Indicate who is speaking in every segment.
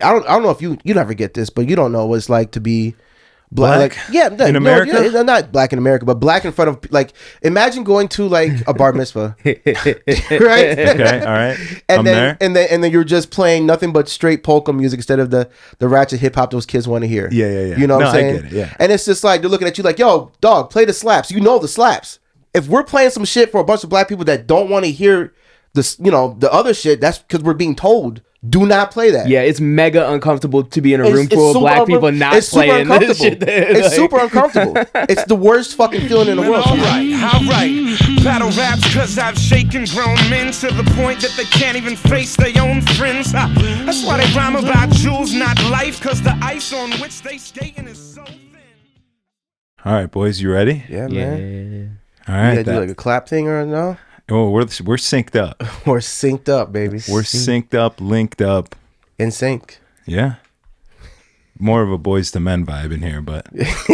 Speaker 1: I don't know if you never get this, but you don't know what it's like to be black. Like,
Speaker 2: in America?
Speaker 1: Yeah, not black in America, but black in front of, like, imagine going to like a bar mitzvah, right?
Speaker 2: Okay, all right.
Speaker 1: And then you're just playing nothing but straight polka music instead of the ratchet hip hop those kids want to hear.
Speaker 2: Yeah.
Speaker 1: You know what I'm saying?
Speaker 2: I get it, yeah.
Speaker 1: And it's just like they're looking at you like, yo, dog, play the slaps. You know the slaps. If we're playing some shit for a bunch of black people that don't want to hear this, you know, the other shit, that's because we're being told, do not play that.
Speaker 3: Yeah, it's mega uncomfortable to be in a room full of black people not playing this shit.
Speaker 1: It's super uncomfortable. It's the worst fucking feeling in the world.
Speaker 4: All right. Battle raps cause I've shaken grown men to the point that they can't even face their own friends. That's why they rhyme about jewels, not life, cause the ice on which they skating is so thin.
Speaker 2: All right, boys, you ready?
Speaker 1: Yeah, man.
Speaker 2: All right.
Speaker 1: You gotta do like a clap thing or no?
Speaker 2: Oh, we're synced up.
Speaker 1: We're synced up, baby.
Speaker 2: We're synced up, linked up.
Speaker 1: In sync.
Speaker 2: Yeah. More of a Boys to Men vibe in here, but
Speaker 3: That's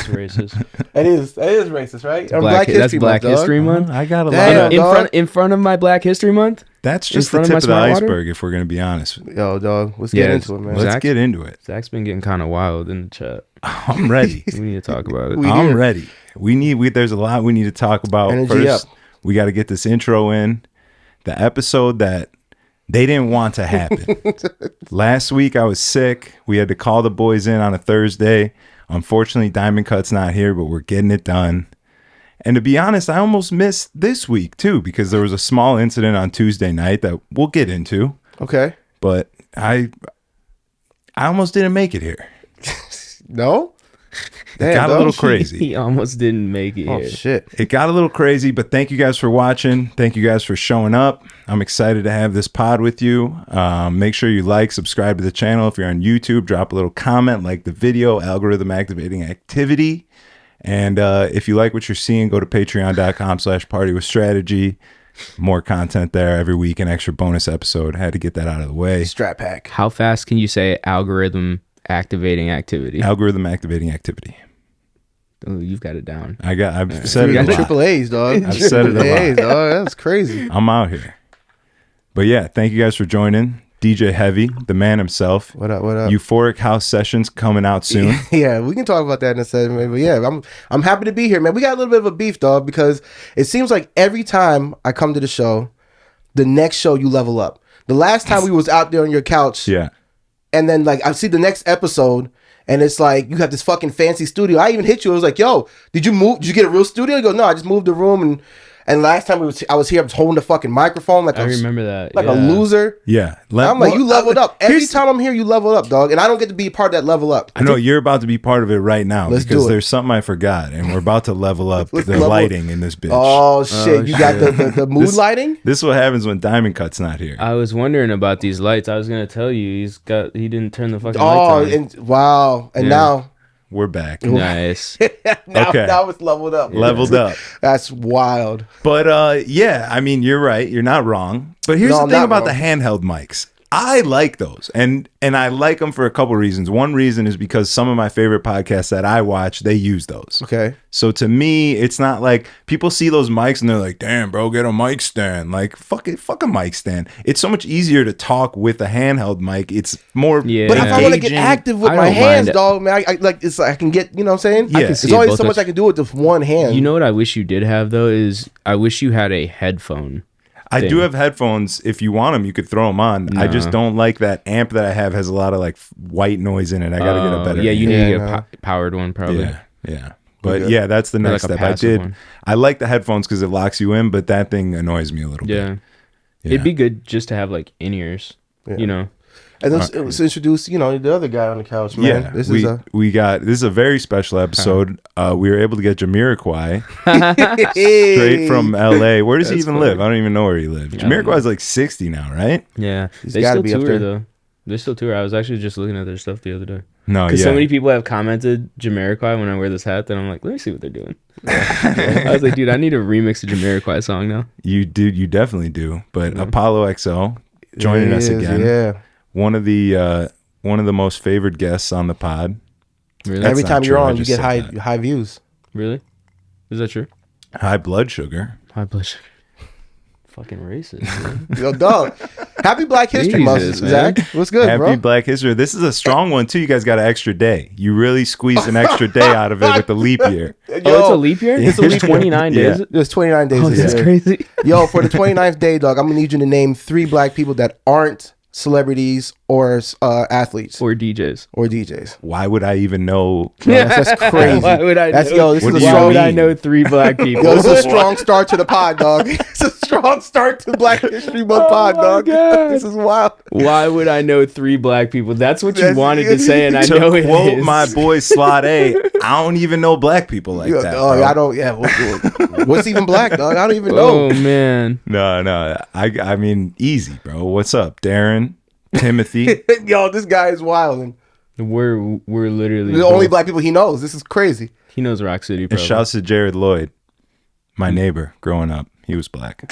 Speaker 3: racist.
Speaker 1: It is racist, right?
Speaker 3: That's Black History Month.
Speaker 2: I got a
Speaker 1: Damn,
Speaker 2: lot of
Speaker 3: in front of my Black History Month.
Speaker 2: That's just
Speaker 3: in
Speaker 2: the
Speaker 3: front
Speaker 2: tip
Speaker 3: of
Speaker 2: of the
Speaker 3: my smart
Speaker 2: iceberg,
Speaker 3: water?
Speaker 2: if we're gonna be honest.
Speaker 1: Yo, dog, let's get into it, man.
Speaker 2: Let's
Speaker 3: Zach?
Speaker 2: get into it.
Speaker 3: Zach's been getting kind of wild in the chat.
Speaker 2: I'm ready.
Speaker 3: We need to talk about it.
Speaker 2: I'm ready. There's a lot we need to talk about.
Speaker 1: Energy
Speaker 2: First,
Speaker 1: up.
Speaker 2: we got to get this intro in. The episode that they didn't want to happen. Last week I was sick. We had to call the boys in on a Thursday. Unfortunately, Diamond Cut's not here, but we're getting it done. And to be honest, I almost missed this week too, because there was a small incident on Tuesday night that we'll get into.
Speaker 1: Okay.
Speaker 2: But I almost didn't make it here.
Speaker 1: No?
Speaker 2: It got a little crazy.
Speaker 3: He almost didn't make it.
Speaker 1: Oh,
Speaker 3: here.
Speaker 1: shit.
Speaker 2: It got a little crazy, but thank you guys for watching. Thank you guys for showing up. I'm excited to have this pod with you. Make sure you like, subscribe to the channel. If you're on YouTube, drop a little comment, like the video, algorithm activating activity. And if you like what you're seeing, go to patreon.com/partywithstrategy. More content there every week, an extra bonus episode. Had to get that out of the way.
Speaker 1: Strap pack.
Speaker 3: How fast can you say algorithm activating activity?
Speaker 2: Algorithm activating activity.
Speaker 3: Oh, you've got it down.
Speaker 2: I've said
Speaker 1: You
Speaker 2: it a
Speaker 1: got
Speaker 2: lot.
Speaker 1: triple A's, dog.
Speaker 2: I've said it a lot.
Speaker 1: A's, dog. That's crazy.
Speaker 2: I'm out here. But yeah, thank you guys for joining. DJ Heavy, the man himself.
Speaker 1: What up? What up?
Speaker 2: Euphoric House Sessions coming out soon.
Speaker 1: Yeah, we can talk about that in a second, man. But yeah, I'm happy to be here, man. We got a little bit of a beef, dog, because it seems like every time I come to the show, the next show you level up. The last time we was out there on your couch,
Speaker 2: Yeah.
Speaker 1: and then like I see the next episode, and it's like you have this fucking fancy studio. I even hit you. I was like, "Yo, did you move? Did you get a real studio?" You go, "No, I just moved the room." And last time I was here, I was holding the fucking microphone like
Speaker 3: I remember that.
Speaker 1: like a
Speaker 3: yeah.
Speaker 1: loser.
Speaker 2: Yeah.
Speaker 1: I'm like, you leveled up. Every
Speaker 2: Here's-
Speaker 1: time I'm here, you level up, dog. And I don't get to be part of that level up.
Speaker 2: I know you're about to be part of it right now
Speaker 1: Let's
Speaker 2: because
Speaker 1: do it.
Speaker 2: there's something I forgot, and we're about to level up the
Speaker 1: level-
Speaker 2: lighting in this bitch.
Speaker 1: Oh shit! You got the mood
Speaker 2: This-
Speaker 1: lighting.
Speaker 2: This is what happens when Diamond Cut's not here.
Speaker 3: I was wondering about these lights. I was gonna tell you he didn't turn the fucking
Speaker 1: Oh,
Speaker 3: lights on.
Speaker 1: and wow! And
Speaker 3: Yeah.
Speaker 2: We're back.
Speaker 3: Nice.
Speaker 1: now
Speaker 2: Okay.
Speaker 1: now it's leveled up.
Speaker 2: Leveled up.
Speaker 1: That's wild.
Speaker 2: But yeah, I mean, you're right. You're not wrong. But here's
Speaker 1: No,
Speaker 2: the
Speaker 1: I'm
Speaker 2: thing
Speaker 1: not
Speaker 2: about
Speaker 1: wrong.
Speaker 2: the handheld mics. I like those, and I like them for a couple reasons. One reason is because some of my favorite podcasts that I watch, they use those.
Speaker 1: Okay.
Speaker 2: So to me, it's not like people see those mics and they're like, "Damn, bro, get a mic stand." Like, fuck a mic stand. It's so much easier to talk with a handheld mic. It's more.
Speaker 3: Yeah.
Speaker 1: But if I want to get
Speaker 2: engaging.
Speaker 1: active with
Speaker 3: I
Speaker 1: my
Speaker 3: don't
Speaker 1: hands,
Speaker 3: mind.
Speaker 1: dog, man, I like it's like I can get, you know what I'm saying?
Speaker 2: Yeah. I can
Speaker 1: There's
Speaker 3: see it
Speaker 1: only
Speaker 3: both
Speaker 1: so much
Speaker 3: ways.
Speaker 1: I can do with just one hand.
Speaker 3: You know what I wish you did have though is I wish you had a headphone.
Speaker 2: I do
Speaker 3: thing.
Speaker 2: have headphones. If you want them, you could throw them on. I just don't like that amp that I have has a lot of like white noise in it. I gotta get a better.
Speaker 3: Yeah, you
Speaker 2: amp.
Speaker 3: need to
Speaker 1: Yeah,
Speaker 3: get
Speaker 1: no.
Speaker 3: a powered one probably.
Speaker 2: Yeah. But
Speaker 1: good.
Speaker 2: yeah, that's the
Speaker 3: Or
Speaker 2: next
Speaker 3: like a
Speaker 2: step. I
Speaker 3: passive
Speaker 2: did.
Speaker 3: one.
Speaker 2: I like the headphones because it locks you in, but that thing annoys me a little bit.
Speaker 3: Yeah.
Speaker 2: Yeah.
Speaker 3: It'd be good just to have like in ears.
Speaker 1: Yeah.
Speaker 3: You know.
Speaker 1: And let's introduce, you know, the other guy on the couch, man.
Speaker 2: Yeah,
Speaker 1: This
Speaker 2: we
Speaker 1: is
Speaker 2: got this is a very special episode. We were able to get Jamiroquai
Speaker 1: a
Speaker 2: straight from LA. Where does he
Speaker 1: That's
Speaker 2: even
Speaker 1: funny.
Speaker 2: live? I don't even know where he lives.
Speaker 3: I don't know.
Speaker 2: Jamiroquai's like 60 now, right?
Speaker 3: Yeah. They
Speaker 1: gotta
Speaker 3: still
Speaker 1: be up
Speaker 3: tour
Speaker 1: there.
Speaker 3: though. They still tour. I was actually just looking at their stuff the other day.
Speaker 2: No,
Speaker 3: Because
Speaker 2: yeah.
Speaker 3: so many people have commented Jamiroquai when I wear this hat that I'm like, let me see what they're doing. I was like, dude, I need a remix of Jamiroquai song now.
Speaker 2: You definitely do. But Apollo XO joining us again.
Speaker 1: Yeah.
Speaker 2: One of the most favored guests on the pod.
Speaker 3: Really?
Speaker 2: That's
Speaker 1: Every
Speaker 2: not
Speaker 1: time you're
Speaker 2: true. I
Speaker 1: on, you
Speaker 2: just
Speaker 1: get
Speaker 2: said that.
Speaker 1: high views.
Speaker 3: Really? Is that true?
Speaker 2: High blood sugar.
Speaker 3: High blood sugar. Fucking racist. Man.
Speaker 1: Yo, dog. Happy Black History
Speaker 3: Jesus,
Speaker 1: Month,
Speaker 3: man.
Speaker 1: Zach. What's good,
Speaker 2: Happy
Speaker 1: bro?
Speaker 2: Black History. This is a strong one too. You guys got an extra day. You really squeezed an extra day out of it with the leap year.
Speaker 3: Oh, it's a leap year?
Speaker 1: It's a leap year.
Speaker 3: 29 days?
Speaker 2: Yeah.
Speaker 1: There's 29 days.
Speaker 3: Oh,
Speaker 1: this
Speaker 3: that's
Speaker 1: year.
Speaker 3: crazy.
Speaker 1: Yo, for the 29th day, dog, I'm gonna need you to name 3 black people that aren't celebrities or athletes
Speaker 3: Or DJs.
Speaker 1: or DJs.
Speaker 2: Why would I even know?
Speaker 1: Yo, that's crazy.
Speaker 3: Why would I
Speaker 1: That's
Speaker 3: know?
Speaker 1: yo. This
Speaker 2: What
Speaker 1: is
Speaker 2: do
Speaker 1: a
Speaker 2: you
Speaker 3: Why
Speaker 1: strong.
Speaker 3: would I
Speaker 2: mean?
Speaker 3: know 3 black people?
Speaker 1: Yo, this is a strong start to the pod, dog. It's a strong start to Black History Month pod,
Speaker 3: my
Speaker 1: dog.
Speaker 3: God.
Speaker 1: This is wild.
Speaker 3: Why would I know 3 black people? That's what you
Speaker 1: That's-
Speaker 3: wanted to say, and I
Speaker 2: To
Speaker 3: know it
Speaker 2: quote
Speaker 3: is.
Speaker 2: my boy Slot A, I don't even know black people like
Speaker 1: Yo,
Speaker 2: that.
Speaker 1: dog,
Speaker 2: bro.
Speaker 1: I don't. Yeah, what's even black, dog? I don't even know.
Speaker 3: Oh man,
Speaker 2: No. I mean, easy, bro. What's up, Darren? Timothy?
Speaker 1: Yo, this guy is wild. And
Speaker 3: we're literally
Speaker 1: the only black people he knows. This is crazy.
Speaker 3: He knows Rock City.
Speaker 2: And
Speaker 3: Probably.
Speaker 2: shouts to Jared Lloyd, my neighbor growing up. He was black.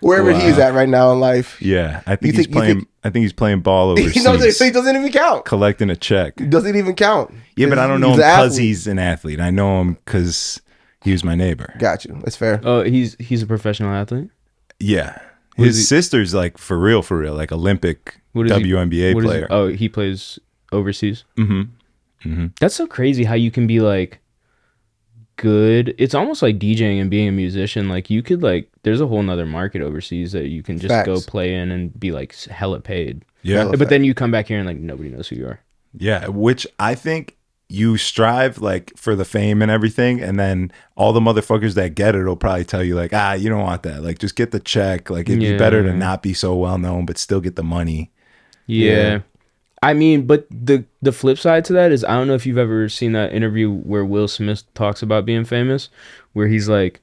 Speaker 1: Wherever he's at right now in life.
Speaker 2: Yeah, I think
Speaker 1: You
Speaker 2: he's
Speaker 1: think- you
Speaker 2: playing.
Speaker 1: think-
Speaker 2: I think he's playing ball overseas.
Speaker 1: He knows it, so he doesn't even count.
Speaker 2: collecting a check.
Speaker 1: It doesn't even count.
Speaker 2: Yeah, but I don't know
Speaker 1: He's
Speaker 2: him
Speaker 1: an
Speaker 2: because
Speaker 1: athlete.
Speaker 2: he's an athlete. I know him because he was my neighbor.
Speaker 1: Got you. That's fair.
Speaker 3: Oh, he's a professional athlete.
Speaker 2: Yeah,
Speaker 3: What is
Speaker 2: his
Speaker 3: he-
Speaker 2: sister's like for real, like Olympic
Speaker 3: What is he-
Speaker 2: WNBA
Speaker 3: what is he-
Speaker 2: player.
Speaker 3: Oh, he plays overseas.
Speaker 2: Mm-hmm.
Speaker 3: That's so crazy how you can be like good. It's almost like DJing and being a musician. Like you could like, there's a whole nother market overseas that you can just
Speaker 1: Facts.
Speaker 3: go play in and be like hella paid.
Speaker 2: Yeah,
Speaker 1: Hella
Speaker 3: But then you come back here and like nobody knows who you are.
Speaker 2: yeah. Which I think you strive like for the fame and everything, and then all the motherfuckers that get it will probably tell you like, you don't want that. Like, just get the check. Like, it'd be better to
Speaker 3: Yeah.
Speaker 2: not be so well known, but still get the money.
Speaker 3: Yeah. I mean, but the flip side to that is I don't know if you've ever seen that interview where Will Smith talks about being famous, where he's like,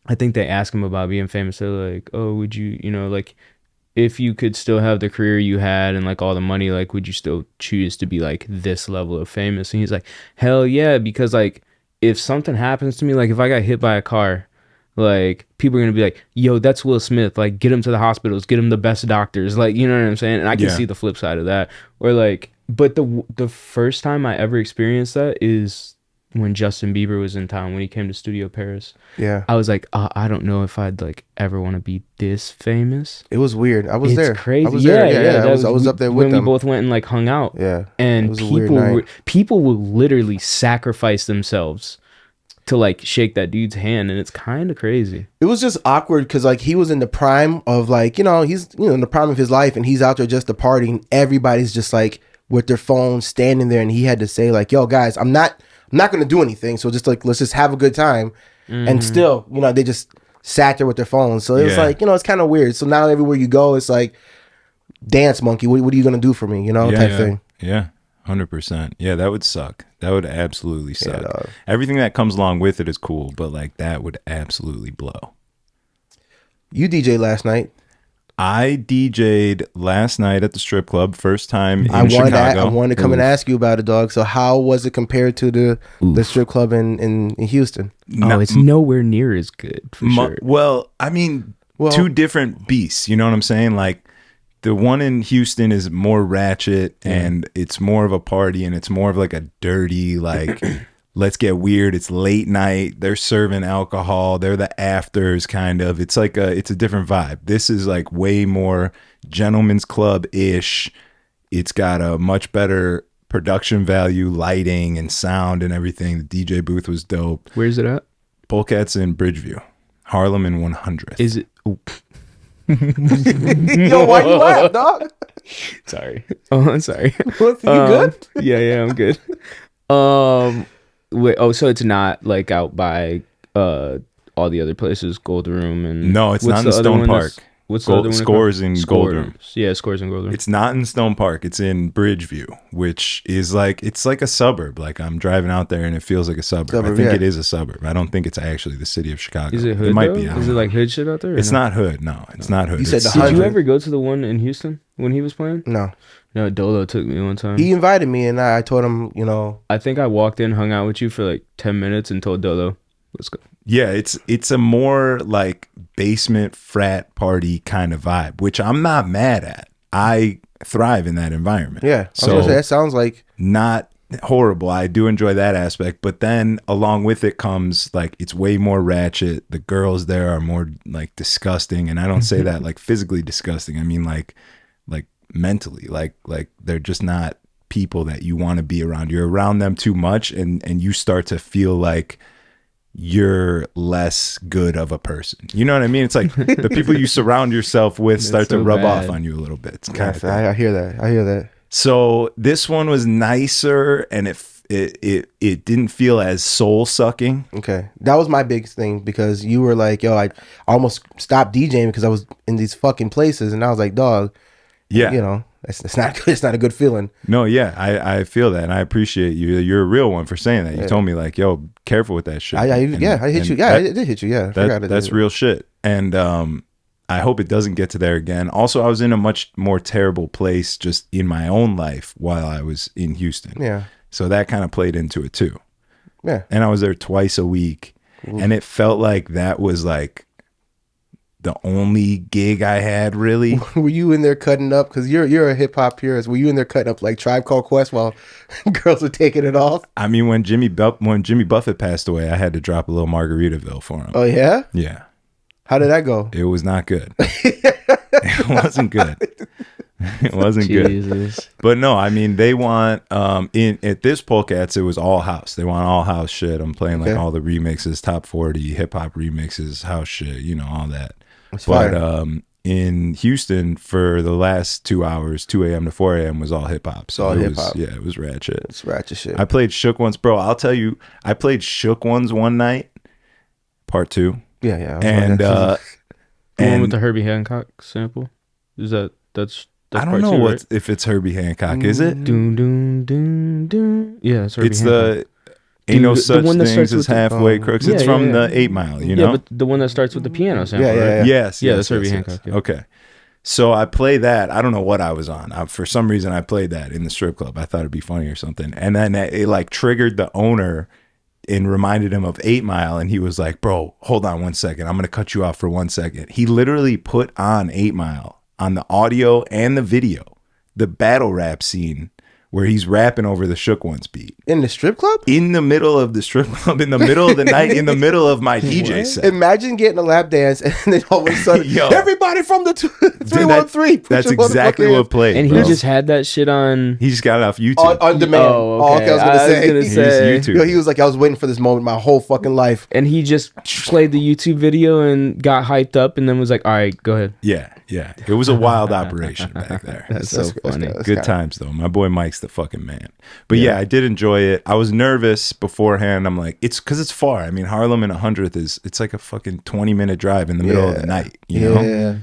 Speaker 3: I think they ask him about being famous. They're like, oh, would you, like, if you could still have the career you had and like all the money, like, would you still choose to be like this level of famous? And he's like, hell yeah, because like if something happens to me, like if I got hit by a car, like people are gonna be like, yo, that's Will Smith, like get him to the hospitals, get him the best doctors, like, you know what I'm saying? And I can
Speaker 2: Yeah.
Speaker 3: see the flip side of that. Or like, but the first time I ever experienced that is when Justin Bieber was in town, when he came to Studio Paris.
Speaker 1: Yeah.
Speaker 3: I was like, I don't know if I'd like ever want to be this famous.
Speaker 1: It was weird. I was
Speaker 3: It's
Speaker 1: there.
Speaker 3: crazy.
Speaker 1: I was there. Yeah.
Speaker 3: that
Speaker 1: I was up there with
Speaker 3: when
Speaker 1: them.
Speaker 3: we both went and like hung out.
Speaker 1: Yeah.
Speaker 3: And
Speaker 1: It was a weird
Speaker 3: people
Speaker 1: night.
Speaker 3: people will literally sacrifice themselves to like shake that dude's hand, and it's kind of crazy.
Speaker 1: It was just awkward because like he was in the prime of like, he's in the prime of his life and he's out there just to party and everybody's just like with their phones standing there and he had to say like, yo guys, I'm not going to do anything. So just like, let's just have a good time. And still, they just sat there with their phones. So it was
Speaker 2: Yeah.
Speaker 1: like, it's kind of weird. So now everywhere you go, it's like, dance monkey. What are you going to do for me? Type thing.
Speaker 2: Yeah, 100%. Yeah, that would suck. That would absolutely suck.
Speaker 1: dog.
Speaker 2: Everything that comes along with it is cool, but like that would absolutely blow.
Speaker 1: You DJ last night.
Speaker 2: I DJ'd last night at the strip club, first time in
Speaker 1: I
Speaker 2: Chicago.
Speaker 1: wanted to come and ask you about it, dog. So how was it compared to the strip club in Houston?
Speaker 3: Oh, it's nowhere near as good for sure.
Speaker 2: Well, I mean, two different beasts. You know what I'm saying? Like the one in Houston is more ratchet and it's more of a party and it's more of like a dirty, like let's get weird. It's late night. They're serving alcohol. They're the afters kind of. It's like it's a different vibe. This is like way more gentleman's club-ish. It's got a much better production value, lighting and sound and everything. The DJ booth was dope.
Speaker 3: Where's it at?
Speaker 2: Polecat's in Bridgeview, Harlem and 100th.
Speaker 3: Is it? Oh,
Speaker 1: Yo, why you laugh, dog?
Speaker 3: sorry. Oh, I'm sorry.
Speaker 1: You good?
Speaker 3: Yeah, I'm good. Wait. Oh, so it's not like out by all the other places, Gold Room and
Speaker 2: No, it's not
Speaker 3: what's
Speaker 2: in
Speaker 3: the other
Speaker 2: Stone
Speaker 3: one
Speaker 2: Park.
Speaker 3: What's the other one?
Speaker 2: Scores in Gold Room.
Speaker 3: Yeah, Scores in Gold Room.
Speaker 2: It's not in Stone Park. It's in Bridgeview, which is like, it's like a suburb. Like I'm driving out there and it feels like a suburb. I think
Speaker 1: yeah.
Speaker 2: it is a suburb. I don't think it's actually the city of Chicago.
Speaker 3: Is it hood?
Speaker 2: It might
Speaker 3: though?
Speaker 2: be. I don't
Speaker 3: Is it
Speaker 2: know.
Speaker 3: like hood shit out there? or
Speaker 2: It's
Speaker 3: no?
Speaker 2: not hood. No, it's not hood.
Speaker 1: You said
Speaker 2: It's-
Speaker 1: the
Speaker 3: Did you
Speaker 1: 100.
Speaker 3: ever go to the one in Houston when he was playing?
Speaker 1: No.
Speaker 3: No, Dolo took me one time.
Speaker 1: He invited me and I told him,
Speaker 3: I think I walked in, hung out with you for like 10 minutes and told Dolo, let's go.
Speaker 2: Yeah, it's a more like basement frat party kind of vibe, which I'm not mad at. I thrive in that environment.
Speaker 1: yeah.
Speaker 2: So
Speaker 1: That sounds like
Speaker 2: not horrible. I do enjoy that aspect, but then along with it comes like it's way more ratchet. The girls there are more like disgusting, and I don't say that like physically disgusting. I mean like mentally, like they're just not people that you want to be around. You're around them too much, and you start to feel like you're less good of a person. You know what I mean? It's like the people you surround yourself with start to rub off on you a little bit. It's kind of
Speaker 1: I hear that.
Speaker 2: So this one was nicer, and it didn't feel as soul sucking.
Speaker 1: Okay, that was my biggest thing, because you were like, yo, I almost stopped DJing because I was in these fucking places, and I was like, dog,
Speaker 2: Yeah,
Speaker 1: you know, it's not good. It's not a good feeling.
Speaker 2: No, yeah, I feel that, and I appreciate you. You're a real one for saying that. You told me like, yo, careful with that shit.
Speaker 1: I hit you. Yeah, I did hit you. Yeah,
Speaker 2: that's real shit. And I hope it doesn't get to there again. Also, I was in a much more terrible place just in my own life while I was in Houston.
Speaker 1: Yeah.
Speaker 2: So that kind of played into it too.
Speaker 1: Yeah.
Speaker 2: And I was there twice a week. And it felt like that was like the only gig I had, really.
Speaker 1: Were you in there cutting up? Because you're a hip hop purist. Were you in there cutting up like Tribe Called Quest while girls were taking it off?
Speaker 2: I mean, when Jimmy Buffett passed away, I had to drop a little Margaritaville for him.
Speaker 1: Oh, yeah?
Speaker 2: Yeah.
Speaker 1: How did that go?
Speaker 2: It was not good. It wasn't good. It wasn't good. But no, I mean, they want at this Polecats, it was all house. They want all house shit. I'm playing like all the remixes, top 40 hip hop remixes, house shit, you know, all that.
Speaker 1: That's
Speaker 2: but
Speaker 1: fire.
Speaker 2: In Houston for the last 2 hours, 2 a.m. to 4 a.m. was all hip hop. So
Speaker 1: all
Speaker 2: it
Speaker 1: hip
Speaker 2: was
Speaker 1: hop.
Speaker 2: yeah, it was ratchet.
Speaker 1: It's ratchet shit.
Speaker 2: I played Shook Ones, bro. I'll tell you, I played Shook Ones one night, part 2.
Speaker 1: Yeah.
Speaker 2: And
Speaker 3: The one with the Herbie Hancock sample? Is that's
Speaker 2: I don't know what if it's Herbie Hancock, is it?
Speaker 3: Doom doom doom doom. Yeah, it's Herbie
Speaker 2: It's
Speaker 3: Hancock.
Speaker 2: Ain't no
Speaker 3: The
Speaker 2: such
Speaker 3: one that
Speaker 2: things
Speaker 3: starts
Speaker 2: as
Speaker 3: with the-
Speaker 2: halfway crooks. It's from the 8 Mile, you know?
Speaker 3: Yeah, but the one that starts with the piano sample,
Speaker 1: Yeah.
Speaker 3: right?
Speaker 2: Yes.
Speaker 3: Yeah, that's Herbie Hancock, yeah.
Speaker 2: Okay. So I play that. I don't know what I was on. For some reason, I played that in the strip club. I thought it'd be funny or something. And then it like triggered the owner and reminded him of 8 Mile. And he was like, bro, hold on 1 second. I'm going to cut you off for 1 second. He literally put on 8 Mile on the audio and the video, the battle rap scene where he's rapping over the Shook Ones beat.
Speaker 1: In the strip club?
Speaker 2: In the middle of the strip club, in the middle of the night, in the middle of my DJ set.
Speaker 1: Imagine getting a lap dance and then all of a sudden, everybody from the 313.
Speaker 2: That's exactly what played.
Speaker 3: And he just had that shit on.
Speaker 2: He just got it off YouTube.
Speaker 1: On demand.
Speaker 3: Oh, okay.
Speaker 1: I was gonna say.
Speaker 2: YouTube.
Speaker 1: Yo, he was like, I was waiting for this moment my whole fucking life.
Speaker 3: And he just played the YouTube video and got hyped up and then was like, all right, go ahead.
Speaker 2: Yeah. It was a wild operation back there.
Speaker 3: That's so funny.
Speaker 2: Good times though. My boy Mike's the fucking man. But yeah, I did enjoy it. I was nervous beforehand. I'm like, it's because it's far. I mean, Harlem and 100th it's like a fucking 20-minute drive in the middle of the night, you know?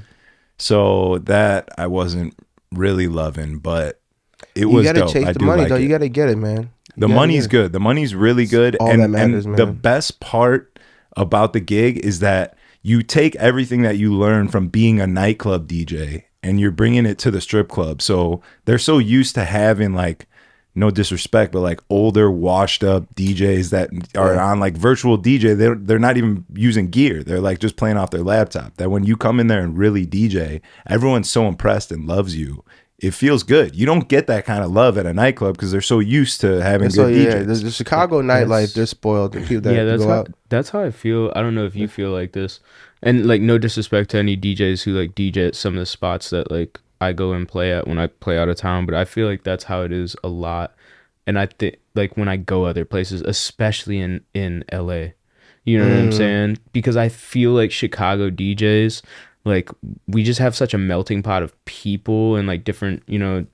Speaker 2: So that I wasn't really loving, but it was dope.
Speaker 1: You gotta chase the money though.
Speaker 2: It.
Speaker 1: You gotta get it, man.
Speaker 2: The money's good. The money's really good.
Speaker 1: All that matters, man.
Speaker 2: The best part about the gig is that you take everything that you learn from being a nightclub DJ and you're bringing it to the strip club. So they're so used to having like, no disrespect, but like older washed up DJs that are on like virtual DJ. They're not even using gear. They're like just playing off their laptop. That when you come in there and really DJ, everyone's so impressed and loves you. It feels good. You don't get that kind of love at a nightclub because they're so used to having good DJs.
Speaker 1: The Chicago nightlife, they're spoiled. The people that
Speaker 3: that's how I feel. I don't know if you feel like this. And like no disrespect to any DJs who like DJ at some of the spots that like I go and play at when I play out of town, but I feel like that's how it is a lot. And I think like when I go other places, especially in LA, you know what I'm saying? Because I feel like Chicago DJs, like we just have such a melting pot of people and like different, you know,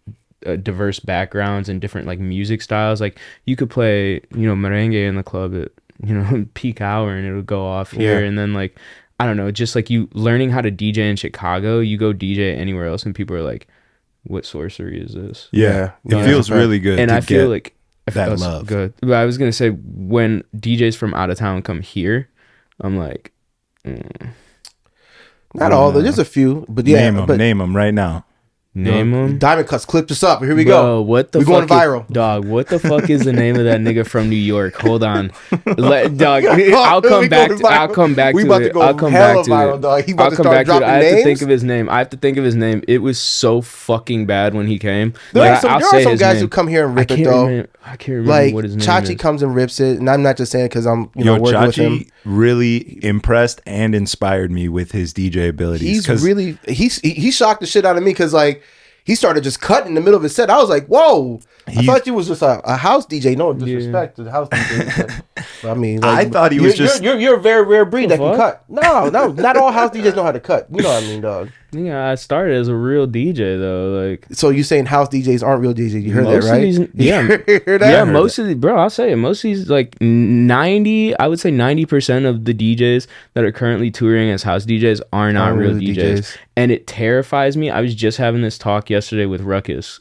Speaker 3: diverse backgrounds and different like music styles. Like you could play, you know, merengue in the club at, you know, peak hour and it'll go off here. And then like, I don't know, just like you learning how to DJ in Chicago, you go DJ anywhere else and people are like, what sorcery is this?
Speaker 2: Yeah. It feels really good.
Speaker 3: And I feel like
Speaker 2: that love.
Speaker 3: Good. But I was going to say when DJs from out of town come here, I'm like,
Speaker 1: not all, there's a few, but yeah.
Speaker 2: Name them right now.
Speaker 3: Name him.
Speaker 1: Diamond Cuts clipped us up. Here we
Speaker 3: Bro,
Speaker 1: go.
Speaker 3: what the
Speaker 1: we
Speaker 3: fuck
Speaker 1: going viral.
Speaker 3: Dog, what the fuck is the name of that nigga from New York? Hold on. Dog, I'll come back to it. I'll come back to it. I'll come back to it.
Speaker 1: Dog. He about
Speaker 3: I'll
Speaker 1: to
Speaker 3: come
Speaker 1: start
Speaker 3: back to it.
Speaker 1: dropping
Speaker 3: I have
Speaker 1: names.
Speaker 3: to think of his name. It was so fucking bad when he came.
Speaker 1: There
Speaker 3: Like,
Speaker 1: are some guys who come here and rip it though.
Speaker 3: I can't remember
Speaker 1: Like
Speaker 3: what his name
Speaker 1: Chachi
Speaker 3: is.
Speaker 1: comes and rips it, and I'm not just saying because I'm working with him.
Speaker 2: Chachi really impressed and inspired me with his DJ abilities.
Speaker 1: He shocked the shit out of me because like he started just cutting in the middle of his set. I was like, whoa! I thought you was just a house DJ. No disrespect to the house DJ. But I mean, like,
Speaker 2: I thought he was
Speaker 1: you're a very rare breed that can cut. No, not all house DJs know how to cut. You know what I mean, dog.
Speaker 3: Yeah, I started as a real DJ though. Like,
Speaker 1: so you saying house DJs aren't real DJs? You heard
Speaker 3: most
Speaker 1: that, right?
Speaker 3: of these, yeah,
Speaker 1: You heard that?
Speaker 3: yeah. Most of the bro, I'll say it. Most of these, like 90, I would say 90% of the DJs that are currently touring as house DJs are not real DJs, and it terrifies me. I was just having this talk yesterday with Ruckus.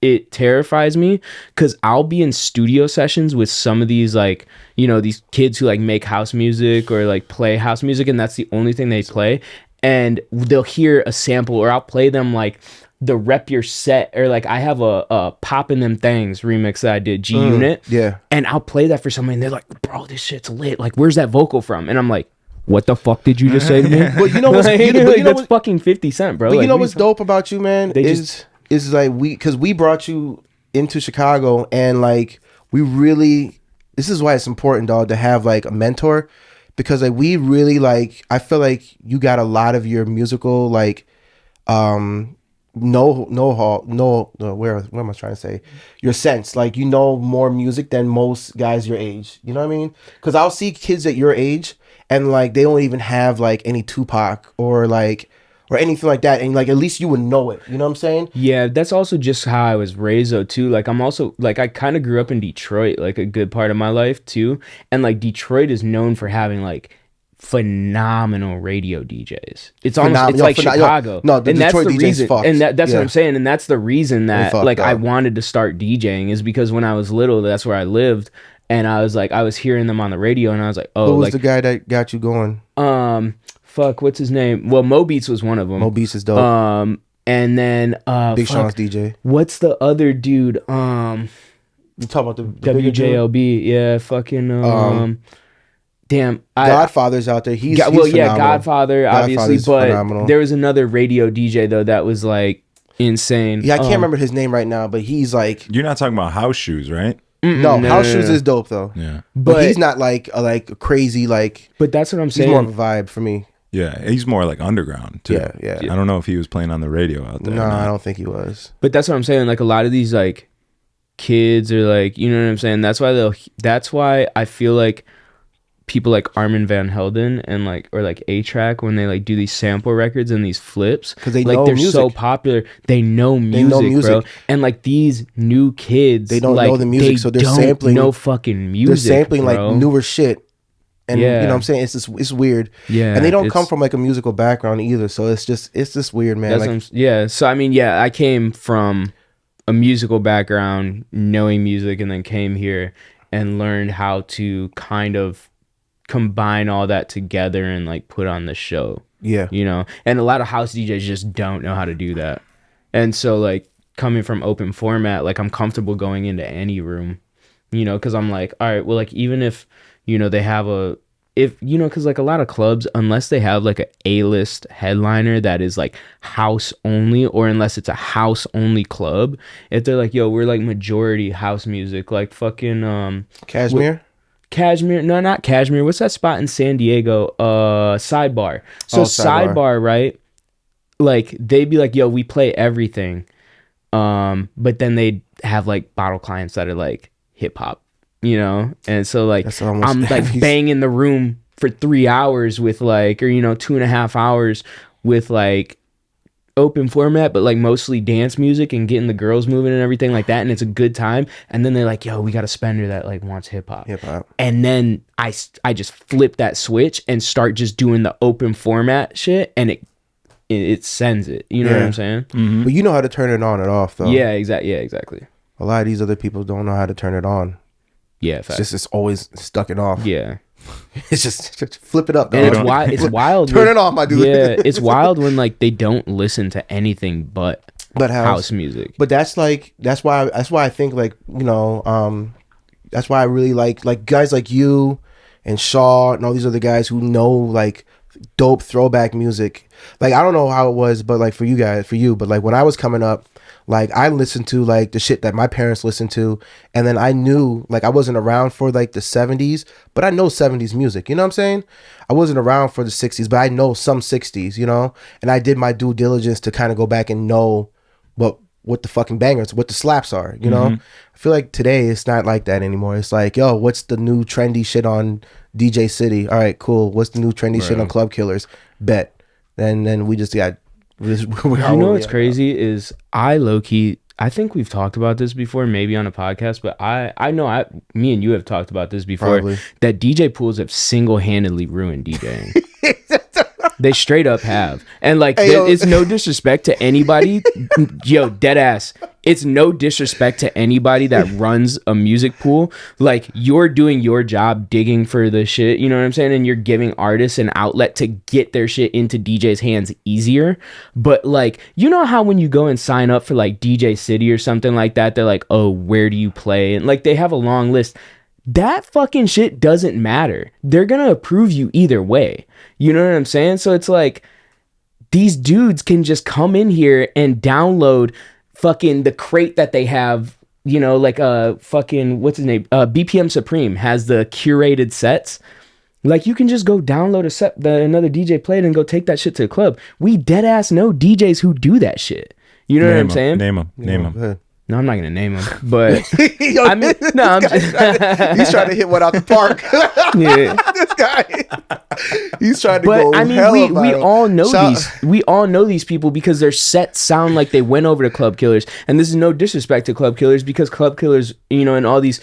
Speaker 3: It terrifies me because I'll be in studio sessions with some of these like, these kids who like make house music or like play house music, and that's the only thing they play. And they'll hear a sample, or I'll play them like the Rep Your Set, or like I have a Poppin' Them Things remix that I did, G Unit.
Speaker 1: Yeah.
Speaker 3: And I'll play that for somebody and they're like, bro, this shit's lit. Like, where's that vocal from? And I'm like, what the fuck did you just say to me?
Speaker 1: But you know what's
Speaker 3: that's fucking 50 Cent, bro.
Speaker 1: But
Speaker 3: like,
Speaker 1: you know what's dope about you, man? Is like because we brought you into Chicago, and like we really, this is why it's important, dog, to have like a mentor, because like we really like, I feel like you got a lot of your musical like where am I trying to say, your sense, like more music than most guys your age, you know what I mean? Because I'll see kids at your age and like they don't even have like any Tupac or anything like that, and like at least you would know it, you know what I'm saying?
Speaker 3: Yeah, that's also just how I was raised though too. Like I'm also like, I kind of grew up in Detroit like a good part of my life too, and like Detroit is known for having like phenomenal radio DJs. It's almost like Chicago.
Speaker 1: No, the Detroit DJs fucked.
Speaker 3: And that's what I'm saying, and that's the reason that like I wanted to start DJing, is because when I was little, that's where I lived, and I was hearing them on the radio, and I was like, oh,
Speaker 1: who was the guy that got you going?
Speaker 3: Fuck, what's his name? Well, Mo Beats was one of them.
Speaker 1: Mo Beats is dope.
Speaker 3: And then
Speaker 1: Big Sean's DJ.
Speaker 3: What's the other dude?
Speaker 1: You talking about the
Speaker 3: WJLB? Yeah, fucking damn.
Speaker 1: Godfather's out there. He's
Speaker 3: phenomenal. Godfather, obviously, but
Speaker 1: phenomenal.
Speaker 3: There was another radio DJ though that was like insane.
Speaker 1: Yeah, I can't remember his name right now, but he's like.
Speaker 2: You're not talking about House Shoes, right?
Speaker 1: No, House Shoes is dope though.
Speaker 2: Yeah,
Speaker 1: but he's not like a crazy like.
Speaker 3: But that's what I'm saying.
Speaker 1: He's more of a vibe for me.
Speaker 2: Yeah, he's more like underground too.
Speaker 1: Yeah.
Speaker 2: I don't know if he was playing on the radio out there.
Speaker 1: No, I don't think he was.
Speaker 3: But that's what I'm saying. Like a lot of these like kids are like, you know what I'm saying? That's why I feel like people like Armin van Helden and like, or like A-Track, when they like do these sample records and these flips,
Speaker 1: because they
Speaker 3: like
Speaker 1: know
Speaker 3: they're
Speaker 1: music.
Speaker 3: so popular, they know music, bro. And like these new kids,
Speaker 1: they don't
Speaker 3: like,
Speaker 1: know the music, so they're sampling
Speaker 3: no fucking music.
Speaker 1: They're sampling
Speaker 3: bro.
Speaker 1: like newer shit. And you know what I'm saying? It's weird.
Speaker 3: Yeah.
Speaker 1: And they don't come from like a musical background either. So it's just weird, man.
Speaker 3: So I mean, I came from a musical background, knowing music, and then came here and learned how to kind of combine all that together and like put on the show.
Speaker 1: Yeah.
Speaker 3: And a lot of house DJs just don't know how to do that. And so like coming from open format, like I'm comfortable going into any room, because I'm like, all right, well, like even if they have because like a lot of clubs, unless they have like a A-list headliner that is like house only, or unless it's a house only club, if they're like, yo, we're like majority house music, like fucking
Speaker 1: Cashmere.
Speaker 3: No, not Cashmere. What's that spot in San Diego? Sidebar. So Sidebar, right? Like they'd be like, yo, we play everything. But then they'd have like bottle clients that are like hip hop, And so like I'm like banging the room for 3 hours with like, or 2.5 hours with like open format, but like mostly dance music and getting the girls moving and everything like that, and it's a good time. And then they're like, yo, we got a spender that like wants hip-hop, and then I just flip that switch and start just doing the open format shit, and it sends it, what I'm saying?
Speaker 2: Mm-hmm.
Speaker 1: But you know how to turn it on and off though.
Speaker 3: Exactly.
Speaker 1: A lot of these other people don't know how to turn it on.
Speaker 3: It's
Speaker 1: always stuck and off. It's just flip it up.
Speaker 3: And
Speaker 1: Dog.
Speaker 3: it's wild.
Speaker 1: Turn it off, my dude.
Speaker 3: Yeah, it's wild when like they don't listen to anything but house music.
Speaker 1: But that's why I think like, you know, that's why I really like guys like you and Shaw and all these other guys who know like dope throwback music. Like I don't know how it was, but like for you, but like when I was coming up, like I listened to like the shit that my parents listened to, and then I knew like I wasn't around for like the 70s, but I know 70s music, you know what I'm saying? I wasn't around for the 60s, but I know some 60s, you know? And I did my due diligence to kind of go back and know what the fucking bangers, what the slaps are, you know? I feel like today it's not like that anymore. It's like, yo, what's the new trendy shit on DJ City? All right, cool. What's the new trendy shit on Club Killers? Bet. And then we just got...
Speaker 3: You know what's crazy is I low-key... I think we've talked about this before, maybe on a podcast, but I know me and you have talked about this before.
Speaker 1: Probably.
Speaker 3: That DJ pools have single-handedly ruined DJing. They straight up have. And like, it's no disrespect to anybody. Yo, dead ass. It's no disrespect to anybody that runs a music pool. Like, you're doing your job digging for the shit, you know what I'm saying? And you're giving artists an outlet to get their shit into DJs' hands easier. But like, you know how when you go and sign up for like DJ City or something like that, they're like, oh, where do you play? And like, they have a long list. That fucking shit doesn't matter. They're gonna approve you either way. You know what I'm saying? So it's like, these dudes can just come in here and download fucking the crate that they have, you know, like fucking, what's his name? BPM Supreme has the curated sets. Like, you can just go download a set that another DJ played and go take that shit to the club. We dead ass know DJs who do that shit. You know what I'm saying?
Speaker 2: Name them.
Speaker 3: No, I'm not gonna name him, but I mean, no, I'm just
Speaker 1: he's trying to hit one out the park.
Speaker 3: Yeah.
Speaker 1: This guy, he's trying to go.
Speaker 3: But I mean, we all know we all know these people because their sets sound like they went over to Club Killers, and this is no disrespect to Club Killers because Club Killers, you know, and all these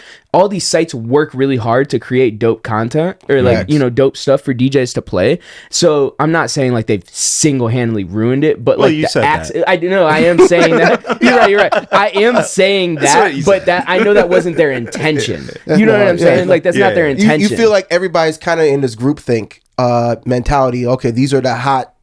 Speaker 3: sites work really hard to create dope content or like, you know, dope stuff for DJs to play. So I'm not saying like they've single-handedly ruined it, but
Speaker 2: well,
Speaker 3: like
Speaker 2: you said that.
Speaker 3: I know I am saying that. You're right. I am saying that, but that I know that wasn't their intention. You know what I'm saying? Like, that's not their intention.
Speaker 1: You feel like everybody's kind of in this groupthink mentality. Okay, these are the hot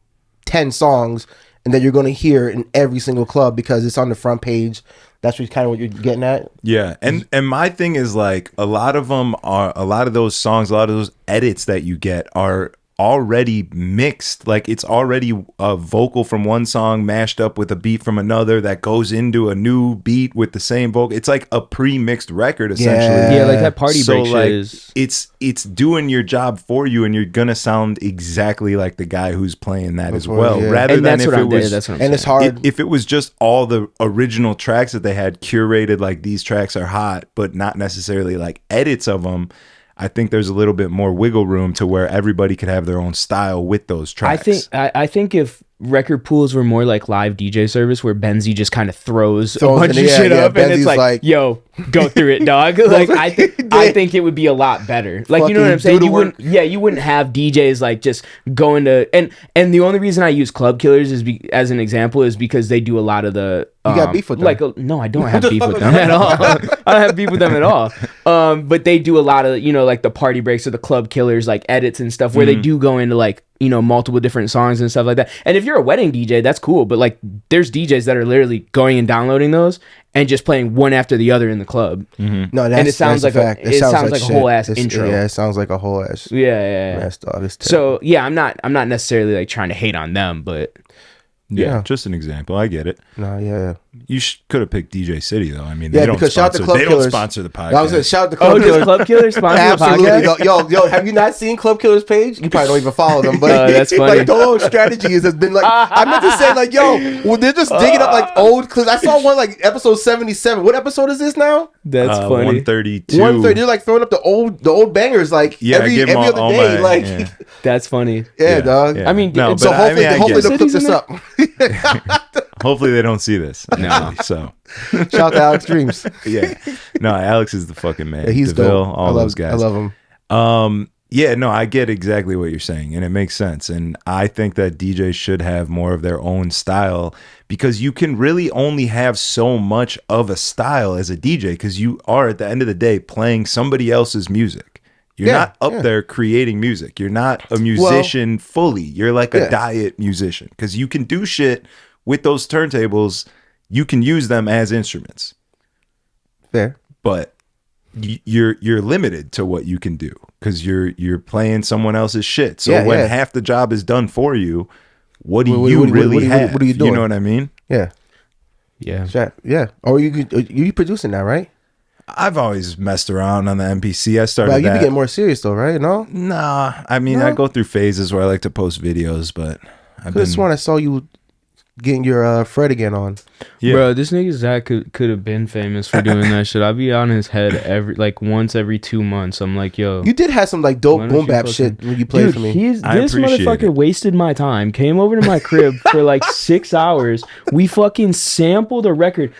Speaker 1: 10 songs, and that you're going to hear in every single club because it's on the front page. That's kind of what you're getting at.
Speaker 2: Yeah, and my thing is like a lot of those songs, a lot of those edits that you get are already mixed. Like, it's already a vocal from one song mashed up with a beat from another that goes into a new beat with the same vocal. It's like a pre-mixed record essentially.
Speaker 3: Yeah, like that party break shit
Speaker 2: like,
Speaker 3: is.
Speaker 2: It's doing your job for you, and you're gonna sound exactly like the guy who's playing that as well.
Speaker 1: Yeah.
Speaker 2: Rather
Speaker 3: and
Speaker 2: than
Speaker 3: that's
Speaker 2: if
Speaker 3: what
Speaker 2: it
Speaker 3: I'm
Speaker 2: was,
Speaker 3: that's what I'm
Speaker 1: and
Speaker 3: saying.
Speaker 1: it's hard.
Speaker 2: if it was just all the original tracks that they had curated, like these tracks are hot, but not necessarily like edits of them. I think there's a little bit more wiggle room to where everybody could have their own style with those tracks.
Speaker 3: I think if record pools were more like live DJ service where Benzie just kind of throws a bunch of shit up and it's like, yo, go through it, dog. Like, I think it would be a lot better. Like, you know what I'm saying? You wouldn't have DJs like just going to and the only reason I use Club Killers is as an example is because they do a lot of the
Speaker 1: you got beef with them.
Speaker 3: Like, no, I don't have beef with them at all. I don't have beef with them at all. But they do a lot of, you know, like the party breaks or the Club Killers like edits and stuff where they do go into like, you know, multiple different songs and stuff like that. And if you're a wedding DJ, that's cool. But like, there's DJs that are literally going and downloading those and just playing one after the other in the club.
Speaker 1: Mm-hmm. No,
Speaker 3: and it sounds like a whole ass intro.
Speaker 1: Yeah, it sounds like a whole ass.
Speaker 3: Yeah.
Speaker 1: Mess, dog.
Speaker 3: So yeah, I'm not necessarily like trying to hate on them, but
Speaker 2: yeah, just an example. I get it.
Speaker 1: No, yeah.
Speaker 2: You could have picked DJ City though. I mean,
Speaker 1: yeah, because shout out to Club Killers.
Speaker 2: They don't sponsor the podcast.
Speaker 1: I was gonna shout out to Club Killers.
Speaker 3: Does Club Killers sponsor
Speaker 1: Absolutely.
Speaker 3: the podcast?
Speaker 1: Yo, have you not seen Club Killers page? You probably don't even follow them, but
Speaker 3: that's funny.
Speaker 1: like the whole strategy has been like I meant to say like, yo, well, they're just digging up like old clips. I saw one like episode 77. What episode is this now?
Speaker 3: That's funny.
Speaker 2: 132.
Speaker 1: 130. They're like throwing up the old bangers like every other day. Like
Speaker 3: that's funny.
Speaker 1: Yeah, dog.
Speaker 2: Yeah.
Speaker 3: I mean,
Speaker 2: no,
Speaker 1: so
Speaker 2: but
Speaker 1: hopefully they'll clip this up.
Speaker 2: Hopefully they don't see this.
Speaker 3: No.
Speaker 2: So
Speaker 1: shout out to Alex Dreams.
Speaker 2: Yeah. No, Alex is the fucking man.
Speaker 1: Yeah, he's
Speaker 2: DeVille,
Speaker 1: dope.
Speaker 2: all those guys.
Speaker 1: I love him.
Speaker 2: Yeah, no, I get exactly what you're saying, and it makes sense. And I think that DJs should have more of their own style because you can really only have so much of a style as a DJ because you are, at the end of the day, playing somebody else's music. You're
Speaker 1: Yeah,
Speaker 2: not up there creating music. You're not a musician fully. You're like a diet musician because you can do shit with those turntables. You can use them as instruments.
Speaker 1: Fair.
Speaker 2: But you're limited to what you can do because you're playing someone else's shit. So when half the job is done for you, what do you really have?
Speaker 1: What are you doing?
Speaker 2: You know what I mean?
Speaker 1: Yeah. Yeah. Or you producing now, right?
Speaker 2: I've always messed around on the MPC. I started
Speaker 1: Well, you
Speaker 2: that.
Speaker 1: be getting more serious though, right? No?
Speaker 2: Nah, I mean, I go through phases where I like to post videos, but
Speaker 1: I could have sworn I saw you getting your Fred again on.
Speaker 2: Yeah.
Speaker 3: Bro, this nigga Zach could have been famous for doing that shit. I'd be on his head once every 2 months. I'm like, yo,
Speaker 1: You did have some like dope boom bap shit when you played for me.
Speaker 3: This
Speaker 2: appreciate
Speaker 3: motherfucker
Speaker 2: it.
Speaker 3: wasted my time. Came over to my crib for like 6 hours. We fucking sampled a record,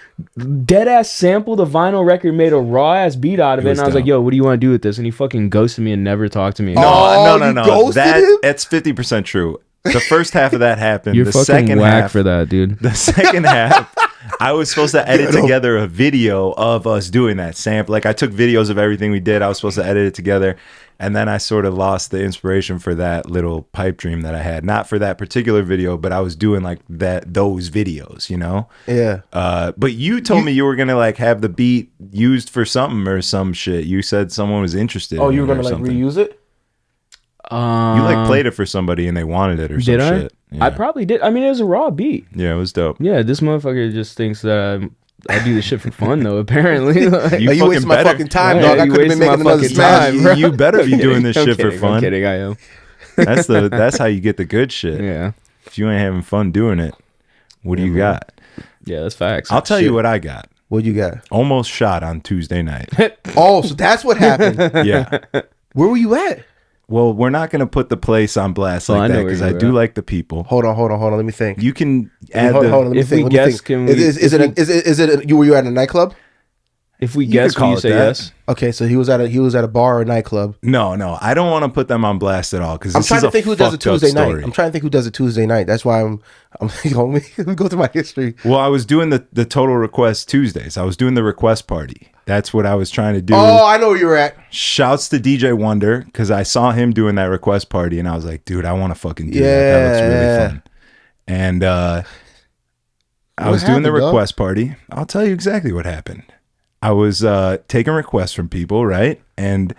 Speaker 3: dead ass sampled a vinyl record, made a raw ass beat out of it,
Speaker 2: was
Speaker 3: and I was like,
Speaker 2: dope.
Speaker 3: yo, what do you want to do with this? And he fucking ghosted me and never talked to me.
Speaker 1: Oh,
Speaker 2: No.
Speaker 1: you ghosted him?
Speaker 2: That's 50% true. The first half of that happened.
Speaker 3: You're
Speaker 2: the
Speaker 3: fucking
Speaker 2: second
Speaker 3: whack
Speaker 2: half
Speaker 3: for that, dude.
Speaker 2: The second half, I was supposed to edit together a video of us doing that sample. Like I took videos of everything we did. I was supposed to edit it together. And then I sort of lost the inspiration for that little pipe dream that I had. Not for that particular video, but I was doing like those videos, you know?
Speaker 1: Yeah.
Speaker 2: But you told me you were going to like have the beat used for something or some shit. You said someone was interested
Speaker 1: Oh,
Speaker 2: in
Speaker 1: you were
Speaker 2: it or
Speaker 1: gonna like
Speaker 2: something.
Speaker 1: reuse it?
Speaker 2: You like played it for somebody and they wanted it or some
Speaker 3: Did I?
Speaker 2: shit. Yeah.
Speaker 3: I probably did. I mean, it was a raw beat.
Speaker 2: Yeah, it was dope.
Speaker 3: Yeah, this motherfucker just thinks that I do this shit for fun, though. Apparently, like,
Speaker 2: You
Speaker 1: Like, you wasted my
Speaker 2: better.
Speaker 1: fucking time,
Speaker 3: Yeah,
Speaker 1: dog. I
Speaker 3: you
Speaker 1: could have been
Speaker 3: wasted
Speaker 1: making
Speaker 3: my
Speaker 1: another
Speaker 3: fucking
Speaker 1: smash.
Speaker 3: time, bro.
Speaker 2: You better be doing this shit for fun.
Speaker 3: I'm kidding. I am.
Speaker 2: That's how you get the good shit.
Speaker 3: Yeah,
Speaker 2: If you ain't having fun doing it, what do you got?
Speaker 3: yeah, that's facts.
Speaker 2: I'll tell you what I got.
Speaker 1: What you got?
Speaker 2: Almost shot on Tuesday night.
Speaker 1: Oh, so that's what happened.
Speaker 2: Yeah.
Speaker 1: Where were you at?
Speaker 2: Well, we're not going to put the place on blast
Speaker 3: Oh, I
Speaker 2: like
Speaker 3: know
Speaker 2: that
Speaker 3: where
Speaker 2: because
Speaker 3: you
Speaker 2: I
Speaker 3: were
Speaker 2: do
Speaker 3: at.
Speaker 2: like the people.
Speaker 1: Hold on. Let me think.
Speaker 2: You can add
Speaker 1: Hold on. Let me
Speaker 3: If
Speaker 1: think.
Speaker 3: we
Speaker 1: let me
Speaker 3: guess,
Speaker 1: think.
Speaker 3: can we-
Speaker 1: Is it were you at a nightclub?
Speaker 3: If we
Speaker 2: You
Speaker 3: guess,
Speaker 2: could call
Speaker 3: will you
Speaker 2: it
Speaker 3: say
Speaker 2: that.
Speaker 3: yes?
Speaker 1: Okay, so he was at a bar or a nightclub.
Speaker 2: No, I don't want to put them on blast at all because
Speaker 1: I'm
Speaker 2: this
Speaker 1: trying
Speaker 2: is
Speaker 1: to
Speaker 2: a
Speaker 1: think who does a
Speaker 2: fucked up
Speaker 1: Tuesday
Speaker 2: story.
Speaker 1: night. I'm trying to think who does a Tuesday night. That's why I'm let me go through my history.
Speaker 2: Well, I was doing the Total Request Tuesdays. I was doing the request party. That's what I was trying to do.
Speaker 1: Oh, I know where you're at.
Speaker 2: Shouts to DJ Wonder because I saw him doing that request party and I was like, dude, I want to fucking do that. That looks really fun. And I was doing the
Speaker 1: happened, dog?
Speaker 2: request party. I'll tell you exactly what happened. I was taking requests from people, right? And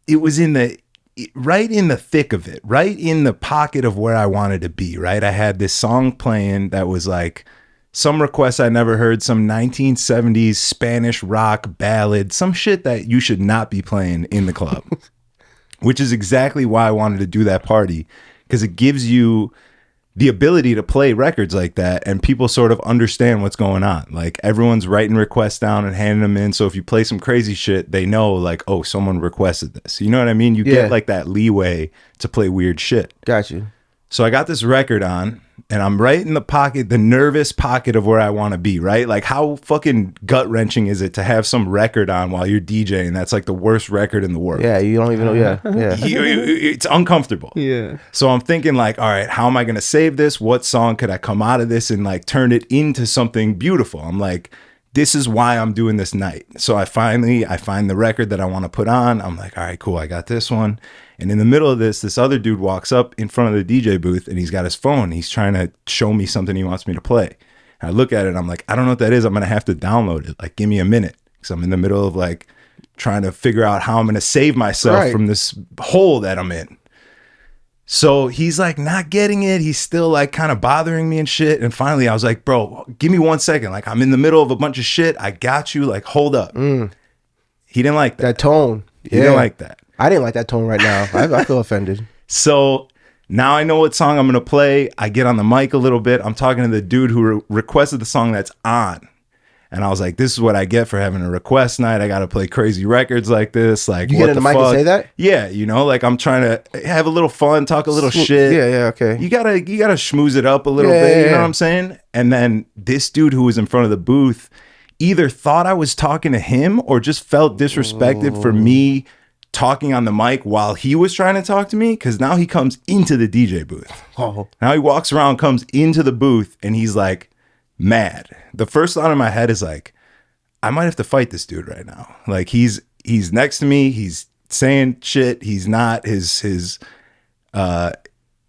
Speaker 2: it was right in the thick of it, right in the pocket of where I wanted to be, right? I had this song playing that was like some requests I never heard, some 1970s Spanish rock ballad, some shit that you should not be playing in the club, which is exactly why I wanted to do that party because it gives you the ability to play records like that and people sort of understand what's going on. Like everyone's writing requests down and handing them in. So if you play some crazy shit, they know like, oh, someone requested this. You know what I mean? You get like that leeway to play weird shit.
Speaker 1: Got you.
Speaker 2: So I got this record on and I'm right in the pocket, the nervous pocket of where I want to be, right? Like how fucking gut wrenching is it to have some record on while you're DJing? That's like the worst record in the world.
Speaker 1: Yeah, you don't even know. Yeah.
Speaker 2: It's uncomfortable.
Speaker 3: Yeah.
Speaker 2: So I'm thinking like, all right, how am I going to save this? What song could I come out of this and like turn it into something beautiful? I'm like, this is why I'm doing this night. So I find the record that I want to put on. I'm like, all right, cool. I got this one. And in the middle of this other dude walks up in front of the DJ booth and he's got his phone. He's trying to show me something he wants me to play. And I look at it and I'm like, I don't know what that is. I'm going to have to download it. Like, give me a minute. Because I'm in the middle of like trying to figure out how I'm going to save myself from this hole that I'm in. So he's like not getting it. He's still like kind of bothering me and shit. And finally I was like, bro, give me 1 second. Like I'm in the middle of a bunch of shit. I got you. Like, hold up. He didn't like that.
Speaker 1: That tone.
Speaker 2: He didn't like that.
Speaker 1: I didn't like that tone right now. I feel offended.
Speaker 2: So now I know what song I'm going to play. I get on the mic a little bit. I'm talking to the dude who requested the song that's on. And I was like, this is what I get for having a request night. I got to play crazy records like this. Like,
Speaker 1: You
Speaker 2: what
Speaker 1: get on the mic
Speaker 2: fuck?
Speaker 1: and say that?
Speaker 2: Yeah. You know, like I'm trying to have a little fun, talk a little shit.
Speaker 1: Yeah, okay.
Speaker 2: You gotta schmooze it up a little
Speaker 1: Yeah,
Speaker 2: bit. You
Speaker 1: yeah,
Speaker 2: know
Speaker 1: yeah.
Speaker 2: what I'm saying? And then this dude who was in front of the booth either thought I was talking to him or just felt disrespected for me talking on the mic while he was trying to talk to me. Because now he comes into the DJ booth.
Speaker 1: Oh.
Speaker 2: Now he walks around, comes into the booth, and he's like mad. The first thought in my head is like, I might have to fight this dude right now. Like he's next to me. He's saying shit. He's not his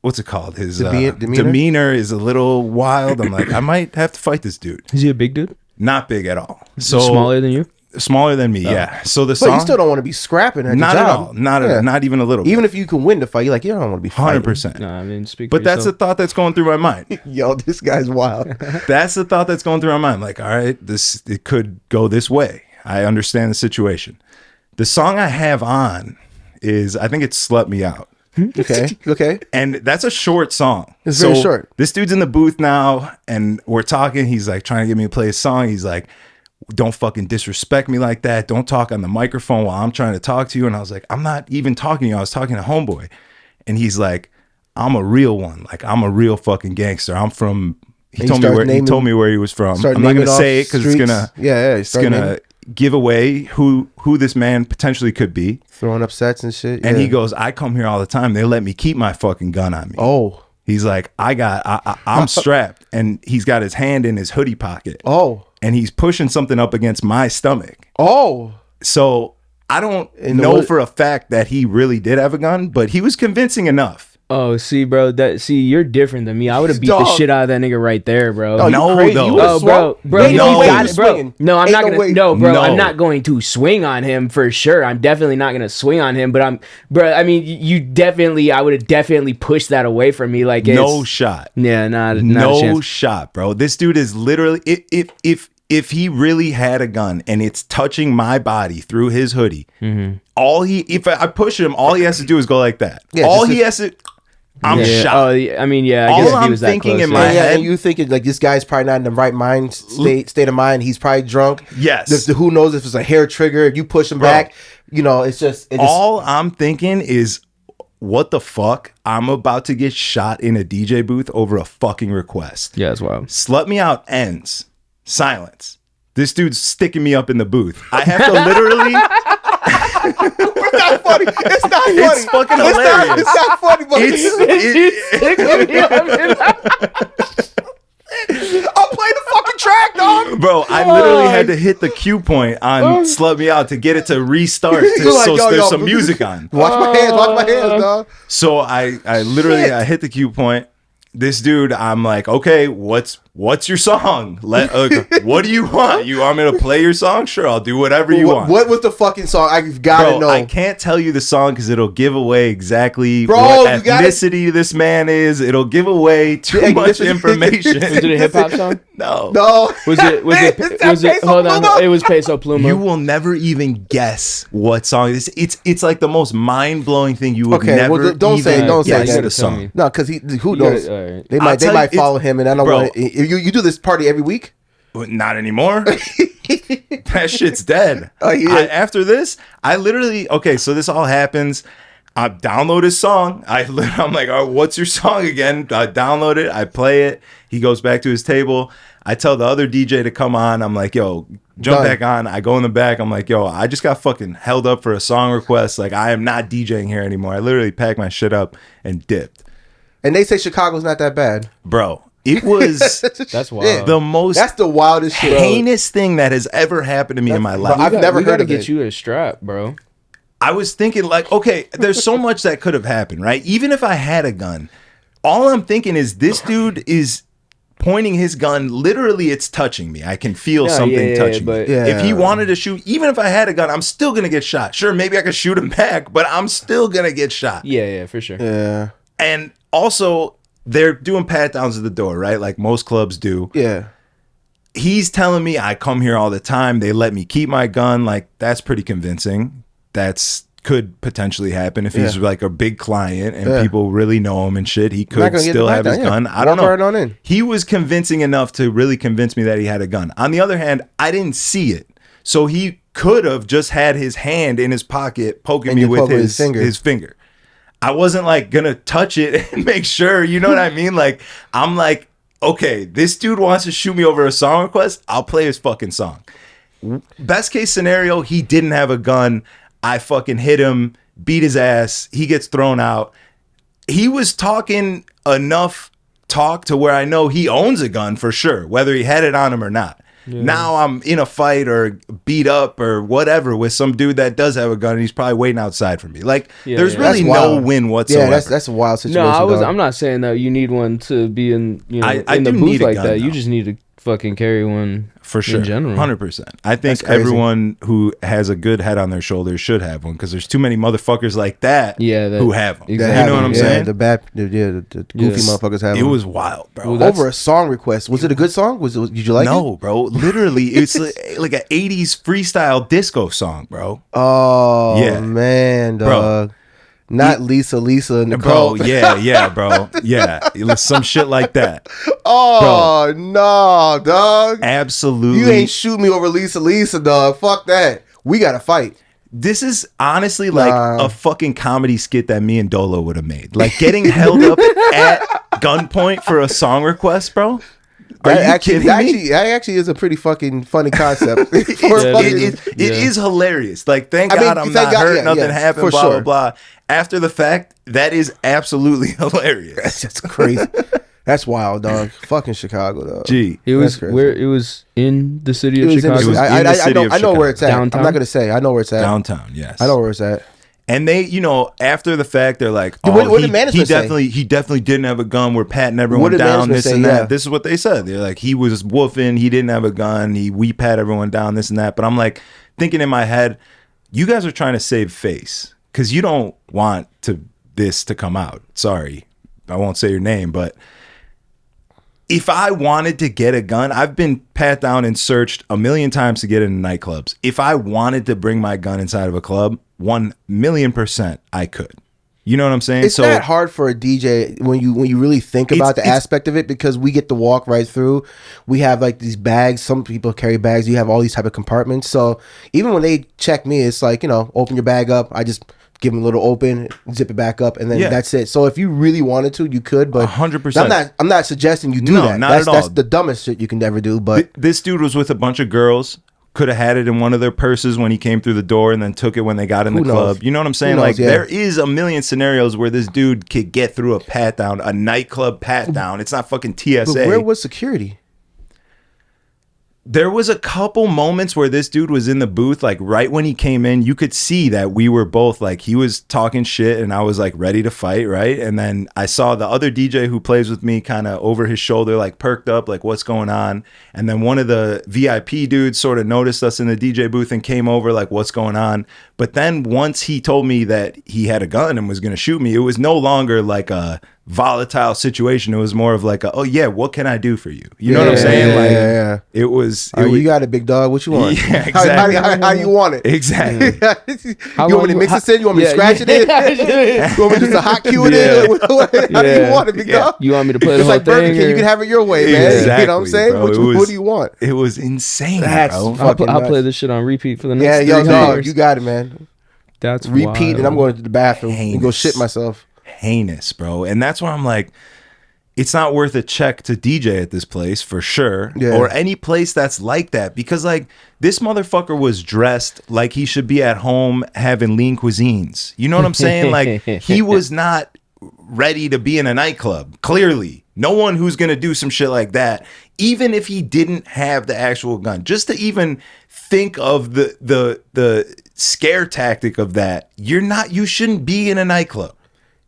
Speaker 2: what's it called? His
Speaker 1: Demeanor?
Speaker 2: demeanor is a little wild. I'm like, I might have to fight this dude.
Speaker 3: Is he a big dude?
Speaker 2: Not big at all. So
Speaker 3: Smaller than you?
Speaker 2: Smaller than me, yeah. So the
Speaker 1: But
Speaker 2: song,
Speaker 1: you still don't want to be scrapping at
Speaker 2: not
Speaker 1: your
Speaker 2: at
Speaker 1: job.
Speaker 2: all, not even a little.
Speaker 1: Even if you can win the fight, you're like, you don't want to be fighting.
Speaker 2: 100%.
Speaker 3: No, I mean, speak.
Speaker 2: But that's the thought that's going through my mind.
Speaker 1: Yo, this guy's wild.
Speaker 2: That's the thought that's going through my mind. Like, all right, it could go this way. I understand the situation. The song I have on is, I think it's "Slut Me Out."
Speaker 1: Okay.
Speaker 2: And that's a short song.
Speaker 1: It's very short.
Speaker 2: This dude's in the booth now, and we're talking. He's like trying to get me to play his song. He's like, don't fucking disrespect me like that. Don't talk on the microphone while I'm trying to talk to you. And I was like, I'm not even talking to you. I was talking to homeboy. And he's like, I'm a real one. Like, I'm a real fucking gangster. I'm from, he told me where he was from. I'm not going to say it because it's going to give away who this man potentially could be.
Speaker 1: Throwing up sets and shit.
Speaker 2: And he goes, I come here all the time. They let me keep my fucking gun on me.
Speaker 1: Oh.
Speaker 2: He's like, I'm strapped. And he's got his hand in his hoodie pocket.
Speaker 1: Oh.
Speaker 2: And he's pushing something up against my stomach.
Speaker 1: Oh.
Speaker 2: So I don't know for a fact that he really did have a gun, but he was convincing enough.
Speaker 3: Oh, see, bro. You're different than me. I would have beat the shit out of that nigga right there, bro.
Speaker 1: Oh,
Speaker 2: no,
Speaker 1: crazy.
Speaker 2: though.
Speaker 3: Bro.
Speaker 1: Ain't no way you
Speaker 3: bro.
Speaker 1: swinging.
Speaker 3: No, I'm
Speaker 1: Ain't
Speaker 3: not
Speaker 1: no
Speaker 3: gonna.
Speaker 1: way.
Speaker 3: No, bro.
Speaker 2: No.
Speaker 3: I'm not going to swing on him for sure. I'm definitely not gonna swing on him. But I mean, you definitely. I would have definitely pushed that away from me. Like,
Speaker 2: No shot.
Speaker 3: Yeah, not a
Speaker 2: No
Speaker 3: chance.
Speaker 2: shot, bro. This dude is literally, if he really had a gun and it's touching my body through his hoodie, if I push him, all he has to do is go like that.
Speaker 1: Yeah,
Speaker 2: I'm shot.
Speaker 3: Oh, I mean, yeah. I
Speaker 2: All
Speaker 3: guess if
Speaker 2: I'm
Speaker 3: he was that
Speaker 2: thinking
Speaker 3: close,
Speaker 2: in my
Speaker 1: Yeah,
Speaker 2: head-
Speaker 1: and you thinking like this guy's probably not in the right mind state of mind. He's probably drunk.
Speaker 2: Yes.
Speaker 1: Who knows if it's a hair trigger? If you push him back, it's just
Speaker 2: All I'm thinking is, what the fuck? I'm about to get shot in a DJ booth over a fucking request.
Speaker 3: Yeah, that's wild.
Speaker 2: Slut Me Out ends. Silence. This dude's sticking me up in the booth. I have to literally.
Speaker 1: It's not funny. It's not funny.
Speaker 2: It's fucking hilarious.
Speaker 1: It's not funny, but I'll play the fucking track, dog.
Speaker 2: Bro, I literally had to hit the cue point on Slut Me Out to get it to restart. There's some music on.
Speaker 1: Watch my hands, dog.
Speaker 2: So I literally I hit the cue point. This dude, I'm like, okay, what's your song? What do you want? You want me to play your song? Sure, I'll do whatever you want.
Speaker 1: What was the fucking song? I've got to
Speaker 2: Bro,
Speaker 1: know.
Speaker 2: I can't tell you the song because it'll give away exactly
Speaker 1: Bro,
Speaker 2: what
Speaker 1: you gotta-
Speaker 2: ethnicity this man is. It'll give away too much information.
Speaker 3: Was it a hip hop song?
Speaker 2: No.
Speaker 3: Was it? Hold on. No, it was Peso Pluma.
Speaker 2: You will never even guess what song it is. It's like the most mind blowing thing you would
Speaker 1: Okay,
Speaker 2: never.
Speaker 1: well, don't say
Speaker 2: even
Speaker 1: that.
Speaker 2: guess
Speaker 1: You
Speaker 2: the song.
Speaker 3: me.
Speaker 1: No, because who
Speaker 3: You
Speaker 1: knows?
Speaker 3: gotta- all right.
Speaker 1: They
Speaker 2: I'll
Speaker 1: might
Speaker 2: tell you,
Speaker 1: follow him, and I don't
Speaker 2: bro.
Speaker 1: want to. You do this party every week?
Speaker 2: Not anymore. That shit's dead.
Speaker 1: Oh, yeah.
Speaker 2: After this, I literally so this all happens. I download his song. I'm like, oh, what's your song again? I download it. I play it. He goes back to his table. I tell the other DJ to come on. I'm like, yo, jump back on. I go in the back. I'm like, yo, I just got fucking held up for a song request. Like, I am not DJing here anymore. I literally packed my shit up and dipped.
Speaker 1: And they say Chicago's not that bad.
Speaker 2: Bro, it was
Speaker 3: That's wild.
Speaker 2: the most
Speaker 1: That's the wildest shit.
Speaker 2: heinous thing that has ever happened to me in my life.
Speaker 1: I've never
Speaker 3: we
Speaker 1: heard
Speaker 3: gotta
Speaker 1: of
Speaker 3: get
Speaker 1: it.
Speaker 3: you a strap, bro.
Speaker 2: I was thinking like, okay, there's so much that could have happened, right? Even if I had a gun, all I'm thinking is this dude is pointing his gun. Literally, it's touching me. I can feel something touching me.
Speaker 3: but-
Speaker 2: If he wanted to shoot, even if I had a gun, I'm still going to get shot. Sure, maybe I could shoot him back, but I'm still going to get shot.
Speaker 3: Yeah, for sure.
Speaker 1: Yeah.
Speaker 2: And also, they're doing pat downs at the door, right? Like most clubs do.
Speaker 1: Yeah.
Speaker 2: He's telling me I come here all the time. They let me keep my gun. Like, that's pretty convincing. That's could potentially happen if he's like a big client and people really know him and shit. He could still have his gun. I don't know.
Speaker 1: Right on in.
Speaker 2: He was convincing enough to really convince me that he had a gun. On the other hand, I didn't see it. So he could have just had his hand in his pocket poking me with his finger. I wasn't like gonna touch it and make sure, you know what I mean? Like, I'm like, okay, this dude wants to shoot me over a song request. I'll play his fucking song. Best case scenario, he didn't have a gun. I fucking hit him, beat his ass. He gets thrown out. He was talking enough talk to where I know he owns a gun for sure, whether he had it on him or not. Now I'm in a fight or beat up or whatever with some dude that does have a gun and he's probably waiting outside for me. Like, there's really no win whatsoever.
Speaker 1: Yeah, that's a wild situation.
Speaker 3: No, I'm not saying that you need one to be in, you know,
Speaker 2: I
Speaker 3: in the
Speaker 2: do
Speaker 3: booth
Speaker 2: need a
Speaker 3: like
Speaker 2: gun,
Speaker 3: that.
Speaker 2: though.
Speaker 3: You just need to fucking carry one
Speaker 2: for sure,
Speaker 3: in general.
Speaker 2: 100%. I think everyone who has a good head on their shoulders should have one because there's too many motherfuckers like that, who have them.
Speaker 3: Exactly.
Speaker 2: You know what I'm saying?
Speaker 1: The goofy motherfuckers have them.
Speaker 2: It was wild, bro.
Speaker 3: Well,
Speaker 1: over a song request. Was it a good song? Did you like it?
Speaker 2: No, bro. Literally, it's like an 80s freestyle disco song, bro.
Speaker 1: Oh,
Speaker 2: Yeah.
Speaker 1: man, dog.
Speaker 2: Bro.
Speaker 1: Not Lisa, Nicole.
Speaker 2: Bro, yeah, bro. Yeah. It was some shit like that.
Speaker 1: Oh, no, dog.
Speaker 2: Absolutely.
Speaker 1: You ain't shoot me over Lisa, dog. Fuck that. We got to fight.
Speaker 2: This is honestly like a fucking comedy skit that me and Dolo would have made. Like getting held up at gunpoint for a song request, bro. That
Speaker 1: actually is a pretty fucking funny concept.
Speaker 2: It is hilarious. Like, thank God I'm not hurt. Nothing happened. Blah, blah, blah. After the fact, that is absolutely hilarious.
Speaker 1: That's crazy. That's wild, dog. Fucking Chicago, dog.
Speaker 2: Gee,
Speaker 3: it was where it was in the city of Chicago.
Speaker 1: I know where it's at. Downtown? I'm not gonna say. I know where it's at.
Speaker 2: Downtown, yes.
Speaker 1: I know where it's at.
Speaker 2: And they, you know, after the fact, they're like,
Speaker 1: "Oh, what did management
Speaker 2: he definitely didn't have a gun. We're patting everyone down. This and that. This is what they said. They're like, he was woofing. He didn't have a gun. We pat everyone down. This and that. But I'm like thinking in my head, you guys are trying to save face because you don't want this to come out. Sorry, I won't say your name, but if I wanted to get a gun, I've been pat down and searched a million times to get into nightclubs. If I wanted to bring my gun inside of a club, 1,000,000% I could. You know what I'm saying?
Speaker 1: It's not hard for a DJ when you really think about the aspect of it, because we get to walk right through. We have like these bags. Some people carry bags. You have all these type of compartments. So even when they check me, it's like, you know, open your bag up. I just give them a little open, zip it back up, and then that's it. So if you really wanted to, you could, but
Speaker 2: 100%.
Speaker 1: I'm not suggesting you do that.
Speaker 2: Not at all.
Speaker 1: That's the dumbest shit you can ever do. But
Speaker 2: this dude was with a bunch of girls. Could have had it in one of their purses when he came through the door and then took it when they got in the club. You know what I'm saying? Like, there is a million scenarios where this dude could get through a pat down, a nightclub pat down. It's not fucking TSA.
Speaker 1: But where was security?
Speaker 2: There was a couple moments where this dude was in the booth, like right when he came in, you could see that we were both like, he was talking shit and I was like ready to fight, right? And then I saw the other DJ who plays with me kind of over his shoulder, like perked up, like what's going on? And then one of the VIP dudes sort of noticed us in the DJ booth and came over like, what's going on? But then once he told me that he had a gun and was going to shoot me, it was no longer like a volatile situation. It was more of like, oh yeah, what can I do for you? You know what I'm saying? Like, it was.
Speaker 1: You got it, big dog. What you want?
Speaker 2: Yeah, exactly.
Speaker 1: How you want it?
Speaker 2: Exactly.
Speaker 1: You want me to mix this in? You want me to scratch it in? You want me to just a hot cue it in? How do you want it, big dog?
Speaker 3: You want me to play the whole
Speaker 1: like
Speaker 3: thing?
Speaker 1: Burger King. You can have it your way, man.
Speaker 2: Exactly,
Speaker 1: you know what I'm saying? What do you want?
Speaker 2: It was insane, bro.
Speaker 3: I'll play this shit on repeat for the next 3
Speaker 1: dog,
Speaker 3: hours.
Speaker 1: you got it, man.
Speaker 3: That's
Speaker 1: repeat,
Speaker 3: wild.
Speaker 1: and I'm going to the bathroom and go shit myself.
Speaker 2: Heinous, bro. And that's why I'm like, it's not worth a check to DJ at this place for sure, or any place that's like that, because like this motherfucker was dressed like he should be at home having lean cuisines. You know what I'm saying? Like, he was not ready to be in a nightclub. Clearly, no one who's gonna do some shit like that, even if he didn't have the actual gun, just to even think of the scare tactic of that, you shouldn't be in a nightclub.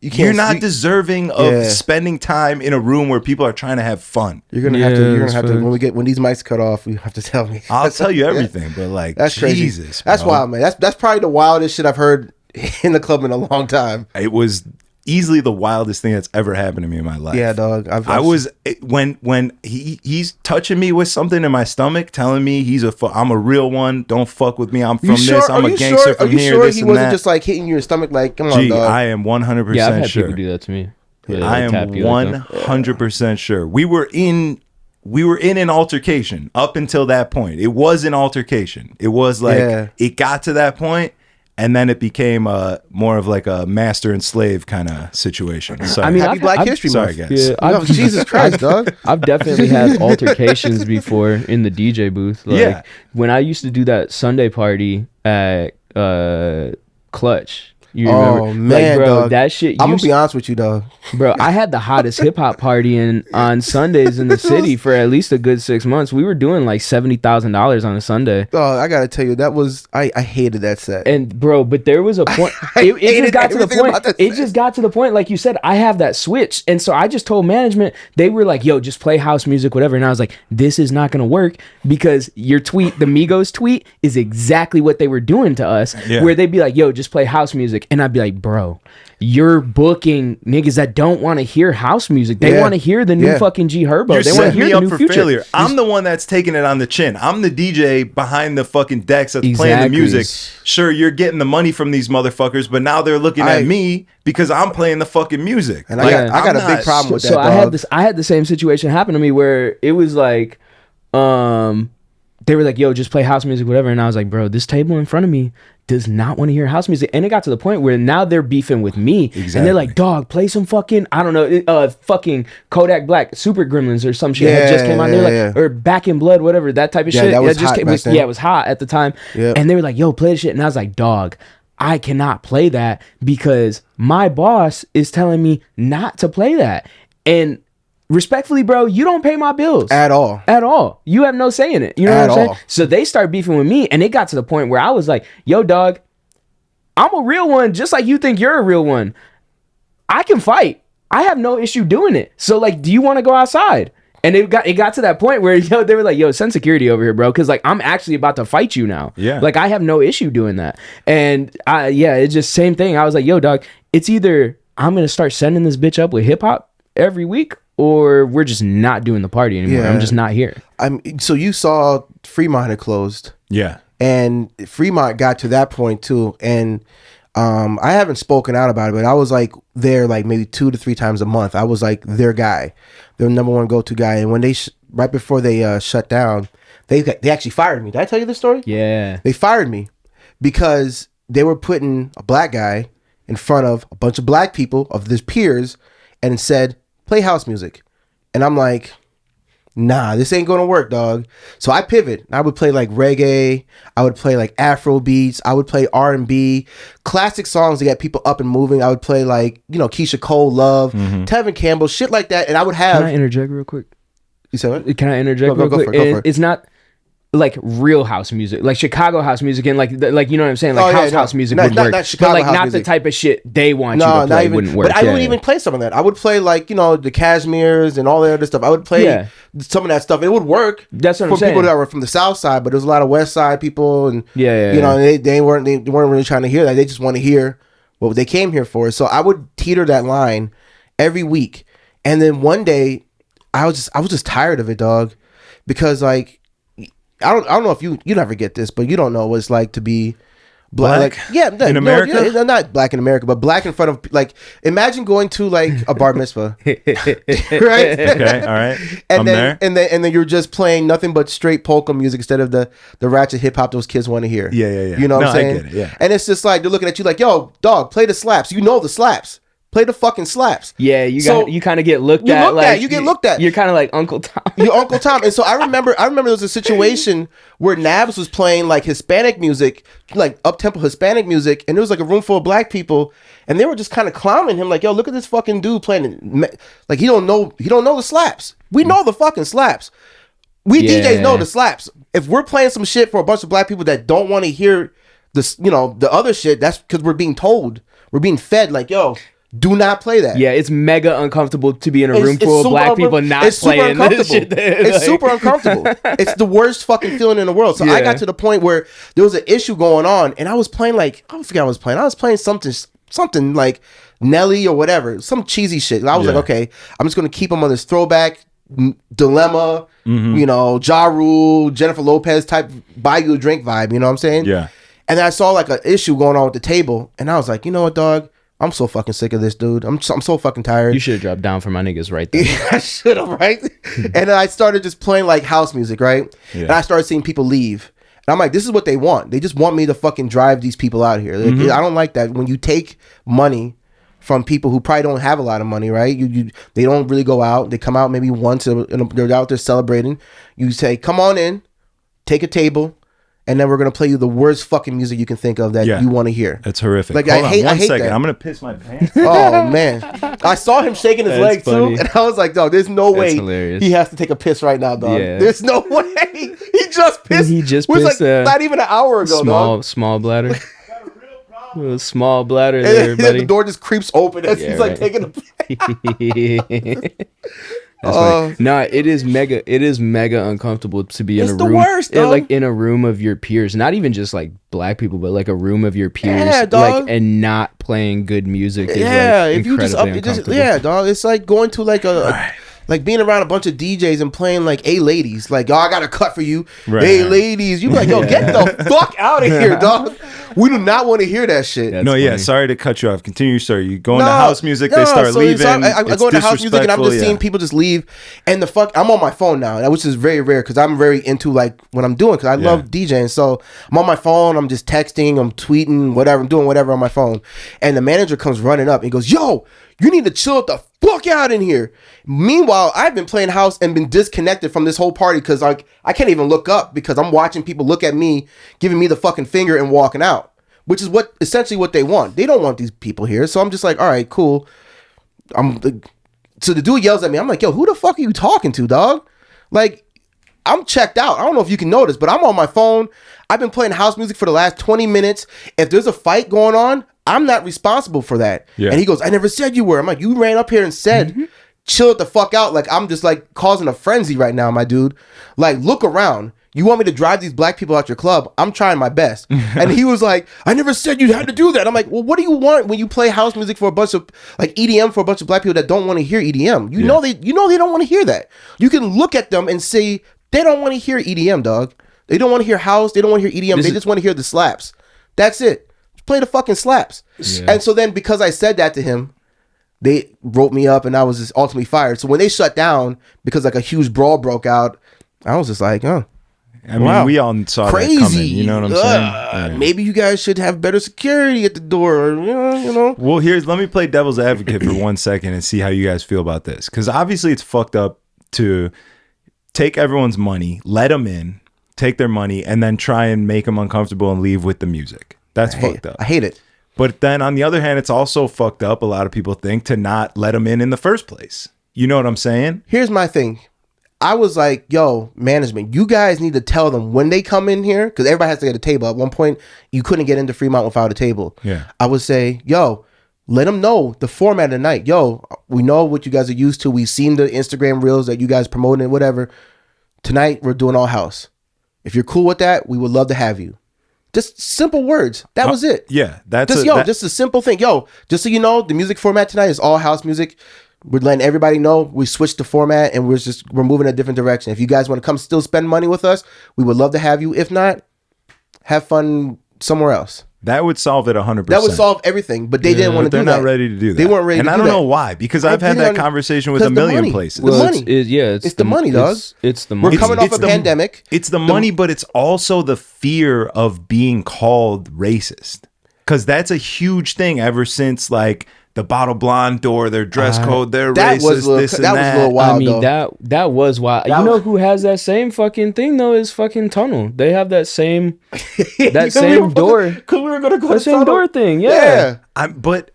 Speaker 2: You're not deserving of spending time in a room where people are trying to have fun.
Speaker 1: You're gonna have to when these mics cut off, you have to tell me.
Speaker 2: I'll tell you everything, but like,
Speaker 1: that's
Speaker 2: Jesus,
Speaker 1: crazy. That's wild, man. That's probably the wildest shit I've heard in the club in a long time.
Speaker 2: It was easily the wildest thing that's ever happened to me in my life.
Speaker 1: Yeah, dog.
Speaker 2: When he's touching me with something in my stomach, telling me I'm a real one. Don't fuck with me. I'm from this. I'm a gangster from here.
Speaker 1: Are you sure he wasn't just like hitting you in your stomach? Like, come on, dog.
Speaker 2: I am 100%
Speaker 3: yeah, I've had
Speaker 2: sure.
Speaker 3: people do that to me.
Speaker 2: I am 100% sure. We were in an altercation up until that point. It was an altercation. It was like it got to that point. And then it became more of like a master and slave kind of situation. Sorry.
Speaker 3: I mean,
Speaker 1: Happy Black History Month.
Speaker 2: Sorry, guys.
Speaker 3: Yeah,
Speaker 1: Jesus Christ, dog.
Speaker 3: I've definitely had altercations before in the DJ booth. Like, when I used to do that Sunday party at Clutch. You remember?
Speaker 1: Oh man,
Speaker 3: bro,
Speaker 1: dog.
Speaker 3: that shit.
Speaker 1: I'm gonna be honest with you, dog.
Speaker 3: Bro, I had the hottest hip hop party on Sundays in the city for at least a good 6 months. We were doing like $70,000 on a Sunday.
Speaker 1: Oh, I gotta tell you, that was I hated that set.
Speaker 3: And bro, but there was a point. It just got to the point. It just got to the point, like you said, I have that switch, and so I just told management. They were like, "Yo, just play house music, whatever." And I was like, "This is not gonna work because your tweet, the Migos tweet, is exactly what they were doing to us. Where they'd be like, "Yo, just play house music," and I'd be like, "Bro, you're booking niggas that don't want to hear house music. They want to hear the new fucking G Herbo. They want to hear the new Future."
Speaker 2: Failure. I'm the one that's taking it on the chin. I'm the DJ behind the fucking decks that's playing the music. Sure, you're getting the money from these motherfuckers, but now they're looking at me because I'm playing the fucking music.
Speaker 1: And I got a big problem with that.
Speaker 3: So I had the same situation happen to me where it was like, they were like, "Yo, just play house music, whatever." And I was like, "Bro, this table in front of me does not want to hear house music." And it got to the point where now they're beefing with me. Exactly. And they're like, "Dog, play some fucking, I don't know, fucking Kodak Black, Super Gremlins or some shit that just came out." They're like, or Back in Blood, whatever, that type of shit.
Speaker 1: That was hot back then.
Speaker 3: Yeah, it was hot at the time. Yep. And they were like, "Yo, play the shit." And I was like, "Dog, I cannot play that because my boss is telling me not to play that." And respectfully, bro, you don't pay my bills
Speaker 1: at all.
Speaker 3: You have no say in it. You know what I'm saying? So they start beefing with me, and it got to the point where I was like, "Yo, dog, I'm a real one, just like you think you're a real one. I can fight. I have no issue doing it. So, like, do you want to go outside?" And it got to that point where they were like, "Yo, send security over here, bro, because like I'm actually about to fight you now.
Speaker 2: Yeah,
Speaker 3: like I have no issue doing that." And it's just same thing. I was like, "Yo, dog, it's either I'm gonna start sending this bitch up with hip hop every week, or we're just not doing the party anymore. I'm just not here."
Speaker 1: So you saw Fremont had closed.
Speaker 2: Yeah.
Speaker 1: And Fremont got to that point too. And I haven't spoken out about it, but I was like there like maybe 2 to 3 times a month. I was like their guy, their number one go-to guy. And when they right before they shut down, they actually fired me. Did I tell you this story?
Speaker 3: Yeah.
Speaker 1: They fired me because they were putting a black guy in front of a bunch of black people of his peers and said, "Play house music." And I'm like, "Nah, this ain't gonna work, dog." So I pivot. I would play like reggae. I would play like Afro beats. I would play R&B, classic songs to get people up and moving. I would play like, Keisha Cole, Love, Tevin Campbell, shit like that. And I would have.
Speaker 3: Can I interject real quick?
Speaker 1: You said what?
Speaker 3: Can I interject real quick?
Speaker 1: Go for it.
Speaker 3: It's not like real house music, like Chicago house music, and like you know what I'm saying, like house music would work,
Speaker 1: not Chicago,
Speaker 3: but like
Speaker 1: house
Speaker 3: not
Speaker 1: music.
Speaker 3: the type of shit they want you to play. Wouldn't work.
Speaker 1: But I wouldn't even play some of that. I would play like the Cashmeres and all the other stuff. I would play some of that stuff. It would work.
Speaker 3: That's what I'm
Speaker 1: for
Speaker 3: saying.
Speaker 1: People that were from the South Side, but there's a lot of West Side people, and
Speaker 3: and
Speaker 1: they weren't really trying to hear that. They just want to hear what they came here for. So I would teeter that line every week, and then one day I was just tired of it, dog, because like. I don't know if you never get this, but you don't know what it's like to be black.
Speaker 2: In America?
Speaker 1: Not black in America, but black in front of, like, imagine going to like a bar mitzvah, right?
Speaker 2: Okay, all right.
Speaker 1: And then you're just playing nothing but straight polka music instead of the ratchet hip hop those kids want to hear.
Speaker 2: Yeah.
Speaker 1: You know what I'm saying?
Speaker 2: I get it, yeah.
Speaker 1: And it's just like they're looking at you like, "Yo, dog, play the slaps. You know the slaps. Play the fucking slaps."
Speaker 3: Yeah, you kind of get looked at.
Speaker 1: You get looked at.
Speaker 3: You're kind of like Uncle Tom.
Speaker 1: You're Uncle Tom. And so I remember there was a situation where Nabs was playing like Hispanic music, like up-tempo Hispanic music, and there was like a room full of black people, and they were just kind of clowning him like, "Yo, look at this fucking dude playing." Like he don't know the slaps. We know the fucking slaps. We DJs know the slaps. If we're playing some shit for a bunch of black people that don't want to hear this, the other shit, that's because we're being told. We're being fed like, "Yo, do not play that."
Speaker 3: Yeah, it's mega uncomfortable to be in a room full of black people not playing this shit.
Speaker 1: It's super uncomfortable. It's the worst fucking feeling in the world. So I got to the point where there was an issue going on, and I was playing like, I forget what I was playing. I was playing something like Nelly or whatever, some cheesy shit. And I was like, okay, I'm just gonna keep them on this throwback Dilemma, Ja Rule, Jennifer Lopez type buy you a drink vibe. You know what I'm saying?
Speaker 2: Yeah.
Speaker 1: And then I saw like an issue going on with the table, and I was like, you know what, dog? I'm so fucking sick of this, dude. I'm so fucking tired.
Speaker 3: You should have dropped down for my niggas right there.
Speaker 1: I should have, right? And then I started just playing like house music, right? Yeah. And I started seeing people leave. And I'm like, this is what they want. They just want me to fucking drive these people out here. Like, I don't like that. When you take money from people who probably don't have a lot of money, right? They don't really go out. They come out maybe once, and they're out there celebrating. You say, come on in, take a table, and then we're gonna play you the worst fucking music you can think of that you want to hear.
Speaker 2: It's horrific.
Speaker 1: Like
Speaker 2: Hold on,
Speaker 1: I
Speaker 2: one
Speaker 1: hate
Speaker 2: second.
Speaker 1: that.
Speaker 2: I'm gonna piss my pants.
Speaker 1: Oh man, I saw him shaking his leg
Speaker 3: funny.
Speaker 1: too, and I was like, dog, there's no way
Speaker 3: hilarious.
Speaker 1: he has to take a piss right now, dog.
Speaker 3: Yeah.
Speaker 1: There's no way. He just pissed.
Speaker 3: He just
Speaker 1: it was
Speaker 3: pissed,
Speaker 1: like not even an hour ago, dog.
Speaker 3: Small bladder. A small bladder
Speaker 1: And
Speaker 3: there,
Speaker 1: then
Speaker 3: buddy.
Speaker 1: the door just creeps open as
Speaker 3: Yeah,
Speaker 1: he's like
Speaker 3: right.
Speaker 1: taking a piss.
Speaker 3: That's funny. No, it is mega uncomfortable to be in
Speaker 1: It's
Speaker 3: a
Speaker 1: the
Speaker 3: room,
Speaker 1: worst, dog.
Speaker 3: like in a room of your peers, not even just like black people, but like a room of your peers,
Speaker 1: Yeah, dog.
Speaker 3: like and not playing good music. Is
Speaker 1: Yeah,
Speaker 3: like
Speaker 1: if you just up,
Speaker 3: incredibly
Speaker 1: it just
Speaker 3: uncomfortable.
Speaker 1: yeah, dog. It's like going to like like being around a bunch of DJs and playing like "Hey ladies," like, "Oh, I got a cut for you."
Speaker 2: Right.
Speaker 1: Hey ladies, you be like, "Yo, get the fuck out of here, dog." We do not want to hear that shit.
Speaker 3: That's
Speaker 2: No, yeah,
Speaker 3: funny.
Speaker 2: sorry to cut you off. Continue, sir. You go into house music, they start leaving.
Speaker 1: I go into house music and I'm just
Speaker 2: It's
Speaker 1: seeing people just leave. And I'm on my phone now, which is very rare because I'm very into like what I'm doing because I love DJing. So I'm on my phone, I'm just texting, I'm tweeting, whatever, I'm doing whatever on my phone. And the manager comes running up and he goes, "Yo, you need to chill the fuck out in here." Meanwhile, I've been playing house and been disconnected from this whole party because like I can't even look up because I'm watching people look at me, giving me the fucking finger and walking out. Which is essentially what they want. They don't want these people here. So I'm just like, all right, cool. So the dude yells at me. I'm like, yo, who the fuck are you talking to, dog? Like, I'm checked out. I don't know if you can notice, but I'm on my phone. I've been playing house music for the last 20 minutes. If there's a fight going on, I'm not responsible for that.
Speaker 2: Yeah.
Speaker 1: And he goes, "I never said you were." I'm like, "You ran up here and said, chill it the fuck out." Like, I'm just like causing a frenzy right now, my dude. Like, look around. You want me to drive these black people out your club? I'm trying my best. And he was like, "I never said you had to do that." I'm like, well, what do you want when you play house music for a bunch of like EDM for a bunch of black people that don't want to hear EDM? You know they don't want to hear that. You can look at them and say they don't want to hear EDM, dog. They don't want to hear house. They don't want to hear EDM. They just want to hear the slaps. That's it. Just play the fucking slaps.
Speaker 3: Yeah.
Speaker 1: And so then because I said that to him, they wrote me up and I was just ultimately fired. So when they shut down because like a huge brawl broke out, I was just like, oh.
Speaker 2: I mean, we all saw
Speaker 1: Crazy.
Speaker 2: that coming. You know what I'm saying? Yeah.
Speaker 1: Maybe you guys should have better security at the door. Or, you know.
Speaker 2: Well, let me play devil's advocate for 1 second and see how you guys feel about this. Because obviously it's fucked up to take everyone's money, let them in, take their money, and then try and make them uncomfortable and leave with the music. That's fucked up.
Speaker 1: I hate it.
Speaker 2: But then on the other hand, it's also fucked up, a lot of people think, to not let them in the first place. You know what I'm saying?
Speaker 1: Here's my thing. I was like, yo, management, you guys need to tell them when they come in here, because everybody has to get a table. At one point, you couldn't get into Fremont without a table.
Speaker 2: Yeah.
Speaker 1: I would say, yo, let them know the format of the night. Yo, we know what you guys are used to. We've seen the Instagram reels that you guys promoting, whatever. Tonight, we're doing all house. If you're cool with that, we would love to have you. Just simple words. That was it.
Speaker 2: Yeah. That's
Speaker 1: just a simple thing. Yo, just so you know, the music format tonight is all house music. We're letting everybody know we switched the format and we're moving a different direction. If you guys want to come still spend money with us, we would love to have you. If not, have fun somewhere else.
Speaker 2: That would solve it 100%.
Speaker 1: That would solve everything, but they didn't want to do that.
Speaker 2: They're not ready to do that.
Speaker 1: They weren't ready to do that.
Speaker 2: And I don't know why, because I've had that conversation with a million places.
Speaker 1: The money.
Speaker 3: It's
Speaker 1: the money, dog.
Speaker 3: It's the
Speaker 1: We're
Speaker 3: money.
Speaker 1: coming off a pandemic.
Speaker 2: It's the money, but it's also the fear of being called racist. Because that's a huge thing ever since, like, the bottle blonde door, their dress code, they're racist, this and that.
Speaker 1: That was a little wild,
Speaker 3: I mean,
Speaker 1: though.
Speaker 3: that was wild. You know who has that same fucking thing, though, is fucking Tunnel. They have that same door.
Speaker 1: Because we were going to go
Speaker 3: That
Speaker 1: to
Speaker 3: same
Speaker 1: Tunnel.
Speaker 3: door thing, yeah.
Speaker 2: But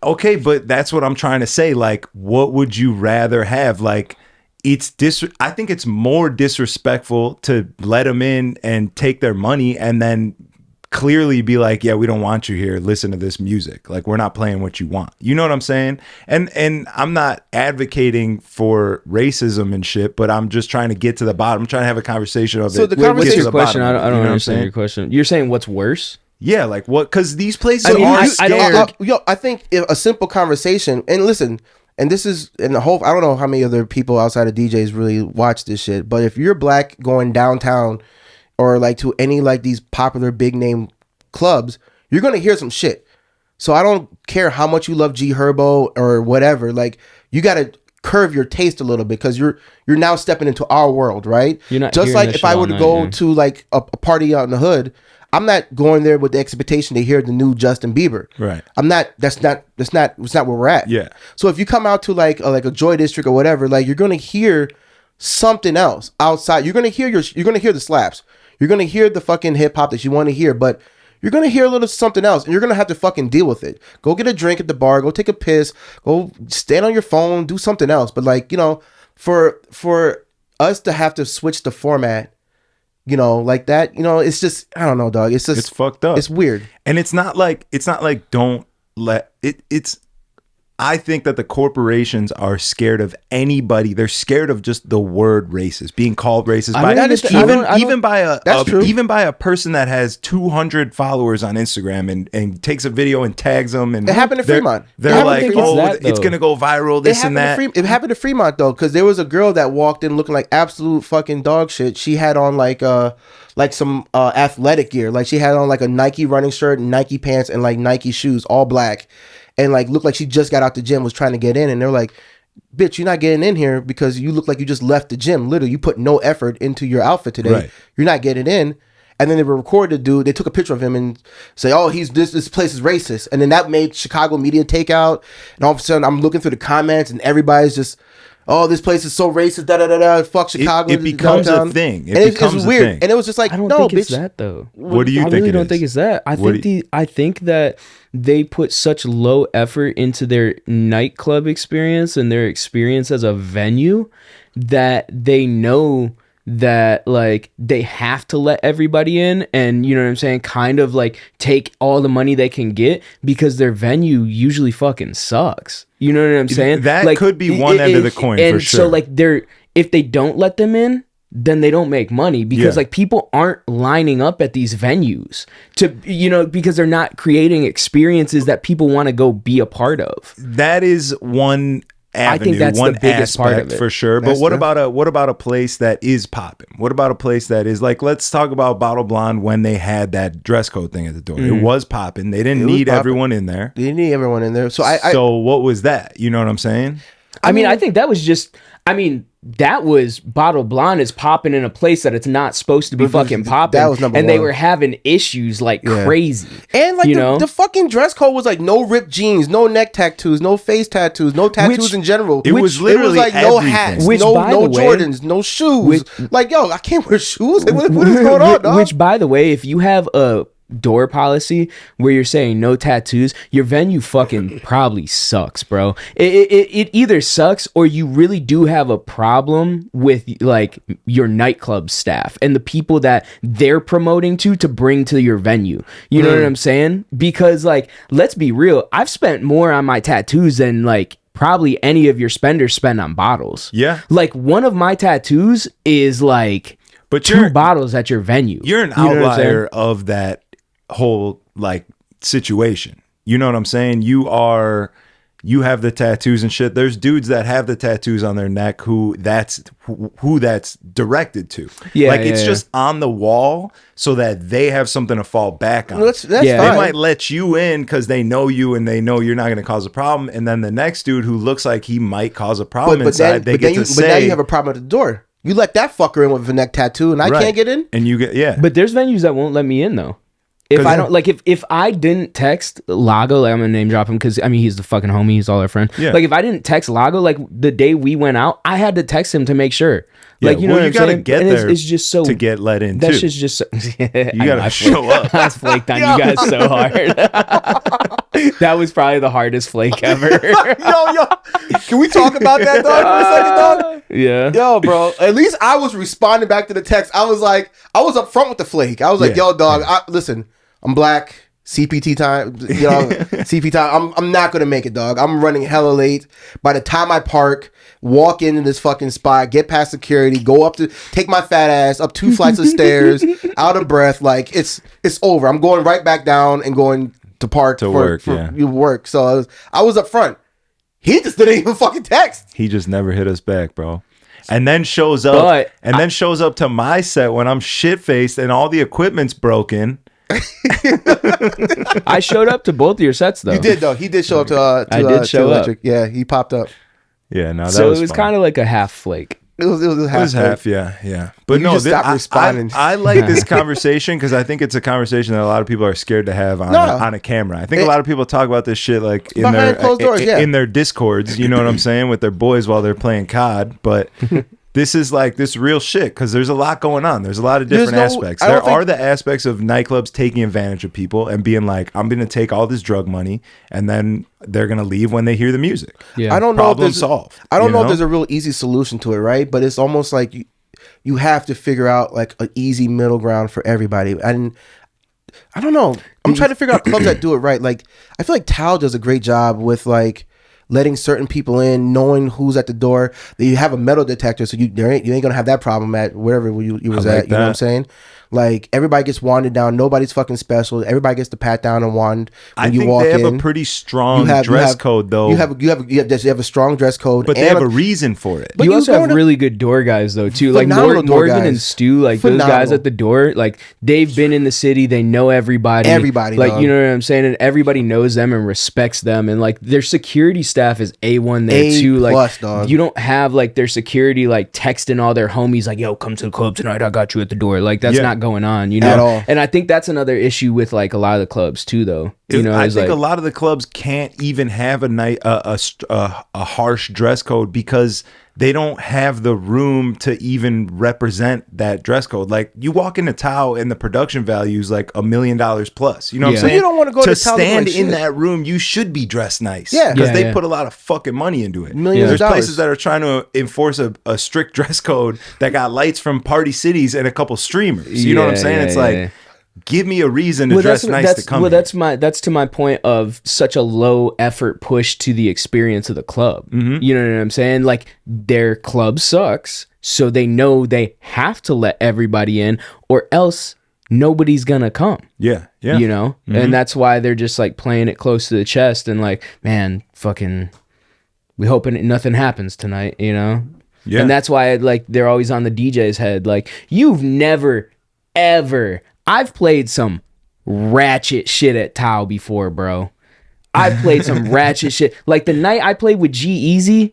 Speaker 2: that's what I'm trying to say. Like, what would you rather have? Like, I think it's more disrespectful to let them in and take their money and then clearly be like, yeah, we don't want you here. Listen to this music. Like, we're not playing what you want. You know what I'm saying? And I'm not advocating for racism and shit, but I'm just trying to get to the bottom. I'm trying to have a conversation of
Speaker 1: So
Speaker 2: it.
Speaker 1: the
Speaker 3: What's
Speaker 1: conversation-
Speaker 3: your question? I don't
Speaker 2: You know what I'm
Speaker 3: understand
Speaker 2: saying?
Speaker 3: your question. You're saying what's worse?
Speaker 2: Yeah, like what? Because these places
Speaker 3: I mean,
Speaker 2: are
Speaker 3: I
Speaker 2: scared.
Speaker 3: don't-
Speaker 1: I think a simple conversation, and listen, and this is, and the whole, I don't know how many other people outside of DJs really watch this shit, but if you're black going downtown or like to any like these popular big name clubs, you're going to hear some shit. So I don't care how much you love G Herbo or whatever, like you got to curve your taste a little bit because you're now stepping into our world, right?
Speaker 3: You're not
Speaker 1: just
Speaker 3: hearing
Speaker 1: like
Speaker 3: that
Speaker 1: if I
Speaker 3: shit
Speaker 1: were
Speaker 3: all
Speaker 1: to
Speaker 3: night,
Speaker 1: go
Speaker 3: yeah.
Speaker 1: to like a party out in the hood, I'm not going there with the expectation to hear the new Justin Bieber.
Speaker 2: Right.
Speaker 1: I'm not. That's not where we're at.
Speaker 2: Yeah.
Speaker 1: So if you come out to like a Joy District or whatever, like you're gonna hear something else outside. You're gonna hear the slaps. You're gonna hear the fucking hip hop that you want to hear, but you're gonna hear a little something else, and you're gonna have to fucking deal with it. Go get a drink at the bar, go take a piss, go stand on your phone, do something else. But like, you know, for us to have to switch the format, you know, like that, you know, it's just, I don't know, dog. It's just,
Speaker 2: it's fucked up.
Speaker 1: It's weird.
Speaker 2: And it's not like don't let it. It's, I think that the corporations are scared of anybody. They're scared of just the word racist, being called racist by even by a person that has 200 followers on Instagram and takes a video and tags them. And
Speaker 1: it happened to Fremont.
Speaker 2: They're like, it's gonna go viral. This and that.
Speaker 1: It happened to Fremont though, because there was a girl that walked in looking like absolute fucking dog shit. She had on like some athletic gear, like she had on like a Nike running shirt, and Nike pants, and like Nike shoes, all black. And like looked like she just got out the gym, was trying to get in, and they're like, "Bitch, you're not getting in here because you look like you just left the gym. Literally, you put no effort into your outfit today. Right. You're not getting in." And then they recorded the dude. They took a picture of him and say, "Oh, he's this place is racist." And then that made Chicago media take out. And all of a sudden, I'm looking through the comments, and everybody's just, "Oh, this place is so racist. Da da da da. Fuck Chicago."
Speaker 2: It becomes a thing.
Speaker 1: It's weird. And it was just like,
Speaker 3: I don't
Speaker 1: no,
Speaker 3: think it's
Speaker 1: bitch.
Speaker 3: that though.
Speaker 2: What do you think?
Speaker 3: I really don't think it's that. I think that they put such low effort into their nightclub experience and their experience as a venue that they know that like they have to let everybody in, and you know what I'm saying, kind of like take all the money they can get because their venue usually fucking sucks. You know what I'm saying?
Speaker 2: That
Speaker 3: like,
Speaker 2: could be one end of the coin for sure.
Speaker 3: So like if they don't let them in, then they don't make money because like people aren't lining up at these venues to, you know, because they're not creating experiences that people want to go be a part of.
Speaker 2: That is one avenue,
Speaker 3: I think that's
Speaker 2: one
Speaker 3: the biggest part of it.
Speaker 2: For sure. But what about a place that is popping? What about a place that is like, let's talk about Bottle Blonde when they had that dress code thing at the door. It was popping. They didn't need everyone in there.
Speaker 1: They didn't need everyone in there. So
Speaker 2: So what was that? You know what I'm saying?
Speaker 3: I mean, I think that was just, that was Bottle Blonde is popping in a place that it's not supposed to be fucking popping.
Speaker 1: That was number one.
Speaker 3: They were having issues like crazy.
Speaker 1: And like the fucking dress code was like no ripped jeans, no neck tattoos, no face tattoos, no tattoos in general.
Speaker 2: It was literally
Speaker 1: like
Speaker 2: everything.
Speaker 1: No hats, no Jordans, no shoes. Like, yo, I can't wear shoes. Like, what is going on, dog?
Speaker 3: Which, by the way, if you have a door policy where you're saying no tattoos, your venue fucking probably sucks, bro. It either sucks or you really do have a problem with like your nightclub staff and the people that they're promoting to bring to your venue. You know what I'm saying? Because like, let's be real, I've spent more on my tattoos than like probably any of your spenders spend on bottles.
Speaker 2: Yeah.
Speaker 3: Like one of my tattoos is like two bottles at your venue.
Speaker 2: You're an outlier of that whole like situation. You know what I'm saying? You have the tattoos and shit. There's dudes that have the tattoos on their neck who that's directed to. Yeah, like it's just on the wall so that they have something to fall back on.
Speaker 1: That's fine.
Speaker 2: They might let you in because they know you and they know you're not going to cause a problem. And then the next dude who looks like he might cause a problem inside, they get to say.
Speaker 1: But now you have a problem at the door. You let that fucker in with a neck tattoo and I can't get in?
Speaker 2: And you get,
Speaker 3: But there's venues that won't let me in though. If I don't like, if I didn't text Lago, like I'm gonna name drop him because he's the fucking homie, he's all our friend. Yeah. Like if I didn't text Lago, like the day we went out, I had to text him to make sure. Like you know what I'm saying?
Speaker 2: Get
Speaker 3: and
Speaker 2: there
Speaker 3: it's just so
Speaker 2: to get let in.
Speaker 3: That's just so,
Speaker 2: you gotta show up.
Speaker 3: I flaked on you guys so hard. That was probably the hardest flake ever.
Speaker 1: yo, can we talk about that dog for a second, dog?
Speaker 3: Yeah.
Speaker 1: Yo, bro. At least I was responding back to the text. I was up front with the flake. I was like, yo, dog. Listen. I'm black. CPT time, CP time. I'm not gonna make it, dog. I'm running hella late. By the time I park, walk into this fucking spot, get past security, take my fat ass up 2 flights of stairs, out of breath. Like it's over. I'm going right back down and going to park
Speaker 2: to
Speaker 1: work. So I was up front. He just didn't even fucking text.
Speaker 2: He just never hit us back, bro. And then shows up, shows up to my set when I'm shit faced and all the equipment's broken.
Speaker 3: I showed up to both of your sets though.
Speaker 1: You did though. He did show up to
Speaker 3: I did show
Speaker 1: Electric.
Speaker 3: up.
Speaker 1: Yeah, he popped up.
Speaker 2: Yeah, no, that
Speaker 3: so
Speaker 2: was
Speaker 3: it was
Speaker 2: fun.
Speaker 3: kind of like a half flake.
Speaker 1: It was half,
Speaker 2: yeah. But
Speaker 1: you just stopped responding.
Speaker 2: I like this conversation because I think it's a conversation that a lot of people are scared to have on a camera. I think a lot of people talk about this shit like in their closed doors, in their discords. You know what I'm saying, with their boys while they're playing COD. But this is like this real shit because there's a lot going on. There's a lot of different aspects. There are the aspects of nightclubs taking advantage of people and being like, I'm going to take all this drug money and then they're going to leave when they hear the music.
Speaker 1: Yeah. I don't know if there's a real easy solution to it, right? But it's almost like you have to figure out like an easy middle ground for everybody. And I don't know. I'm trying to figure out clubs that do it right. Like I feel like Tao does a great job with like letting certain people in, knowing who's at the door. You have a metal detector, so you ain't gonna have that problem at wherever you was at. You know what I'm saying? Like everybody gets wanded down. Nobody's fucking special. Everybody gets to pat down and wand when you walk in.
Speaker 2: I think they have a pretty strong dress code, though.
Speaker 1: You have a strong dress code,
Speaker 2: but they have a reason for it.
Speaker 3: But you also have really good door guys, though, too. Like Morgan and Stu, like those guys at the door, like they've been in the city. They know everybody. Like dog. You know what I'm saying, and everybody knows them and respects them, and like their security staff is A1 there too. Like dog. You don't have like their security like texting all their homies like, "Yo, come to the club tonight. I got you at the door." Like that's not going on, you know. At all. And I think that's another issue with like a lot of the clubs too, though. You know,
Speaker 2: I think a lot of the clubs can't even have a harsh dress code because they don't have the room to even represent that dress code. Like you walk into Tao and the production value is like $1 million plus. You know what I'm saying?
Speaker 1: You don't want to go to
Speaker 2: stand in that room. You should be dressed nice.
Speaker 1: Yeah,
Speaker 2: because they put a lot of fucking money into it.
Speaker 1: Millions of
Speaker 2: There's places that are trying to enforce a strict dress code that got lights from Party Cities and a couple streamers. You know what I'm saying? It's like, give me a reason to dress nice to come.
Speaker 3: Well, that's to my point of such a low effort push to the experience of the club. Mm-hmm. You know what I'm saying? Like their club sucks, so they know they have to let everybody in, or else nobody's gonna come.
Speaker 2: Yeah.
Speaker 3: You know, and that's why they're just like playing it close to the chest and like, man, fucking, we hoping nothing happens tonight. You know. Yeah. And that's why like they're always on the DJ's head. Like you've never ever. I've played some ratchet shit at Tao before, bro. I've played some ratchet shit. Like the night I played with G-Eazy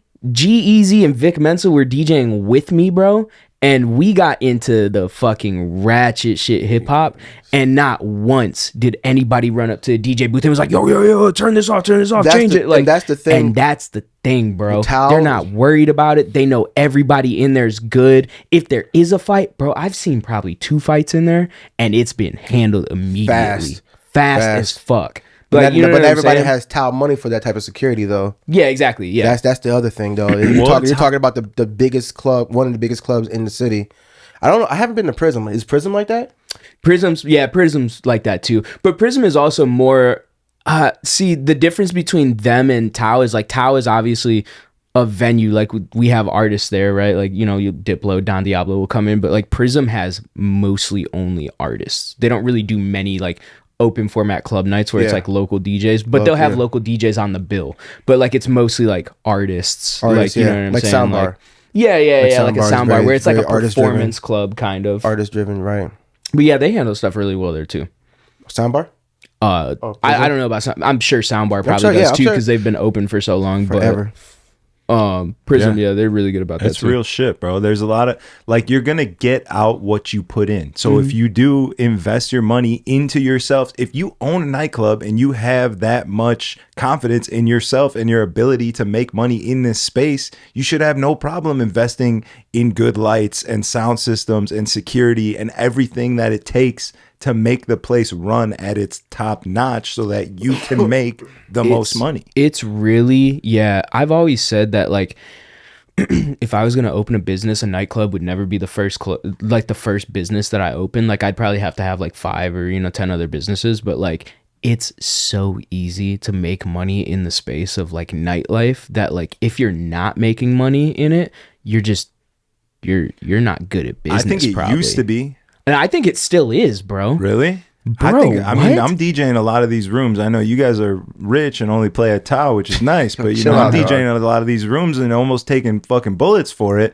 Speaker 3: and Vic Mensa were DJing with me, bro. And we got into the fucking ratchet shit hip hop. And not once did anybody run up to the DJ booth and was like, yo, turn this off, change it. Like,
Speaker 1: and that's the thing.
Speaker 3: And that's the thing, bro. They're not worried about it. They know everybody in there's good. If there is a fight, bro, I've seen probably 2 fights in there and it's been handled immediately. Fast as fuck. But
Speaker 1: everybody has Tao money for that type of security, though.
Speaker 3: Yeah, exactly. Yeah,
Speaker 1: that's the other thing, though. You're talking about the biggest club, one of the biggest clubs in the city. I don't know. I haven't been to Prism. Is Prism like that?
Speaker 3: Prism's like that too. But Prism is also more. See, the difference between them and Tao is like Tao is obviously a venue. Like we have artists there, right? Like, you know, Diplo, Don Diablo will come in, but like Prism has mostly only artists. They don't really do many like open format club nights where it's like local DJs, but they'll have local DJs on the bill. But like it's mostly like artists like you know what I'm saying?
Speaker 1: Soundbar.
Speaker 3: Like, yeah, like a soundbar where it's like a performance club kind of.
Speaker 1: Artist driven, right?
Speaker 3: But yeah, they handle stuff really well there too.
Speaker 1: Soundbar?
Speaker 3: I don't know about I'm sure Soundbar probably does too because they've been open for so long.
Speaker 1: Forever.
Speaker 3: But Prism, they're really good about that.
Speaker 2: It's real shit, bro. There's a lot of like you're gonna get out what you put in. So if you do invest your money into yourself, if you own a nightclub and you have that much confidence in yourself and your ability to make money in this space, you should have no problem investing in good lights and sound systems and security and everything that it takes to make the place run at its top notch so that you can make the most money.
Speaker 3: It's really, I've always said that like if I was going to open a business, a nightclub would never be the first the first business that I open. Like I'd probably have to have like 5 or 10 other businesses, but like it's so easy to make money in the space of like nightlife that like if you're not making money in it, you're not good at business.
Speaker 2: I think it used to be.
Speaker 3: And I think it still is, bro.
Speaker 2: Really?
Speaker 3: Bro,
Speaker 2: I mean, I'm DJing a lot of these rooms. I know you guys are rich and only play at Tao, which is nice, but I'm DJing a lot of these rooms and almost taking fucking bullets for it.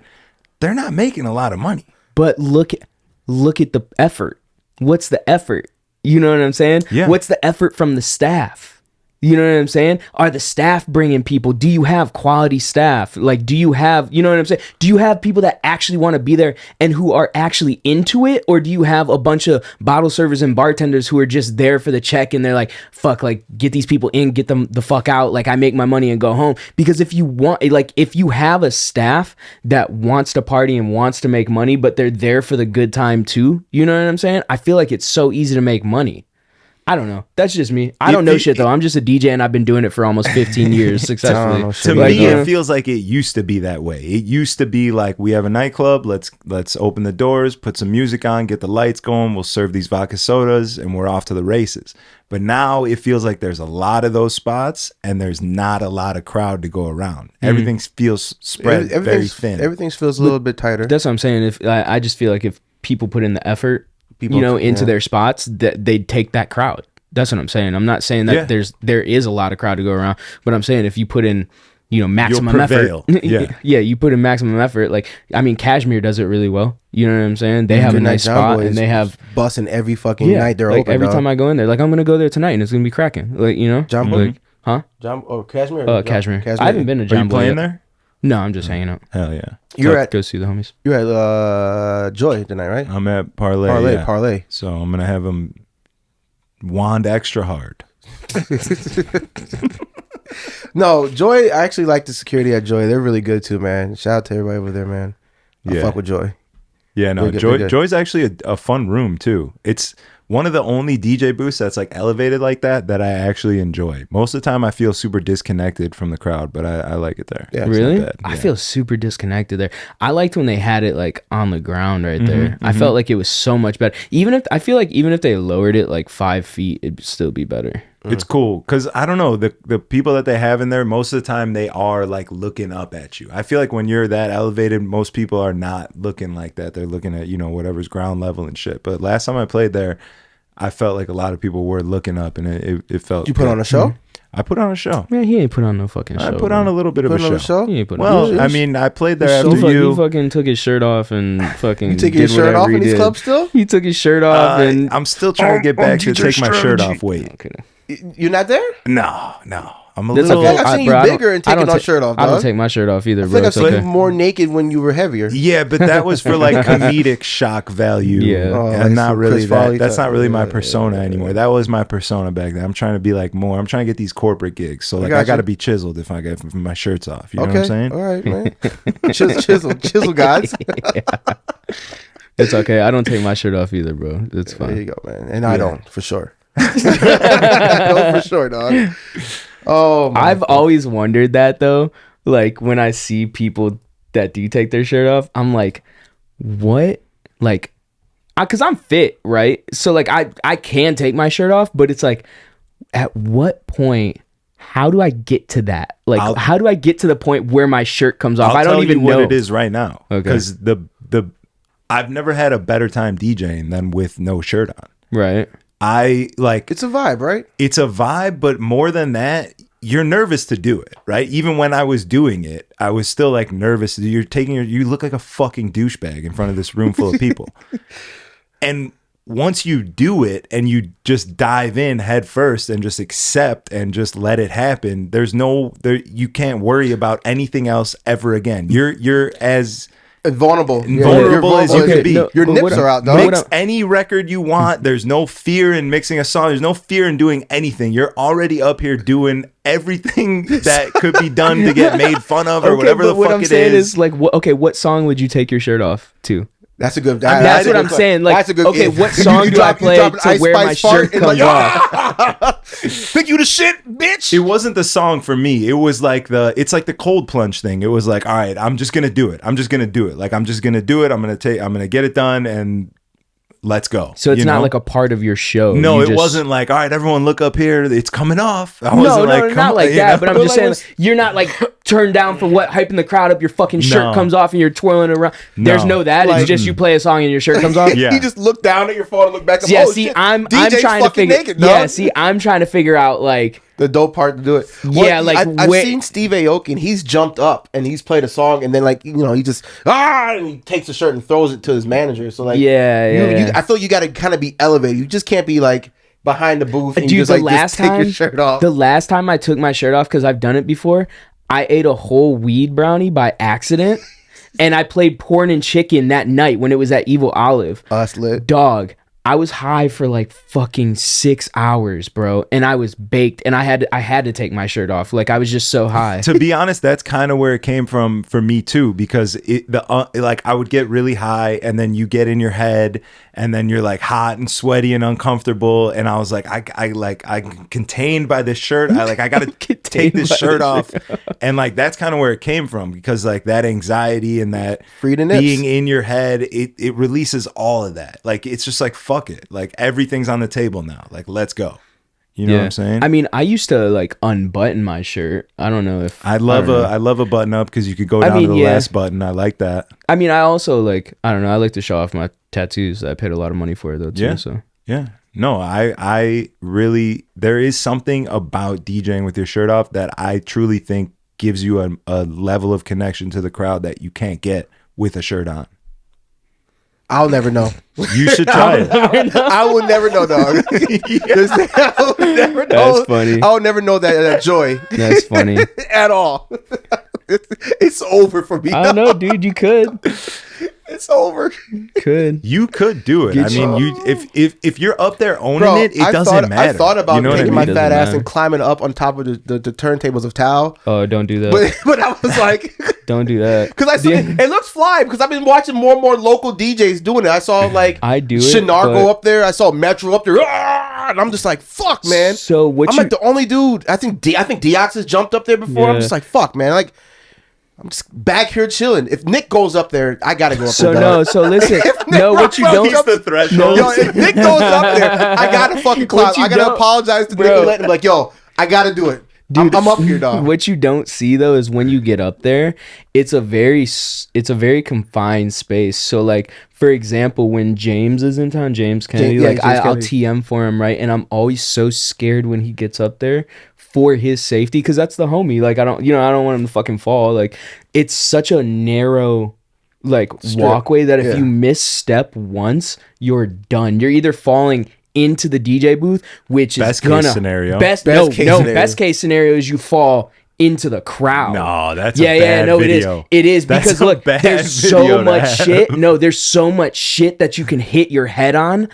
Speaker 2: They're not making a lot of money.
Speaker 3: But look at the effort. What's the effort? You know what I'm saying?
Speaker 2: Yeah.
Speaker 3: What's the effort from the staff? You know what I'm saying? Are the staff bringing people? Do you have quality staff? Like, do you have, you know what I'm saying? Do you have people that actually want to be there and who are actually into it? Or do you have a bunch of bottle servers and bartenders who are just there for the check and they're like, fuck, like, get these people in, get them the fuck out. Like, I make my money and go home. Because if you want, like, if you have a staff that wants to party and wants to make money, but they're there for the good time too, you know what I'm saying? I feel like it's so easy to make money. I don't know. That's just me. I don't know shit though. I'm just a DJ and I've been doing it for almost 15 years successfully.
Speaker 2: To me, it feels like it used to be that way. It used to be like, we have a nightclub. Let's open the doors, put some music on, get the lights going. We'll serve these vodka sodas and we're off to the races. But now it feels like there's a lot of those spots and there's not a lot of crowd to go around. Everything feels spread very thin.
Speaker 1: Everything feels a little bit tighter.
Speaker 3: That's what I'm saying. If I just feel like if people put in the effort, into their spots, that they'd take that crowd. That's what I'm saying. I'm not saying that there is a lot of crowd to go around, but I'm saying if you put in, maximum effort. You put in maximum effort. Like, I mean, Kashmir does it really well. You know what I'm saying? They have a nice spot and they have
Speaker 1: busting every fucking night they're
Speaker 3: like
Speaker 1: open.
Speaker 3: Every time I go in there, like, I'm gonna go there tonight and it's gonna be cracking. Like,
Speaker 1: John Boy?
Speaker 3: Huh?
Speaker 1: Kashmir?
Speaker 3: Kashmir. I haven't been to John Boy.
Speaker 2: Are you playing there?
Speaker 3: No, I'm just hanging out.
Speaker 2: Hell yeah.
Speaker 3: Go see the homies.
Speaker 1: You're at Joy tonight, right?
Speaker 2: I'm at Parlay.
Speaker 1: Parlay.
Speaker 2: So I'm gonna have them wand extra hard.
Speaker 1: No, Joy, I actually like the security at Joy. They're really good too, man. Shout out to everybody over there, man. I fuck with Joy.
Speaker 2: Yeah, no, Joy's actually a fun room too. It's one of the only DJ booths that's like elevated like that I actually enjoy. Most of the time I feel super disconnected from the crowd, but I like it there.
Speaker 1: Yeah,
Speaker 3: really? I feel super disconnected there. I liked when they had it like on the ground right there. I felt like it was so much better. Even if they lowered it like 5 feet, it'd still be better.
Speaker 2: It's cool because I don't know, the people that they have in there, most of the time they are like looking up at you. I feel like when you're that elevated, most people are not looking like that. They're looking at, whatever's ground level and shit. But last time I played there, I felt like a lot of people were looking up and it felt
Speaker 1: You put
Speaker 2: good.
Speaker 1: on a show?
Speaker 2: I put on a show.
Speaker 3: Man, he ain't put on no fucking show.
Speaker 2: I put on a little bit of a show.
Speaker 3: He ain't put
Speaker 2: on I mean, I played there after you.
Speaker 3: He fucking took his shirt off and fucking.
Speaker 1: You took your shirt off in these clubs still?
Speaker 3: He took his shirt off and.
Speaker 2: I'm still trying to get back to take my shirt off. Wait.
Speaker 3: Okay.
Speaker 1: You're not there?
Speaker 2: No. I'm a
Speaker 3: That's
Speaker 2: little.
Speaker 3: okay.
Speaker 1: I've seen you bigger and taking our shirt off, dog.
Speaker 3: I don't take my shirt off either,
Speaker 1: I
Speaker 3: bro.
Speaker 1: think I've seen you more naked when you were heavier.
Speaker 2: Yeah, but that was for like comedic shock value.
Speaker 3: Yeah.
Speaker 2: And not really that. That's not really my persona anymore. That was my persona back then. I'm trying to be like more. I'm trying to get these corporate gigs. So like I got to be chiseled if I get my shirts off. You know what I'm saying?
Speaker 1: All right, man. Chisel guys.
Speaker 3: It's okay. I don't take my shirt off either, bro. It's fine.
Speaker 1: There you go, man. And I don't, for sure. No, for sure, dog. Oh,
Speaker 3: I've always wondered that though. Like when I see people that do take their shirt off, I'm like, what? Like, because I'm fit, right? So like I can take my shirt off, but it's like, at what point? How do I get to that? Like, how do I get to the point where my shirt comes off? I don't even know
Speaker 2: what it is right now.
Speaker 3: Okay.
Speaker 2: Because I've never had a better time DJing than with no shirt on.
Speaker 3: Right.
Speaker 1: It's a vibe, right?
Speaker 2: It's a vibe, but more than that, you're nervous to do it, right? Even when I was doing it, I was still like nervous. You look like a fucking douchebag in front of this room full of people. And once you do it and you just dive in head first and just accept and just let it happen, you can't worry about anything else ever again. You're as
Speaker 1: vulnerable
Speaker 2: as you could be.
Speaker 1: Your nips are out, dog.
Speaker 2: Mix any record you want. There's no fear in mixing a song. There's no fear in doing anything. You're already up here doing everything that could be done to get made fun of or whatever the fuck
Speaker 3: what I'm
Speaker 2: it
Speaker 3: saying
Speaker 2: is.
Speaker 3: Like, what song would you take your shirt off to?
Speaker 1: That's a good.
Speaker 3: That's what I'm saying. Like, that's a good. Okay, what song do I play to where my shirt comes off?
Speaker 1: Think you the shit, bitch?
Speaker 2: It wasn't the song for me. It was like it's like the cold plunge thing. It was like, all right, I'm just gonna do it. Like I'm just gonna do it. I'm gonna get it done and let's go.
Speaker 3: So it's not like a part of your show.
Speaker 2: No, it wasn't like, all right, everyone look up here. It's coming off. I
Speaker 3: wasn't not like that. But I'm just saying, you're not like turned down for what, hyping the crowd up. Your fucking shirt comes off and you're twirling around. There's no that. It's just you play a song and your shirt comes off.
Speaker 1: You just look down at your phone and look back up.
Speaker 3: Yeah, see, I'm trying to figure.
Speaker 1: Naked, dog.
Speaker 3: Yeah, see, I'm trying to figure out like
Speaker 1: the dope part to do it.
Speaker 3: Yeah, like
Speaker 1: I've seen Steve Aoki and he's jumped up and he's played a song and then like he just and he takes the shirt and throws it to his manager. So like I feel you got to kind of be elevated. You just can't be like behind the booth and
Speaker 3: Dude,
Speaker 1: you just
Speaker 3: the
Speaker 1: like
Speaker 3: last
Speaker 1: take your
Speaker 3: time-
Speaker 1: shirt off.
Speaker 3: The last time I took my shirt off, because I've done it before, I ate a whole weed brownie by accident, and I played Porn and Chicken that night when it was at Evil Olive.
Speaker 1: Us lit.
Speaker 3: Dog, I was high for like fucking 6 hours, bro, and I was baked, and I had to take my shirt off. Like, I was just so high.
Speaker 2: To be honest, that's kind of where it came from for me too, because like I would get really high, and then you get in your head, and then you're like hot and sweaty and uncomfortable, and I was like, I'm contained by this shirt. I gotta take this shirt off, and like that's kind of where it came from, because like that anxiety and that
Speaker 1: Free the nips.
Speaker 2: being in your head, it releases all of that. Like it's just like fuck it, like everything's on the table now. Like let's go. You know what I'm saying?
Speaker 3: I mean, I used to like unbutton my shirt. I don't know if
Speaker 2: I love a button up, because you could go down to the last button. I like that.
Speaker 3: I mean, I also like, I don't know, I like to show off my tattoos. I paid a lot of money for it though too.
Speaker 2: Yeah.
Speaker 3: So
Speaker 2: Yeah. No, I really, there is something about DJing with your shirt off that I truly think gives you a level of connection to the crowd that you can't get with a shirt on.
Speaker 1: I'll never know.
Speaker 2: You should try it.
Speaker 1: I will never know, dog. I will never know.
Speaker 3: That's funny.
Speaker 1: I will never know that joy
Speaker 3: that's funny.
Speaker 1: at all. It's over for me.
Speaker 3: I don't know, dude. You could.
Speaker 1: It's over.
Speaker 3: Could.
Speaker 2: You could do it. I mean, you if you're up there owning
Speaker 1: Bro,
Speaker 2: it doesn't matter.
Speaker 1: I thought about
Speaker 2: You know what I
Speaker 1: taking
Speaker 2: mean?
Speaker 1: my fat
Speaker 3: Doesn't
Speaker 1: ass
Speaker 3: matter.
Speaker 1: and climbing up on top of the turntables of Tao.
Speaker 3: Oh, don't do that.
Speaker 1: But I was like,
Speaker 3: Don't do that.
Speaker 1: because it looks fly, because I've been watching more and more local DJs doing it. I saw like
Speaker 3: I do it,
Speaker 1: Shinar
Speaker 3: but-
Speaker 1: go up there. I saw Metro up there. And I'm just like, fuck, man.
Speaker 3: So what
Speaker 1: I'm
Speaker 3: you
Speaker 1: like the only dude. I think Deox has jumped up there before. I'm
Speaker 3: Yeah.
Speaker 1: just like, fuck, man. Like, I'm just back here chilling. If Nick goes up there, I gotta go up
Speaker 3: so
Speaker 1: there.
Speaker 3: no,
Speaker 1: dog.
Speaker 3: so listen. No, what you
Speaker 1: Bro,
Speaker 3: don't
Speaker 1: he's
Speaker 2: the threshold.
Speaker 1: Yo, if Nick goes up there, I gotta fucking climb.
Speaker 3: What you
Speaker 1: I gotta
Speaker 3: don't-
Speaker 1: apologize to
Speaker 3: Bro.
Speaker 1: Nicolette and be like, yo, I gotta do it. I'm up here, dog.
Speaker 3: What you don't see though is when you get up there, it's a very confined space. So like, for example, when James is in town, James Kennedy,
Speaker 1: yeah, James
Speaker 3: I'll
Speaker 1: Kennedy.
Speaker 3: TM for him, right? And I'm always so scared when he gets up there for his safety, because that's the homie. Like I don't want him to fucking fall. Like it's such a narrow like walkway that if you misstep once, you're done. You're either falling into the DJ booth, which
Speaker 2: Best
Speaker 3: is
Speaker 2: case scenario.
Speaker 3: Best
Speaker 1: case scenario.
Speaker 3: Best case scenario is you fall into the crowd.
Speaker 2: No, that's a bad video.
Speaker 3: It is
Speaker 2: That's
Speaker 3: because
Speaker 2: a
Speaker 3: look,
Speaker 2: bad
Speaker 3: there's
Speaker 2: video
Speaker 3: so
Speaker 2: to
Speaker 3: much
Speaker 2: have.
Speaker 3: shit. No, there's so much shit that you can hit your head on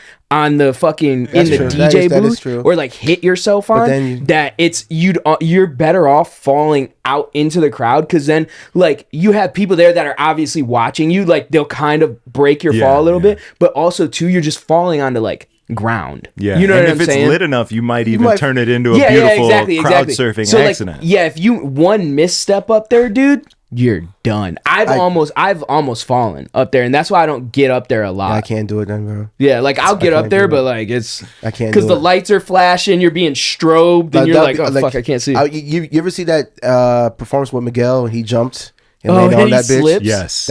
Speaker 3: the fucking
Speaker 1: That's
Speaker 3: in the
Speaker 1: true.
Speaker 3: DJ
Speaker 1: That is
Speaker 3: booth
Speaker 1: true.
Speaker 3: or like hit yourself on.
Speaker 1: then you-
Speaker 3: that it's you're better off falling out into the crowd, because then like you have people there that are obviously watching you. Like they'll kind of break your fall a little bit, but also too you're just falling onto like ground.
Speaker 2: Yeah,
Speaker 3: you know
Speaker 2: and
Speaker 3: what
Speaker 2: if
Speaker 3: I'm
Speaker 2: it's
Speaker 3: saying?
Speaker 2: lit enough, you might even
Speaker 1: might-
Speaker 2: turn it into a beautiful crowd surfing
Speaker 3: so
Speaker 2: accident.
Speaker 3: Like, yeah, if you one misstep up there, dude, you're done. I've almost fallen up there, and that's why I don't get up there a lot.
Speaker 1: I can't do it then, bro.
Speaker 3: Yeah, like I'll get up
Speaker 1: can't
Speaker 3: there,
Speaker 1: do it.
Speaker 3: but like it's
Speaker 1: I can't
Speaker 3: because
Speaker 1: do
Speaker 3: the
Speaker 1: it.
Speaker 3: lights are flashing, you're being strobed, and you're like, oh
Speaker 1: Like,
Speaker 3: fuck, I can't see.
Speaker 1: You ever see that performance with Miguel? He jumped and
Speaker 3: Oh,
Speaker 1: landed
Speaker 3: and
Speaker 1: on
Speaker 3: he
Speaker 1: that bitch.
Speaker 3: slips?
Speaker 2: Yes.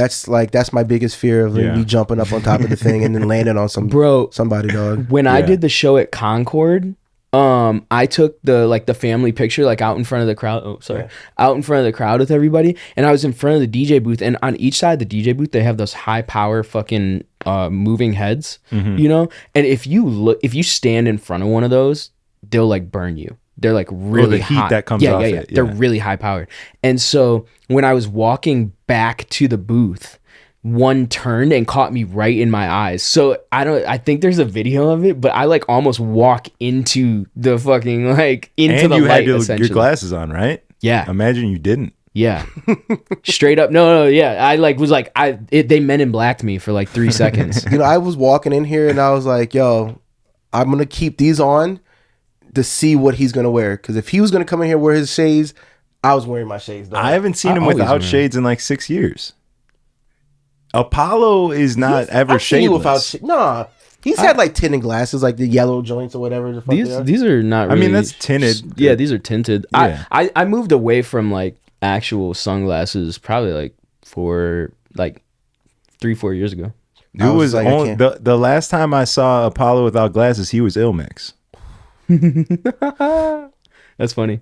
Speaker 1: That's my biggest fear of
Speaker 2: Yeah.
Speaker 1: me jumping up on top of the thing and then landing on somebody, dog.
Speaker 3: When I
Speaker 2: Yeah.
Speaker 3: did the show at Concord, I took the family picture like out in front of the crowd. Oh, sorry, out in front of the crowd with everybody, and I was in front of the DJ booth. And on each side of the DJ booth, they have those high power fucking moving heads, you know. And if you stand in front of one of those, they'll like burn you. They're like really
Speaker 2: the heat
Speaker 3: hot.
Speaker 2: that comes off it,
Speaker 3: They're
Speaker 2: yeah.
Speaker 3: really high powered. And so when I was walking back to the booth, one turned and caught me right in my eyes. So I think there's a video of it, but I like almost walk into the fucking like into
Speaker 2: and
Speaker 3: the
Speaker 2: you
Speaker 3: light
Speaker 2: had
Speaker 3: essentially.
Speaker 2: your glasses on, right?
Speaker 3: Yeah.
Speaker 2: Imagine you didn't.
Speaker 3: Yeah. Straight up. No, yeah. I like was like they Men in Blacked me for like 3 seconds.
Speaker 1: You know, I was walking in here and I was like, yo, I'm gonna keep these on to see what he's gonna wear. Because if he was gonna come in here and wear his shades, I was wearing my shades. Dog.
Speaker 2: I haven't seen
Speaker 3: I
Speaker 2: him
Speaker 3: always
Speaker 2: without
Speaker 3: wear 'em.
Speaker 2: shades in like 6 years. Apollo is not ever
Speaker 1: I've seen you
Speaker 2: shadeless.
Speaker 1: Nah, he's had like tinted glasses, like the yellow joints or whatever. The fuck they are.
Speaker 3: These are not.
Speaker 2: I mean,
Speaker 3: really-
Speaker 2: that's tinted.
Speaker 3: Yeah, these are tinted.
Speaker 2: Yeah.
Speaker 3: I moved away from like actual sunglasses probably like 3-4 years ago.
Speaker 2: It
Speaker 1: I was
Speaker 2: was
Speaker 1: like, I
Speaker 2: on,
Speaker 1: can't.
Speaker 2: the last time I saw Apollo without glasses, he was Ilmix.
Speaker 3: That's funny.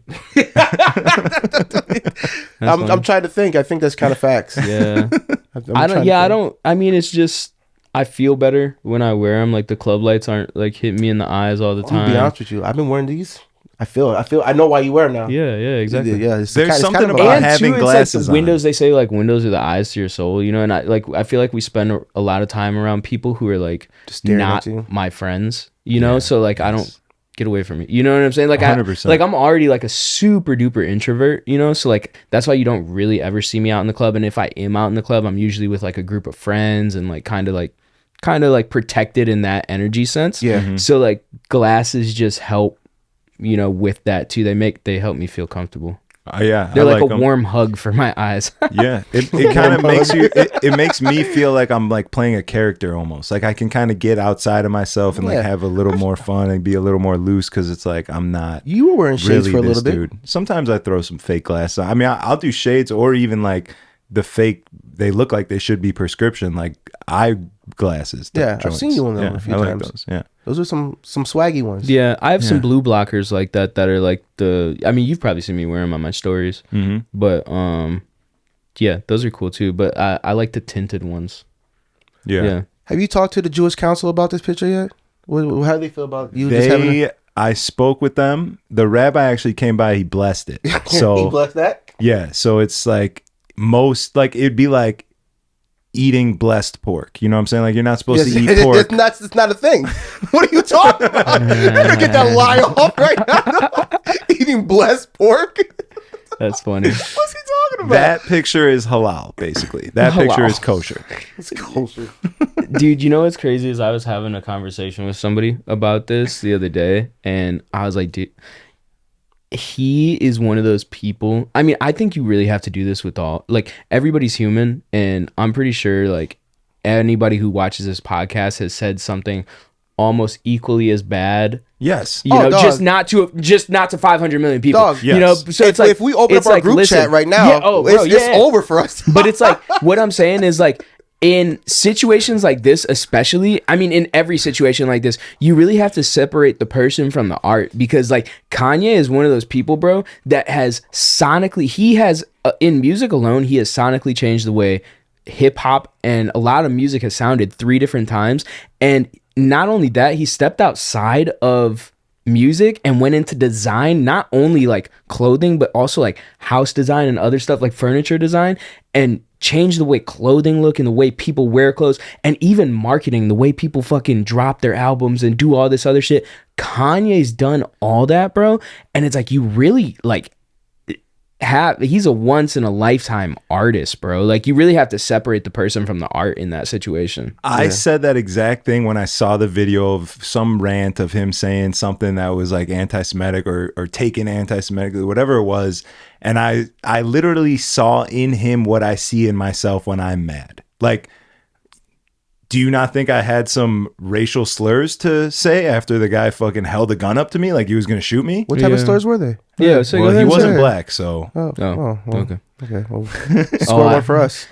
Speaker 1: I'm trying to think. I think that's kind of facts.
Speaker 3: Yeah.
Speaker 1: I'm
Speaker 3: I
Speaker 1: trying
Speaker 3: don't.
Speaker 1: to
Speaker 3: Yeah, I
Speaker 1: think.
Speaker 3: don't. I mean, it's just I feel better when I wear them. Like the club lights aren't like hitting me in the eyes all the
Speaker 1: I'm
Speaker 3: time.
Speaker 1: gonna be honest with you. I've been wearing these. I know why you wear them now.
Speaker 3: Yeah, exactly.
Speaker 1: Yeah,
Speaker 2: There's something about
Speaker 3: And
Speaker 2: having
Speaker 3: too,
Speaker 2: glasses
Speaker 3: it's like
Speaker 2: on.
Speaker 3: windows. They say like windows are the eyes to your soul, you know. And I feel like we spend a lot of time around people who are like
Speaker 1: Just staring
Speaker 3: not
Speaker 1: at you.
Speaker 3: my friends, you know.
Speaker 2: Yeah,
Speaker 3: So like I don't get away from me, you know what I'm saying? Like
Speaker 2: 100%.
Speaker 3: like I'm already like a super duper introvert, you know. So like that's why you don't really ever see me out in the club. And if I am out in the club, I'm usually with like a group of friends and like kind of like protected in that energy sense.
Speaker 1: Yeah.
Speaker 3: So like glasses just help, you know, with that too. They help me feel comfortable.
Speaker 2: Yeah,
Speaker 3: They're
Speaker 2: I
Speaker 3: like a
Speaker 2: 'em.
Speaker 3: warm hug for my eyes.
Speaker 2: Yeah, it kind of makes you. It makes me feel like I'm like playing a character almost. Like I can kind of get outside of myself and like
Speaker 1: Yeah.
Speaker 2: have a little more fun and be a little more loose because it's like I'm not.
Speaker 1: You were wearing shades
Speaker 2: really
Speaker 1: for a
Speaker 2: this
Speaker 1: little bit.
Speaker 2: dude. Sometimes I throw some fake glasses on. I mean, I'll do shades or even like the fake. They look like they should be prescription, like eye glasses.
Speaker 1: Yeah, I've seen you in them
Speaker 2: yeah,
Speaker 1: a few
Speaker 2: I like
Speaker 1: times.
Speaker 2: those. Yeah.
Speaker 1: Those are some swaggy ones.
Speaker 3: Yeah, I have some
Speaker 2: Yeah.
Speaker 3: blue blockers like that are like I mean, you've probably seen me wear them on my stories.
Speaker 2: Mm-hmm.
Speaker 3: But yeah, those are cool too. But I like the tinted ones.
Speaker 2: Yeah.
Speaker 1: Have you talked to the Jewish Council about this picture yet? How do they feel about you just having
Speaker 2: I spoke with them. The rabbi actually came by. He blessed it. So
Speaker 1: he blessed that?
Speaker 2: yeah. So it's like it'd be like eating blessed pork. You know what I'm saying? Like you're not supposed to eat pork.
Speaker 1: It's not a thing. What are you talking about? Get that lie off right now. Eating blessed pork?
Speaker 3: That's funny.
Speaker 1: What's he talking about?
Speaker 2: That picture is halal, basically. That picture
Speaker 3: Halal.
Speaker 2: is kosher.
Speaker 1: It's kosher.
Speaker 3: Dude, you know what's crazy is I was having a conversation with somebody about this the other day, and I was like, dude, he is one of those people. I mean, I think you really have to do this with everybody's human, and I'm pretty sure like anybody who watches this podcast has said something almost equally as bad.
Speaker 2: Yes.
Speaker 3: You know,
Speaker 1: dog.
Speaker 3: just not to 500 million people.
Speaker 1: Dog,
Speaker 3: you know,
Speaker 2: yes.
Speaker 3: so it's like
Speaker 1: if we open up
Speaker 3: it's
Speaker 1: our
Speaker 3: like,
Speaker 1: group
Speaker 3: listen,
Speaker 1: chat right now,
Speaker 3: yeah, oh, bro,
Speaker 1: it's over for us.
Speaker 3: But it's like what I'm saying is like in situations like this, especially, I mean, in every situation like this, you really have to separate the person from the art, because like Kanye is one of those people, bro, that has in music alone, he has sonically changed the way hip hop and a lot of music has sounded 3 different times. And not only that, he stepped outside of music and went into design, not only like clothing, but also like house design and other stuff like furniture design, and changed the way clothing look and the way people wear clothes, and even marketing, the way people fucking drop their albums and do all this other shit. Kanye's done all that, bro. And it's like, you really like he's a once in a lifetime artist, bro. Like you really have to separate the person from the art in that situation.
Speaker 2: I said that exact thing when I saw the video of some rant of him saying something that was like anti-Semitic or taken anti-Semitic, whatever it was. And I literally saw in him what I see in myself when I'm mad. Like, do you not think I had some racial slurs to say after the guy fucking held a gun up to me like he was going to shoot me?
Speaker 1: What type of
Speaker 3: Yeah.
Speaker 1: stores were they?
Speaker 3: Yeah, so go
Speaker 2: Well,
Speaker 3: ahead
Speaker 2: he
Speaker 3: and
Speaker 2: wasn't
Speaker 3: say it.
Speaker 2: black, so.
Speaker 1: Oh,
Speaker 3: Oh,
Speaker 1: well,
Speaker 3: okay.
Speaker 1: Okay, well, score one for us.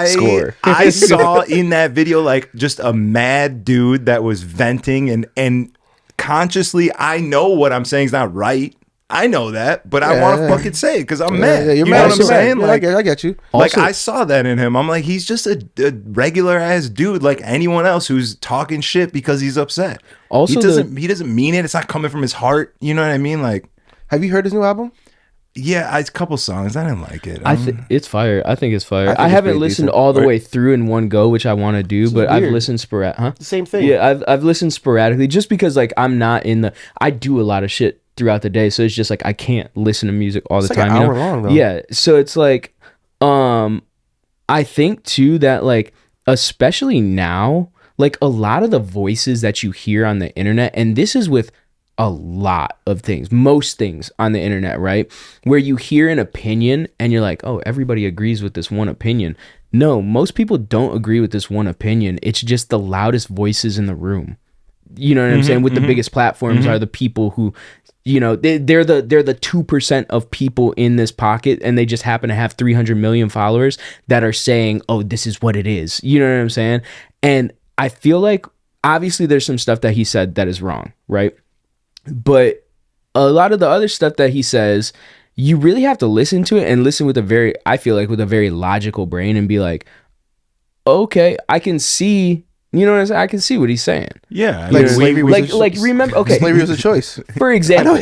Speaker 3: Score.
Speaker 2: I saw in that video like just a mad dude that was venting and consciously I know what I'm saying is not right. I know that, but I want to fucking say it because I'm mad.
Speaker 1: Yeah, you're
Speaker 2: you
Speaker 1: mad.
Speaker 2: know what I'm
Speaker 1: You're mad.
Speaker 2: saying?
Speaker 1: Yeah,
Speaker 2: Like,
Speaker 1: I get you.
Speaker 2: like
Speaker 3: Also-
Speaker 2: I saw that in him. I'm like, he's just a regular ass dude like anyone else who's talking shit because he's upset.
Speaker 3: Also,
Speaker 2: he doesn't mean it. It's not coming from his heart. You know what I mean? Like,
Speaker 1: Have you heard his new album?
Speaker 2: yeah, it's a couple songs. I didn't like it.
Speaker 3: I think it's fire. I think it's fire.
Speaker 1: think
Speaker 3: I
Speaker 1: it's
Speaker 3: haven't
Speaker 1: pretty
Speaker 3: listened
Speaker 1: decent.
Speaker 3: all the way through in one go, which I want to do, but I've
Speaker 1: weird.
Speaker 3: listened sporadic.
Speaker 1: The same thing.
Speaker 3: Yeah, I've listened sporadically just because like I'm not in the. I do a lot of shit throughout the day, so it's just like I can't listen to music all the
Speaker 1: It's like
Speaker 3: time.
Speaker 1: an
Speaker 3: you
Speaker 1: hour
Speaker 3: know?
Speaker 1: long, though.
Speaker 3: Yeah, so it's like, I think too that like especially now, like a lot of the voices that you hear on the internet, and this is with a lot of things, most things on the internet, right? Where you hear an opinion and you're like, oh, everybody agrees with this one opinion. No, most people don't agree with this one opinion. It's just the loudest voices in the room. You know what I'm saying? With the biggest platforms are the people who, you know, they're the 2% of people in this pocket, and they just happen to have 300 million followers that are saying, oh, this is what it is. You know what I'm saying? And I feel like obviously there's some stuff that he said that is wrong, right? But a lot of the other stuff that he says, you really have to listen to it and listen with a very, I feel like with a very logical brain and be like, okay, I can see. You know what I'm saying? I can see what he's saying.
Speaker 2: Yeah,
Speaker 1: Like slavery was
Speaker 3: Like remember? Okay,
Speaker 1: slavery was a choice.
Speaker 3: for example.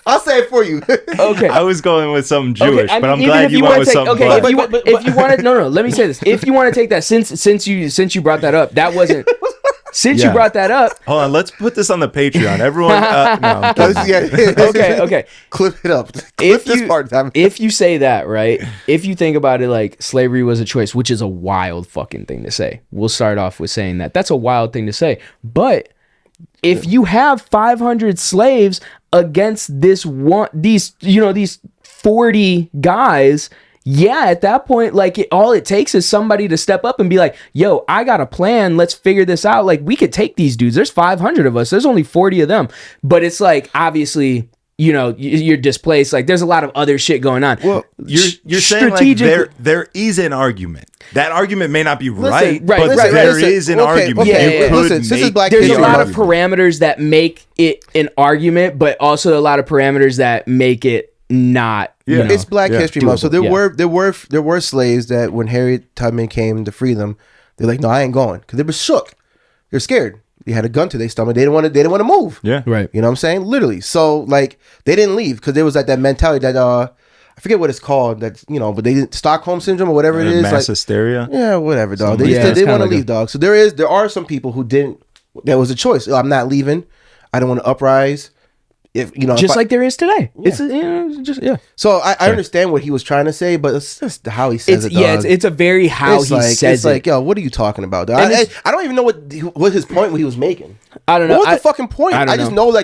Speaker 1: I'll say it for you.
Speaker 3: Okay.
Speaker 2: I was going with something Jewish,
Speaker 3: Okay, I
Speaker 2: but
Speaker 3: mean,
Speaker 2: I'm
Speaker 3: even
Speaker 2: glad
Speaker 3: if
Speaker 2: you
Speaker 3: you
Speaker 2: went
Speaker 3: wanna
Speaker 2: with
Speaker 3: take,
Speaker 2: something.
Speaker 3: okay,
Speaker 2: black.
Speaker 3: if you want to, no, let me say this. If you want to take that, since you brought that up, that wasn't. Since you
Speaker 2: Yeah.
Speaker 3: brought that up,
Speaker 2: Hold on, let's put this on the Patreon. Everyone, no, I'm kidding.
Speaker 3: okay.
Speaker 1: Clip it up. Clip
Speaker 3: If
Speaker 1: this
Speaker 3: you,
Speaker 1: part.
Speaker 3: if you say that, right? If you think about it like slavery was a choice, which is a wild fucking thing to say. We'll start off with saying that. That's a wild thing to say. But if you have 500 slaves against these 40 guys, yeah, at that point, like all it takes is somebody to step up and be like, yo, I got a plan. Let's figure this out. Like, we could take these dudes. There's 500 of us. There's only 40 of them. But it's like, obviously, you're displaced. Like, there's a lot of other shit going on.
Speaker 2: Well, you're saying like there is an argument. That argument may not be right, but there is an argument.
Speaker 1: Okay, listen, this is Black
Speaker 3: There's
Speaker 1: History
Speaker 3: a lot
Speaker 1: Month.
Speaker 3: of parameters that make it an argument, but also a lot of parameters that make it not.
Speaker 2: Yeah.
Speaker 1: It's Black History Month, so there
Speaker 3: doable.
Speaker 1: there were slaves that when Harriet Tubman came to free them, they're like, no, I ain't going, because they were shook, they're scared. They had a gun to their stomach. They didn't want to move.
Speaker 2: Yeah,
Speaker 3: Right.
Speaker 1: You know what I'm saying? Literally. So like they didn't leave because there was like that mentality that I forget what it's called. That's but they didn't Stockholm syndrome or whatever it is.
Speaker 2: Mass
Speaker 1: like,
Speaker 2: hysteria.
Speaker 1: Yeah, whatever, dog. They
Speaker 3: Yeah,
Speaker 1: didn't want to
Speaker 3: kinda
Speaker 1: leave, dog. So there are some people who didn't. There was a choice. I'm not leaving. I don't want to uprise.
Speaker 3: Just like there is today. Yeah. It's just
Speaker 1: So I understand what he was trying to say, but it's just how he says it. Dog.
Speaker 3: It's a very how he says
Speaker 1: it's
Speaker 3: it.
Speaker 1: like, yo, what are you talking about? Dog? I don't even know what his point he was making.
Speaker 3: I don't know.
Speaker 1: What was the fucking point?
Speaker 3: I
Speaker 1: just know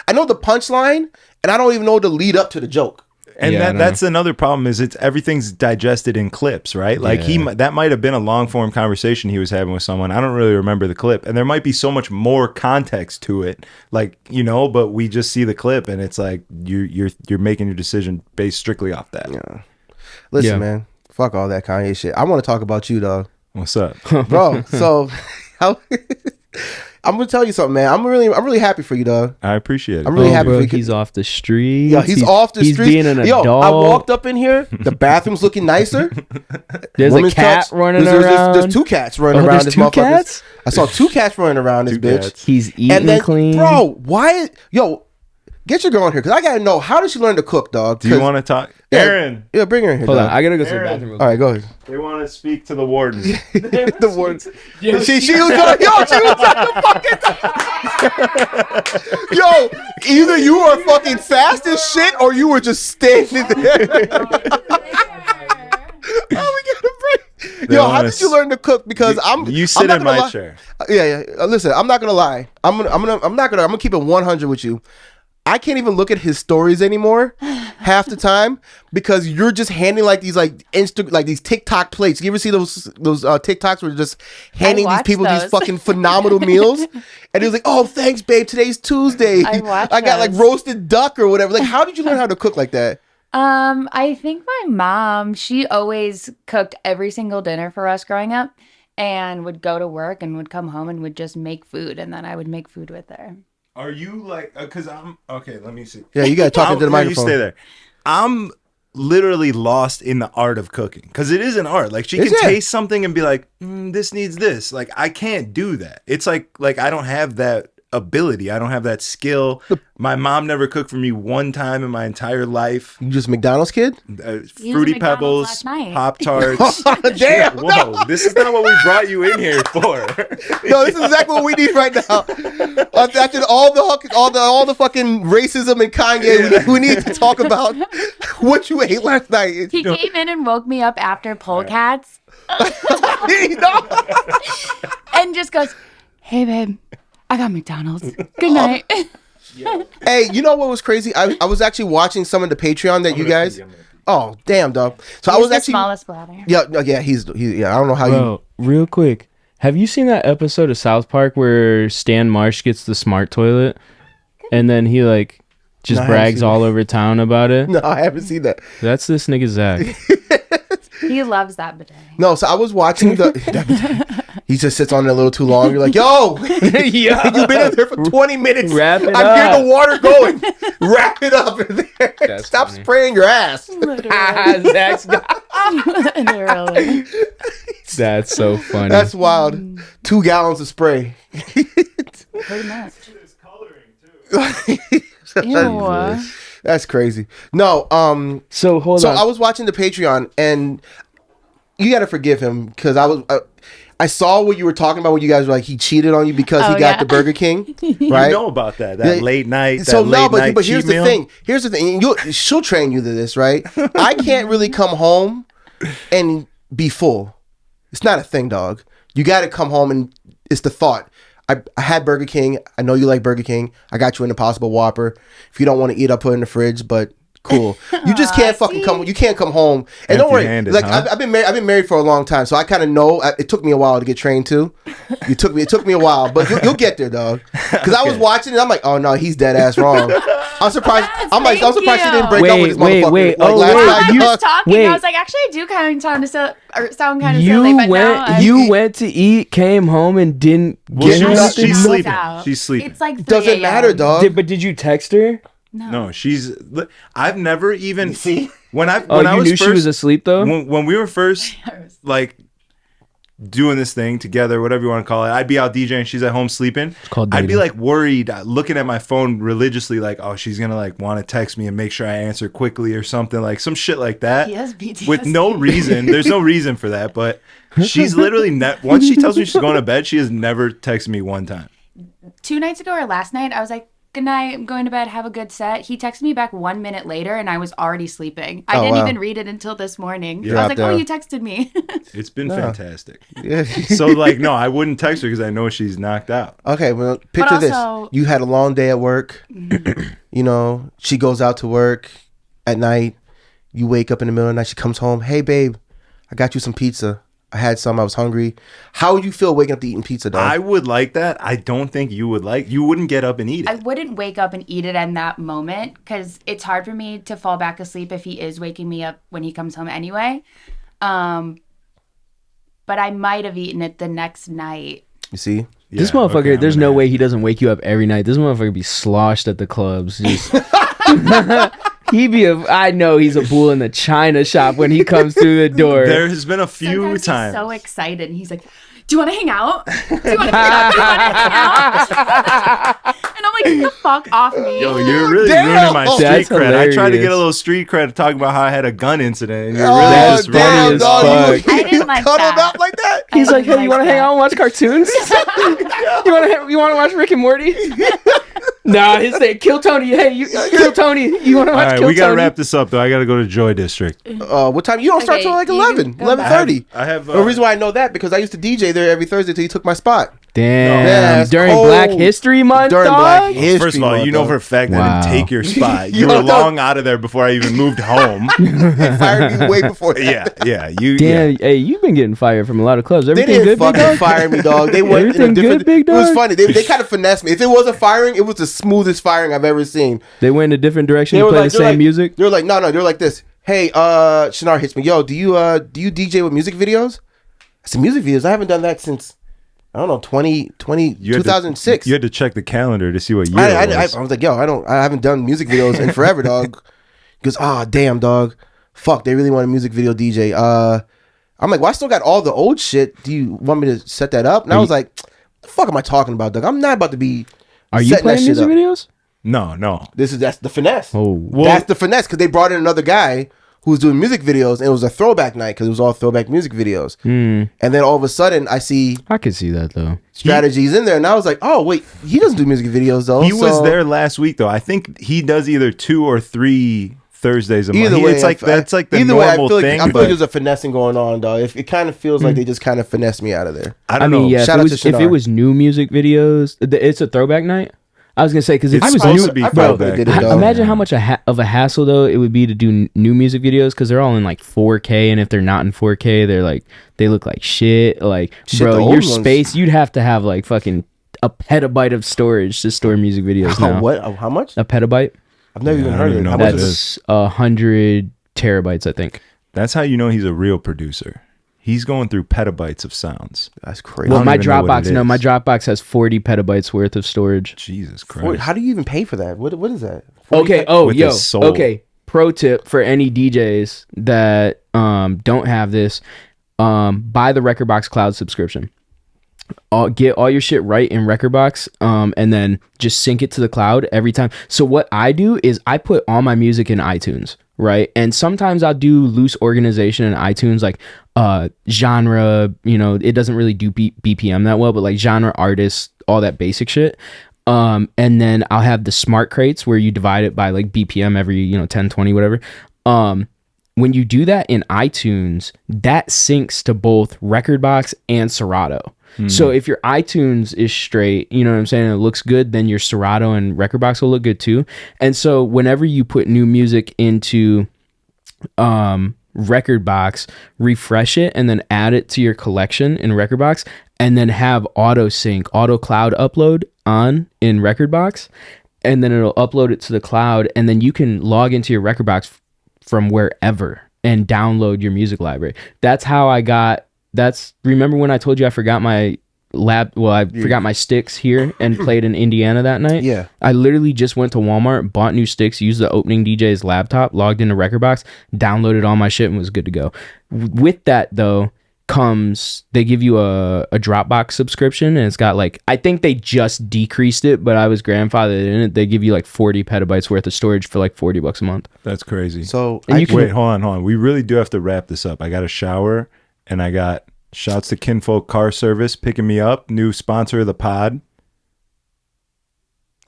Speaker 1: I know the punchline, and I don't even know the lead up to the joke.
Speaker 2: And that's another problem is everything's digested in clips, right? Like that might have been a long form conversation he was having with someone. I don't really remember the clip, and there might be so much more context to it, like but we just see the clip, and it's like you're making your decision based strictly off that.
Speaker 1: Yeah. Listen, man, fuck all that Kanye shit. I want to talk about you, dog.
Speaker 2: What's up,
Speaker 1: bro? So, I'm gonna tell you something, man. I'm really happy for you, dog.
Speaker 2: I appreciate it.
Speaker 1: I'm really happy for you.
Speaker 3: He's off the street.
Speaker 1: Yeah, he's off the street.
Speaker 3: He's being an adult.
Speaker 1: I walked up in here. The bathroom's looking nicer.
Speaker 3: There's a cat running around.
Speaker 1: There's two cats running around this motherfucker.
Speaker 3: Cats?
Speaker 1: I saw two cats running around this bitch.
Speaker 2: Cats.
Speaker 3: He's eating
Speaker 1: and then,
Speaker 3: clean.
Speaker 1: bro. Why? Get your girl in here because I gotta know, how did she learn to cook, dog?
Speaker 2: Do you want to talk, Aaron?
Speaker 1: Yeah, bring her in here.
Speaker 3: Hold
Speaker 1: dog.
Speaker 3: on, I gotta go to the
Speaker 2: Aaron.
Speaker 3: bathroom. Real
Speaker 1: All right, go ahead.
Speaker 2: They want to speak to the warden.
Speaker 1: The warden. She was she was trying to fucking. Yo, either you are fucking fast as shit or you were just standing there. We gotta break. Yo, how did you learn to cook? Because
Speaker 2: you sit in my chair.
Speaker 1: Yeah. Listen, I'm not gonna lie. I'm gonna keep it 100 with you. I can't even look at his stories anymore half the time because you're just handing like these these TikTok plates. You ever see those TikToks where you're just handing these people these fucking phenomenal meals? And he was like, "Oh, thanks, babe. Today's Tuesday. I got like roasted duck or whatever." Like, how did you learn how to cook like that?
Speaker 5: I think my mom, she always cooked every single dinner for us growing up and would go to work and would come home and would just make food. And then I would make food with her.
Speaker 2: Are you like, because I'm, okay, let me see.
Speaker 1: Yeah, you got to talk into the microphone.
Speaker 2: You stay there. I'm literally lost in the art of cooking because it is an art. Like she can taste something and be like, this needs this. Like I can't do that. It's like I don't have that ability. I don't have that skill. My mom never cooked for me one time in my entire life.
Speaker 1: You just McDonald's kid?
Speaker 2: Fruity Pebbles, Pop-Tarts.
Speaker 1: Damn.
Speaker 2: Whoa, this is not what we brought you in here for.
Speaker 1: No, this is exactly what we need right now. After all the fucking racism and Kanye, we need to talk about what you ate last night.
Speaker 5: He came in and woke me up after polecats. And just goes, "Hey, babe. I got McDonald's. Good night."
Speaker 1: Hey, you know what was crazy? I was actually watching some of the Patreon that you guys. Oh, damn, dog. So I was
Speaker 5: the
Speaker 1: actually
Speaker 5: smallest bladder.
Speaker 1: Yeah. He's I don't know how
Speaker 3: Bro, real quick, have you seen that episode of South Park where Stan Marsh gets the smart toilet, and then he like just brags all over town about it?
Speaker 1: No, I haven't seen that.
Speaker 3: That's this nigga Zach.
Speaker 5: He loves that bidet.
Speaker 1: No, so I was watching the. he just sits on it a little too long. You're like, yo,
Speaker 3: Yeah.
Speaker 1: you've been in there for 20 minutes.
Speaker 3: Wrap it
Speaker 1: I'm
Speaker 3: up.
Speaker 1: hearing the water going. Wrap it up in there.
Speaker 3: That's
Speaker 1: Stop
Speaker 3: funny.
Speaker 1: spraying your ass.
Speaker 3: Zach's got-
Speaker 5: Literally.
Speaker 3: That's so funny.
Speaker 1: That's wild. 2 gallons of spray.
Speaker 5: Pretty much. Ew.
Speaker 1: That's crazy. No,
Speaker 3: so hold
Speaker 1: so
Speaker 3: on.
Speaker 1: I was watching the Patreon, and you got to forgive him because I saw what you were talking about when you guys were like he cheated on you because he
Speaker 5: Oh,
Speaker 1: got
Speaker 5: yeah.
Speaker 1: the Burger King, right?
Speaker 2: You know about that
Speaker 1: Yeah.
Speaker 2: late night. That
Speaker 1: So
Speaker 2: late
Speaker 1: no,
Speaker 2: night
Speaker 1: but here's
Speaker 2: cheat
Speaker 1: the
Speaker 2: meal?
Speaker 1: thing. Here's the thing. She'll train you to this, right? I can't really come home and be full. It's not a thing, dog. You got to come home and it's the thought. I had Burger King. I know you like Burger King. I got you an Impossible Whopper. If you don't want to eat, I'll put it in the fridge. But cool. You just can't fucking come. You can't come home. And don't worry.
Speaker 2: Empty-handed,
Speaker 1: Like
Speaker 2: huh?
Speaker 1: I've been married for a long time, so I kind of know. It took me a while to get trained too. It took me a while, but you'll get there, dog. Because I was watching it, I'm like, oh no, he's dead ass wrong. I'm surprised. I'm surprised he didn't break up with his
Speaker 3: Wait,
Speaker 1: motherfucker.
Speaker 3: wait.
Speaker 1: Like
Speaker 3: Oh,
Speaker 1: last
Speaker 3: wait.
Speaker 1: night,
Speaker 5: I was
Speaker 1: dog.
Speaker 5: talking.
Speaker 3: Wait.
Speaker 5: I was like, actually, I do kind of sound kind of silly, but now
Speaker 3: You went to eat, came home, and didn't
Speaker 2: Well,
Speaker 3: get
Speaker 2: she was-
Speaker 3: nothing?
Speaker 2: she's
Speaker 5: knocked
Speaker 2: sleeping.
Speaker 5: out.
Speaker 2: She's sleeping.
Speaker 5: It's like 3
Speaker 1: Doesn't matter,
Speaker 5: a.m.
Speaker 1: dog.
Speaker 3: But did you text her?
Speaker 2: No, she's. I've never even.
Speaker 1: See?
Speaker 2: When I
Speaker 3: Oh,
Speaker 2: when I
Speaker 3: you
Speaker 2: was
Speaker 3: knew
Speaker 2: first,
Speaker 3: she was asleep though?
Speaker 2: when we were first like doing this thing together, whatever you want to call it, I'd be out DJing, she's at home sleeping.
Speaker 3: called
Speaker 2: I'd be
Speaker 3: dating.
Speaker 2: like worried, looking at my phone religiously, like, oh, she's gonna like want to text me and make sure I answer quickly or something, like some shit like that.
Speaker 5: He has PTSD.
Speaker 2: With no reason. There's no reason for that, but she's literally once she tells me she's going to bed, she has never texted me one time.
Speaker 5: 2 nights ago or last night, I was like, good night, I'm going to bed, have a good set. He texted me back 1 minute later and I was already sleeping. I
Speaker 1: Oh,
Speaker 5: didn't
Speaker 1: wow.
Speaker 5: even read it until this morning.
Speaker 2: Yeah.
Speaker 5: I was like,
Speaker 1: Dropped
Speaker 5: oh,
Speaker 1: out.
Speaker 5: you texted me.
Speaker 2: It's been fantastic.
Speaker 1: Yeah.
Speaker 2: So like, no, I wouldn't text her because I know she's knocked out.
Speaker 1: Okay, well, picture this.
Speaker 5: also-
Speaker 1: You had a long day at work. You know, she goes out to work at night. You wake up in the middle of the night. She comes home. Hey, babe, I got you some pizza. I had some. I was hungry. How would you feel waking up to eating pizza, dog?
Speaker 2: I would like that. I don't think you would like. You wouldn't get up and eat
Speaker 5: I
Speaker 2: it.
Speaker 5: wouldn't wake up and eat it in that moment because it's hard for me to fall back asleep if he is waking me up when he comes home anyway. But I might have eaten it the next night.
Speaker 1: You see?
Speaker 3: This
Speaker 2: Yeah,
Speaker 3: motherfucker,
Speaker 2: okay, I'm
Speaker 3: there's
Speaker 2: gonna-
Speaker 3: no way he doesn't wake you up every night. This motherfucker be sloshed at the clubs. Just I know he's a bull in the china shop when he comes through the door.
Speaker 2: There has been a few
Speaker 5: Sometimes
Speaker 2: times.
Speaker 5: he's so excited and he's like, do you want to hang out? Do you want to hang out? Do you want to hang out? And I'm like, get the fuck off me.
Speaker 2: Yo, you're really
Speaker 1: Damn!
Speaker 2: ruining my street
Speaker 3: That's
Speaker 2: cred. I tried to get
Speaker 3: hilarious.
Speaker 2: a little street cred talking about how I had a gun incident, and you're
Speaker 1: Oh,
Speaker 2: really
Speaker 3: That's
Speaker 2: just
Speaker 3: funny
Speaker 2: ruining
Speaker 3: as
Speaker 2: it all.
Speaker 3: fuck.
Speaker 5: I didn't like
Speaker 1: Cuddled
Speaker 5: that.
Speaker 1: up like that?
Speaker 3: He's
Speaker 5: I
Speaker 3: like,
Speaker 5: didn't
Speaker 3: hey, you want to hang
Speaker 5: that.
Speaker 3: out and watch cartoons? you want to watch Rick and Morty? Nah, his name Kill Tony. Hey, you Kill Tony. You want to
Speaker 2: All
Speaker 3: watch
Speaker 2: right,
Speaker 3: Kill
Speaker 2: we gotta
Speaker 3: Tony?
Speaker 2: wrap this up though. I gotta go to Joy District.
Speaker 1: What time? You don't start
Speaker 5: Okay,
Speaker 1: till like
Speaker 5: you
Speaker 1: 11,
Speaker 5: can go back.
Speaker 1: 11:30.
Speaker 2: I have.
Speaker 1: The reason why I know that because I used to DJ there every Thursday till you took my spot.
Speaker 3: Damn.
Speaker 1: that's
Speaker 3: During
Speaker 1: cold.
Speaker 3: Black History Month,
Speaker 1: During
Speaker 3: dog?
Speaker 1: Black History
Speaker 2: First of all,
Speaker 1: Month,
Speaker 2: you know
Speaker 1: dog.
Speaker 2: for a fact I
Speaker 3: Wow.
Speaker 2: didn't take your spot. You
Speaker 1: Yo,
Speaker 2: were
Speaker 1: dog.
Speaker 2: long out of there before I even moved home.
Speaker 1: They fired me way before that.
Speaker 2: yeah. You.
Speaker 3: Damn,
Speaker 2: Yeah.
Speaker 3: hey, you've been getting fired from a lot of clubs.
Speaker 1: They
Speaker 3: Everything
Speaker 1: didn't
Speaker 3: good, big
Speaker 1: fucking
Speaker 3: dog?
Speaker 1: fire me, dog. They went in a
Speaker 3: Everything
Speaker 1: different.
Speaker 3: good, big
Speaker 1: It was
Speaker 3: dog?
Speaker 1: funny. They kind of finessed me. If it was a firing, it was the smoothest firing I've ever seen.
Speaker 3: They went in a different direction.
Speaker 1: They
Speaker 3: You
Speaker 1: were
Speaker 3: play
Speaker 1: like,
Speaker 3: the
Speaker 1: they're
Speaker 3: same
Speaker 1: like-
Speaker 3: music.
Speaker 1: They're like, no, they're like this. Hey, Shinar hits me. Yo, do you DJ with music videos? I said, music videos? I haven't done that since, I don't know, 2006.
Speaker 2: You had to check the calendar to see what year
Speaker 1: I
Speaker 2: it was.
Speaker 1: was like, yo, I haven't done music videos in forever, dog. He goes, damn, dog. Fuck, they really want a music video DJ. I'm like, well, I still got all the old shit. Do you want me to set that up? And I was like, the fuck am I talking about, dog? I'm not about to be
Speaker 3: Are you
Speaker 1: setting that
Speaker 3: playing
Speaker 1: shit
Speaker 3: music
Speaker 1: up.
Speaker 3: videos?
Speaker 2: No.
Speaker 1: That's the finesse.
Speaker 3: Oh,
Speaker 1: That's the finesse because they brought in another guy who was doing music videos and it was a throwback night because it was all throwback music videos. And then all of a sudden I see
Speaker 3: I could see that though.
Speaker 1: strategies in there and I was like, oh wait, he doesn't do music videos though.
Speaker 2: He was
Speaker 1: So
Speaker 2: there last week though. I think he does either 2 or 3 Thursdays a month.
Speaker 1: Either way,
Speaker 2: It's like that's like the
Speaker 1: either way,
Speaker 2: normal
Speaker 1: I feel
Speaker 2: thing.
Speaker 1: like
Speaker 2: but
Speaker 1: there's a finessing going on, dog. It kind of feels like they just kind of finessed me out of there.
Speaker 2: I
Speaker 3: I
Speaker 2: don't
Speaker 3: mean,
Speaker 2: know.
Speaker 3: yeah.
Speaker 1: Shout
Speaker 3: If
Speaker 1: out
Speaker 3: it, was,
Speaker 1: to
Speaker 3: if it
Speaker 1: Shinar.
Speaker 3: was new music videos, it's a throwback night. I was gonna say because if
Speaker 2: It's
Speaker 3: it was
Speaker 2: supposed
Speaker 3: new,
Speaker 2: to be
Speaker 1: I
Speaker 3: bro,
Speaker 1: probably
Speaker 2: throwback.
Speaker 1: did it, though.
Speaker 3: imagine how much of a hassle though it would be to do new music videos because they're all in like 4K, and if they're not in 4K, they look like shit. Like,
Speaker 1: Shit, the
Speaker 3: bro,
Speaker 1: old
Speaker 3: your
Speaker 1: ones-
Speaker 3: space, you'd have to have like fucking a petabyte of storage to store music videos now.
Speaker 1: What? How much?
Speaker 3: A petabyte?
Speaker 1: I've never
Speaker 2: Yeah,
Speaker 1: even
Speaker 2: I
Speaker 1: heard
Speaker 2: don't
Speaker 1: of it.
Speaker 2: even
Speaker 1: How
Speaker 2: know
Speaker 1: much
Speaker 2: what
Speaker 1: is
Speaker 2: it
Speaker 1: it?
Speaker 2: is.
Speaker 3: That's 100 terabytes, I think.
Speaker 2: That's how you know he's a real producer. He's going through petabytes of sounds.
Speaker 1: That's crazy.
Speaker 3: Well,
Speaker 2: don't
Speaker 3: my
Speaker 2: even know what
Speaker 3: Dropbox,
Speaker 2: it
Speaker 3: no,
Speaker 2: is.
Speaker 3: my Dropbox has 40 petabytes worth of storage.
Speaker 2: Jesus Christ.
Speaker 1: How do you even pay for that? What is that?
Speaker 3: Okay. Oh,
Speaker 2: With
Speaker 3: yo.
Speaker 2: his soul.
Speaker 3: Okay. Pro tip for any DJs that don't have this: buy the Rekordbox Cloud subscription. Get all your shit right in Rekordbox, and then just sync it to the cloud every time. So what I do is I put all my music in iTunes, right? And sometimes I'll do loose organization in iTunes, like genre. You know, it doesn't really do BPM that well, but like genre, artists, all that basic shit. And then I'll have the smart crates where you divide it by like BPM every 10, 20, whatever. When you do that in iTunes, that syncs to both Rekordbox and Serato. So if your iTunes is straight, you know what I'm saying, and it looks good, then your Serato and Rekordbox will look good too. And so whenever you put new music into Rekordbox, refresh it and then add it to your collection in Rekordbox, and then have auto sync, auto cloud upload on in Rekordbox, and then it'll upload it to the cloud, and then you can log into your Rekordbox from wherever and download your music library. That's how I got. Remember when I told you I forgot my forgot my sticks here and played in Indiana that night?
Speaker 1: Yeah.
Speaker 3: I literally just went to Walmart, bought new sticks, used the opening DJ's laptop, logged into Rekordbox, downloaded all my shit, and was good to go. With that though comes, they give you a Dropbox subscription, and it's got like, I think they just decreased it, but I was grandfathered in it. They give you like 40 petabytes worth of storage for like $40 a month.
Speaker 2: That's crazy.
Speaker 1: So
Speaker 3: And you can-
Speaker 2: Wait, hold on. We really do have to wrap this up. I got a shower, and I got shouts to Kinfolk Car Service picking me up, new sponsor of the pod.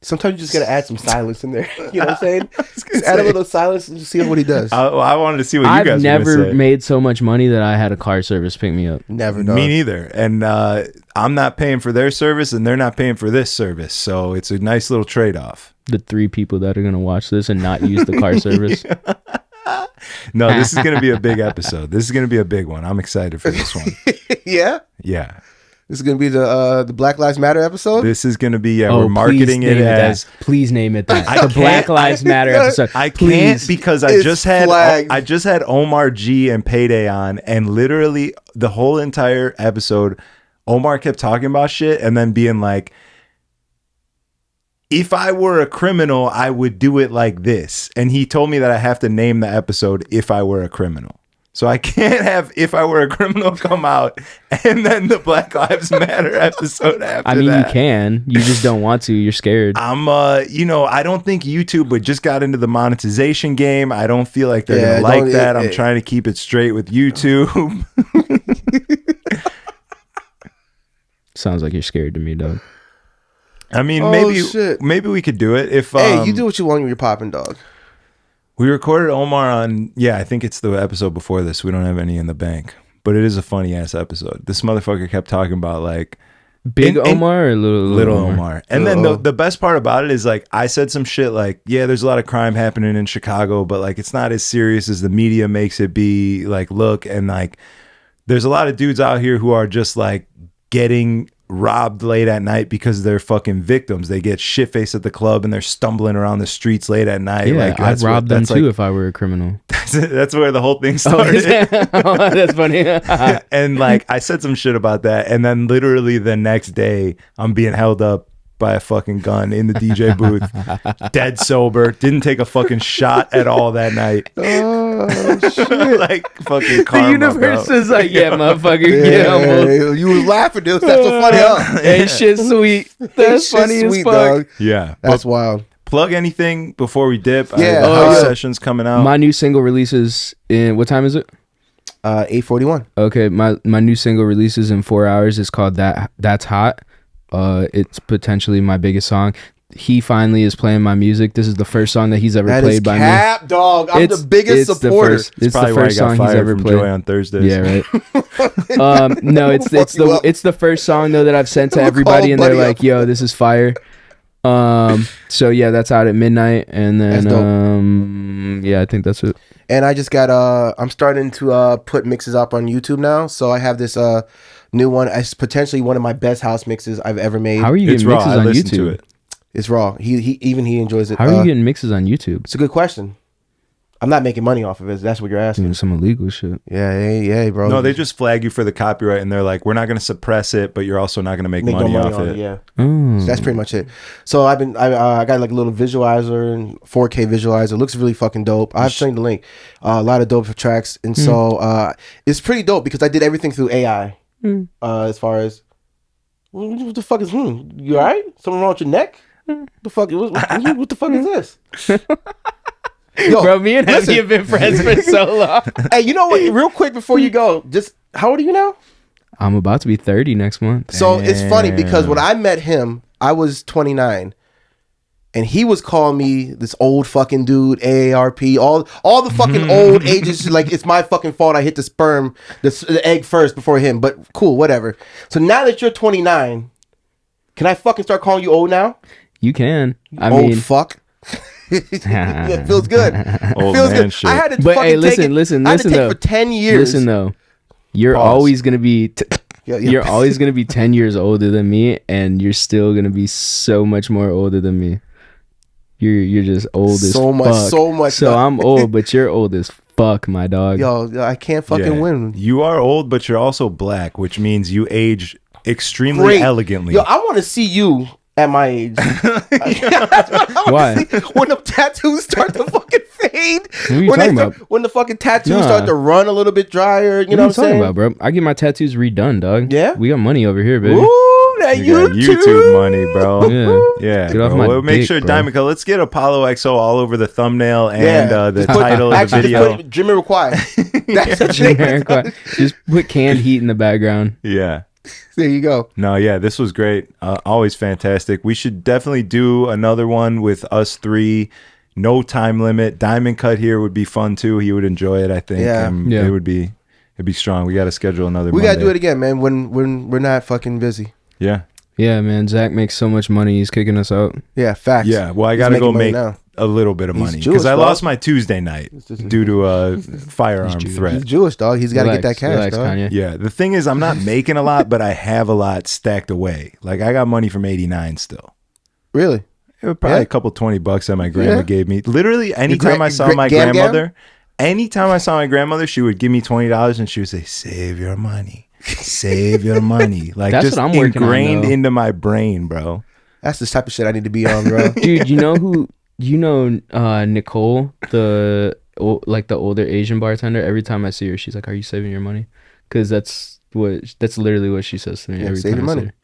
Speaker 1: sometimes you just gotta add some silence in there. You know what I'm saying? Just add a little silence and just see what he does.
Speaker 2: I wanted to see what you
Speaker 3: I've
Speaker 2: guys
Speaker 3: never
Speaker 2: were gonna say.
Speaker 3: made so much money that I had a car service pick me up.
Speaker 1: Never done.
Speaker 2: Me neither. And I'm not paying for their service, and they're not paying for this service. So it's a nice little trade-off.
Speaker 3: The 3 people that are going to watch this and not use the car service.
Speaker 2: No, this is going to be a big episode. This is going to be a big one. I'm excited for this one.
Speaker 1: Yeah.
Speaker 2: Yeah.
Speaker 1: This is gonna be the Black Lives Matter episode.
Speaker 2: This is going to be,
Speaker 3: Oh,
Speaker 2: we're marketing
Speaker 3: please
Speaker 2: it
Speaker 3: name
Speaker 2: as...
Speaker 3: that. Please name it that.
Speaker 2: I
Speaker 3: The Black
Speaker 2: can't-
Speaker 3: Lives Matter episode.
Speaker 2: I
Speaker 3: Please.
Speaker 2: can't because I
Speaker 1: It's
Speaker 2: just had
Speaker 1: flagged.
Speaker 2: I just had Omar G and Payday on, and literally the whole entire episode, Omar kept talking about shit and then being like, if I were a criminal, I would do it like this. And he told me that I have to name the episode If I Were a Criminal. So I can't have If I Were a Criminal come out and then the Black Lives Matter episode after
Speaker 3: I mean,
Speaker 2: that.
Speaker 3: you can. You just don't want to. You're scared.
Speaker 2: I'm I don't think YouTube would just got into the monetization game. I don't feel like they're
Speaker 1: Yeah,
Speaker 2: gonna like
Speaker 1: don't-
Speaker 2: that.
Speaker 1: it-
Speaker 2: I'm trying to keep it straight with YouTube.
Speaker 3: Sounds like you're scared to me, dog.
Speaker 2: I mean,
Speaker 1: Oh, shit.
Speaker 2: maybe we could do it if
Speaker 1: Hey, you do what you want when you're popping, dog.
Speaker 2: we recorded Omar on, I think it's the episode before this. We don't have any in the bank, but it is a funny ass episode. This motherfucker kept talking about like
Speaker 3: Big
Speaker 2: and-
Speaker 3: Omar or little
Speaker 2: Omar. And then the best part about it is like I said some shit like, yeah, there's a lot of crime happening in Chicago, but like it's not as serious as the media makes it be. Like, look, and like there's a lot of dudes out here who are just like getting robbed late at night because they're fucking victims. They get shit faced at the club and they're stumbling around the streets late at night.
Speaker 3: Yeah,
Speaker 2: like
Speaker 3: I'd rob them
Speaker 2: that's
Speaker 3: too
Speaker 2: like,
Speaker 3: if I were a criminal.
Speaker 2: that's where the whole thing
Speaker 3: Oh,
Speaker 2: started.
Speaker 3: that's funny.
Speaker 2: And like I said some shit about that, and then literally the next day I'm being held up by a fucking gun in the DJ booth, dead sober, didn't take a fucking shot at all that night.
Speaker 1: Oh shit!
Speaker 2: Like fucking
Speaker 3: The
Speaker 2: karma,
Speaker 3: universe
Speaker 2: bro.
Speaker 3: is like, yeah, motherfucker, get humbled.
Speaker 1: Yeah, you was laughing, dude. That's so funny, huh?
Speaker 3: Hey, shit sweet. That's
Speaker 1: Shit
Speaker 3: funny
Speaker 1: sweet,
Speaker 3: as fuck.
Speaker 1: dog.
Speaker 2: Yeah,
Speaker 1: That's
Speaker 2: but
Speaker 1: wild.
Speaker 2: plug anything before we dip.
Speaker 1: Yeah.
Speaker 2: House
Speaker 1: yeah.
Speaker 2: sessions coming out.
Speaker 3: My new single releases in, what time is it?
Speaker 1: 8:41.
Speaker 3: Okay, my new single releases in 4 hours. It's called That's Hot. It's potentially my biggest song. He finally is playing my music. This is the first song that he's ever
Speaker 1: That is
Speaker 3: played by me.
Speaker 1: cap, dog. I'm the biggest supporter.
Speaker 3: It's
Speaker 2: Probably
Speaker 3: the
Speaker 2: why I
Speaker 3: first
Speaker 2: got
Speaker 3: song he's
Speaker 2: fired
Speaker 3: ever
Speaker 2: from
Speaker 3: played.
Speaker 2: Joy on Thursdays.
Speaker 3: Yeah, right. No, it's
Speaker 1: Fuck you up.
Speaker 3: it's the first song though that I've sent to
Speaker 1: We'll
Speaker 3: everybody,
Speaker 1: call
Speaker 3: and they're
Speaker 1: Buddy
Speaker 3: like,
Speaker 1: up.
Speaker 3: "Yo, this is fire." So yeah, that's out at midnight, and
Speaker 1: That's
Speaker 3: then
Speaker 1: dope.
Speaker 3: yeah, I think that's it.
Speaker 1: And I just got I'm starting to put mixes up on YouTube now. So I have this new one. It's potentially one of my best house mixes I've ever made.
Speaker 3: How are you
Speaker 2: It's
Speaker 3: getting
Speaker 2: raw.
Speaker 3: mixes
Speaker 2: I
Speaker 3: on
Speaker 2: listened to
Speaker 3: YouTube?
Speaker 2: it.
Speaker 1: It's raw. He enjoys it.
Speaker 3: How are you getting mixes on YouTube?
Speaker 1: It's a good question. I'm not making money off of it. That's what you're asking.
Speaker 3: Some illegal shit.
Speaker 1: Yeah, bro.
Speaker 2: No, they just flag you for the copyright, and they're like, we're not going to suppress it, but you're also not going to make money
Speaker 1: no
Speaker 2: off
Speaker 1: on
Speaker 2: it.
Speaker 1: Yeah.
Speaker 3: Oh.
Speaker 1: So that's pretty much it. So I got like a little visualizer and 4K visualizer. It looks really fucking dope. I've seen the link. A lot of dope tracks, and so it's pretty dope because I did everything through AI. As far as what the fuck is you all right? Something wrong with your neck? What the fuck is this? Yo,
Speaker 3: Bro, me and Heavy have been friends for so long.
Speaker 1: Hey, you know what? Real quick before you go, just how old are you now?
Speaker 3: I'm about to be 30 next month.
Speaker 1: So it's funny because when I met him, I was 29. And he was calling me this old fucking dude, AARP, all the fucking old ages. Like, it's my fucking fault I hit the egg first before him. But cool, whatever. So now that you're 29, can I fucking start calling you old now?
Speaker 3: You can. I
Speaker 1: old
Speaker 3: mean,
Speaker 1: fuck. Yeah, it feels good.
Speaker 2: Old
Speaker 1: feels
Speaker 2: man
Speaker 1: good.
Speaker 2: shit.
Speaker 1: I had to
Speaker 3: but
Speaker 1: fucking
Speaker 3: hey, listen
Speaker 1: I had to take
Speaker 3: though.
Speaker 1: for 10 years.
Speaker 3: Listen though, you're
Speaker 2: Pause.
Speaker 3: always gonna be.
Speaker 1: Yeah.
Speaker 3: You're always gonna be 10 years older than me, and you're still gonna be so much more older than me. You're just old as fuck.
Speaker 1: So much.
Speaker 3: So I'm old, but you're old as fuck, my dog.
Speaker 1: Yo, I can't fucking win.
Speaker 2: You are old, but you're also black, which means you age extremely elegantly.
Speaker 1: Yo, I want to see you at my age.
Speaker 3: Why?
Speaker 1: When the tattoos start to fucking fade.
Speaker 3: What are you talking about?
Speaker 1: When the fucking tattoos
Speaker 3: Nah.
Speaker 1: start to run a little bit drier. You know what I'm saying?
Speaker 3: About, bro? I get my tattoos redone, dog.
Speaker 1: Yeah?
Speaker 3: We got money over here, baby.
Speaker 1: Ooh, that
Speaker 2: You got
Speaker 1: YouTube.
Speaker 2: YouTube money, bro.
Speaker 3: Yeah.
Speaker 2: Yeah,
Speaker 3: Get off
Speaker 2: bro.
Speaker 3: my
Speaker 2: Well, make
Speaker 3: dick,
Speaker 2: sure
Speaker 3: bro.
Speaker 2: Diamond Cut. Let's get Apollo XO all over the thumbnail and the
Speaker 1: Just put-
Speaker 2: title of the
Speaker 1: actually,
Speaker 2: video.
Speaker 1: Just put Jimmy required. That's the thing.
Speaker 3: Just put canned heat in the background.
Speaker 2: Yeah.
Speaker 1: There you go.
Speaker 2: No, yeah, this was great. Always fantastic. We should definitely do another one with us three. No time limit. Diamond Cut here would be fun too. He would enjoy it, I think.
Speaker 1: Yeah.
Speaker 3: Yeah.
Speaker 2: It'd be strong. We got to schedule another.
Speaker 1: We
Speaker 2: Monday.
Speaker 1: got to do it again, man, when we're not fucking busy.
Speaker 2: Yeah.
Speaker 3: Yeah, man. Zach makes so much money. He's kicking us out.
Speaker 1: Yeah, facts.
Speaker 2: Yeah. Well, I
Speaker 1: He's
Speaker 2: got to go
Speaker 1: making money
Speaker 2: make
Speaker 1: now.
Speaker 2: a little bit of
Speaker 1: He's
Speaker 2: money
Speaker 1: Jewish,
Speaker 2: because I
Speaker 1: dog.
Speaker 2: lost my Tuesday night due to a firearm threat.
Speaker 1: He's Jewish, dog. He's got to get that cash,
Speaker 3: Relax,
Speaker 1: dog.
Speaker 3: Kanye.
Speaker 2: Yeah, the thing is, I'm not making a lot, but I have a lot stacked away. Like I got money from '89 still.
Speaker 1: Really?
Speaker 2: It was probably
Speaker 1: Yeah.
Speaker 2: a couple $20 that my grandma
Speaker 1: Yeah.
Speaker 2: gave me. Literally, anytime I saw my
Speaker 1: Gam Gam?
Speaker 2: grandmother, she would give me $20 and she would say, "Save your money, save your money." Like
Speaker 3: That's
Speaker 2: just
Speaker 3: what I'm working on,
Speaker 2: ingrained
Speaker 3: though.
Speaker 2: into my brain, bro.
Speaker 1: That's the type of shit I need to be on, bro.
Speaker 3: Dude, you know who? You know Nicole, the older Asian bartender. Every time I see her, she's like, "Are you saving your money?" Because that's literally what she says to me every
Speaker 1: save
Speaker 3: time
Speaker 1: your
Speaker 3: I see
Speaker 1: money.
Speaker 3: her.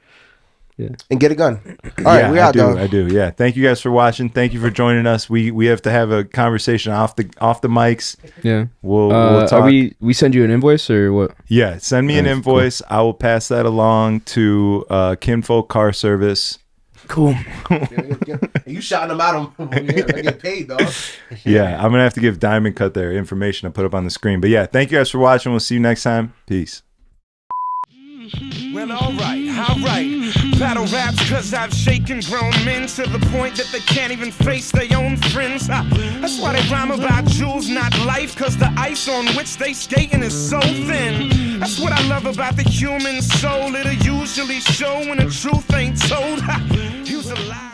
Speaker 3: Yeah.
Speaker 1: And get a gun. All right,
Speaker 2: Yeah,
Speaker 1: we out, dog.
Speaker 2: I do. Yeah. Thank you guys for watching. Thank you for joining us. We have to have a conversation off the mics.
Speaker 3: Yeah.
Speaker 2: We'll talk.
Speaker 3: Are we send you an invoice or what?
Speaker 2: Yeah, send me an
Speaker 3: Nice,
Speaker 2: invoice. I will pass that along to Kinfolk Car Service.
Speaker 3: Cool.
Speaker 1: You shouting them out on I get paid, dog.
Speaker 2: Yeah, I'm gonna have to give Diamond Cut their information to put up on the screen. But yeah, thank you guys for watching. We'll see you next time. Peace.
Speaker 4: Well, alright. Battle raps cause I've shaken grown men to the point that they can't even face their own friends. That's why they rhyme about jewels, not life, cause the ice on which they skating is so thin. That's what I love about the human soul. It'll usually show when the truth ain't told. Use a lie.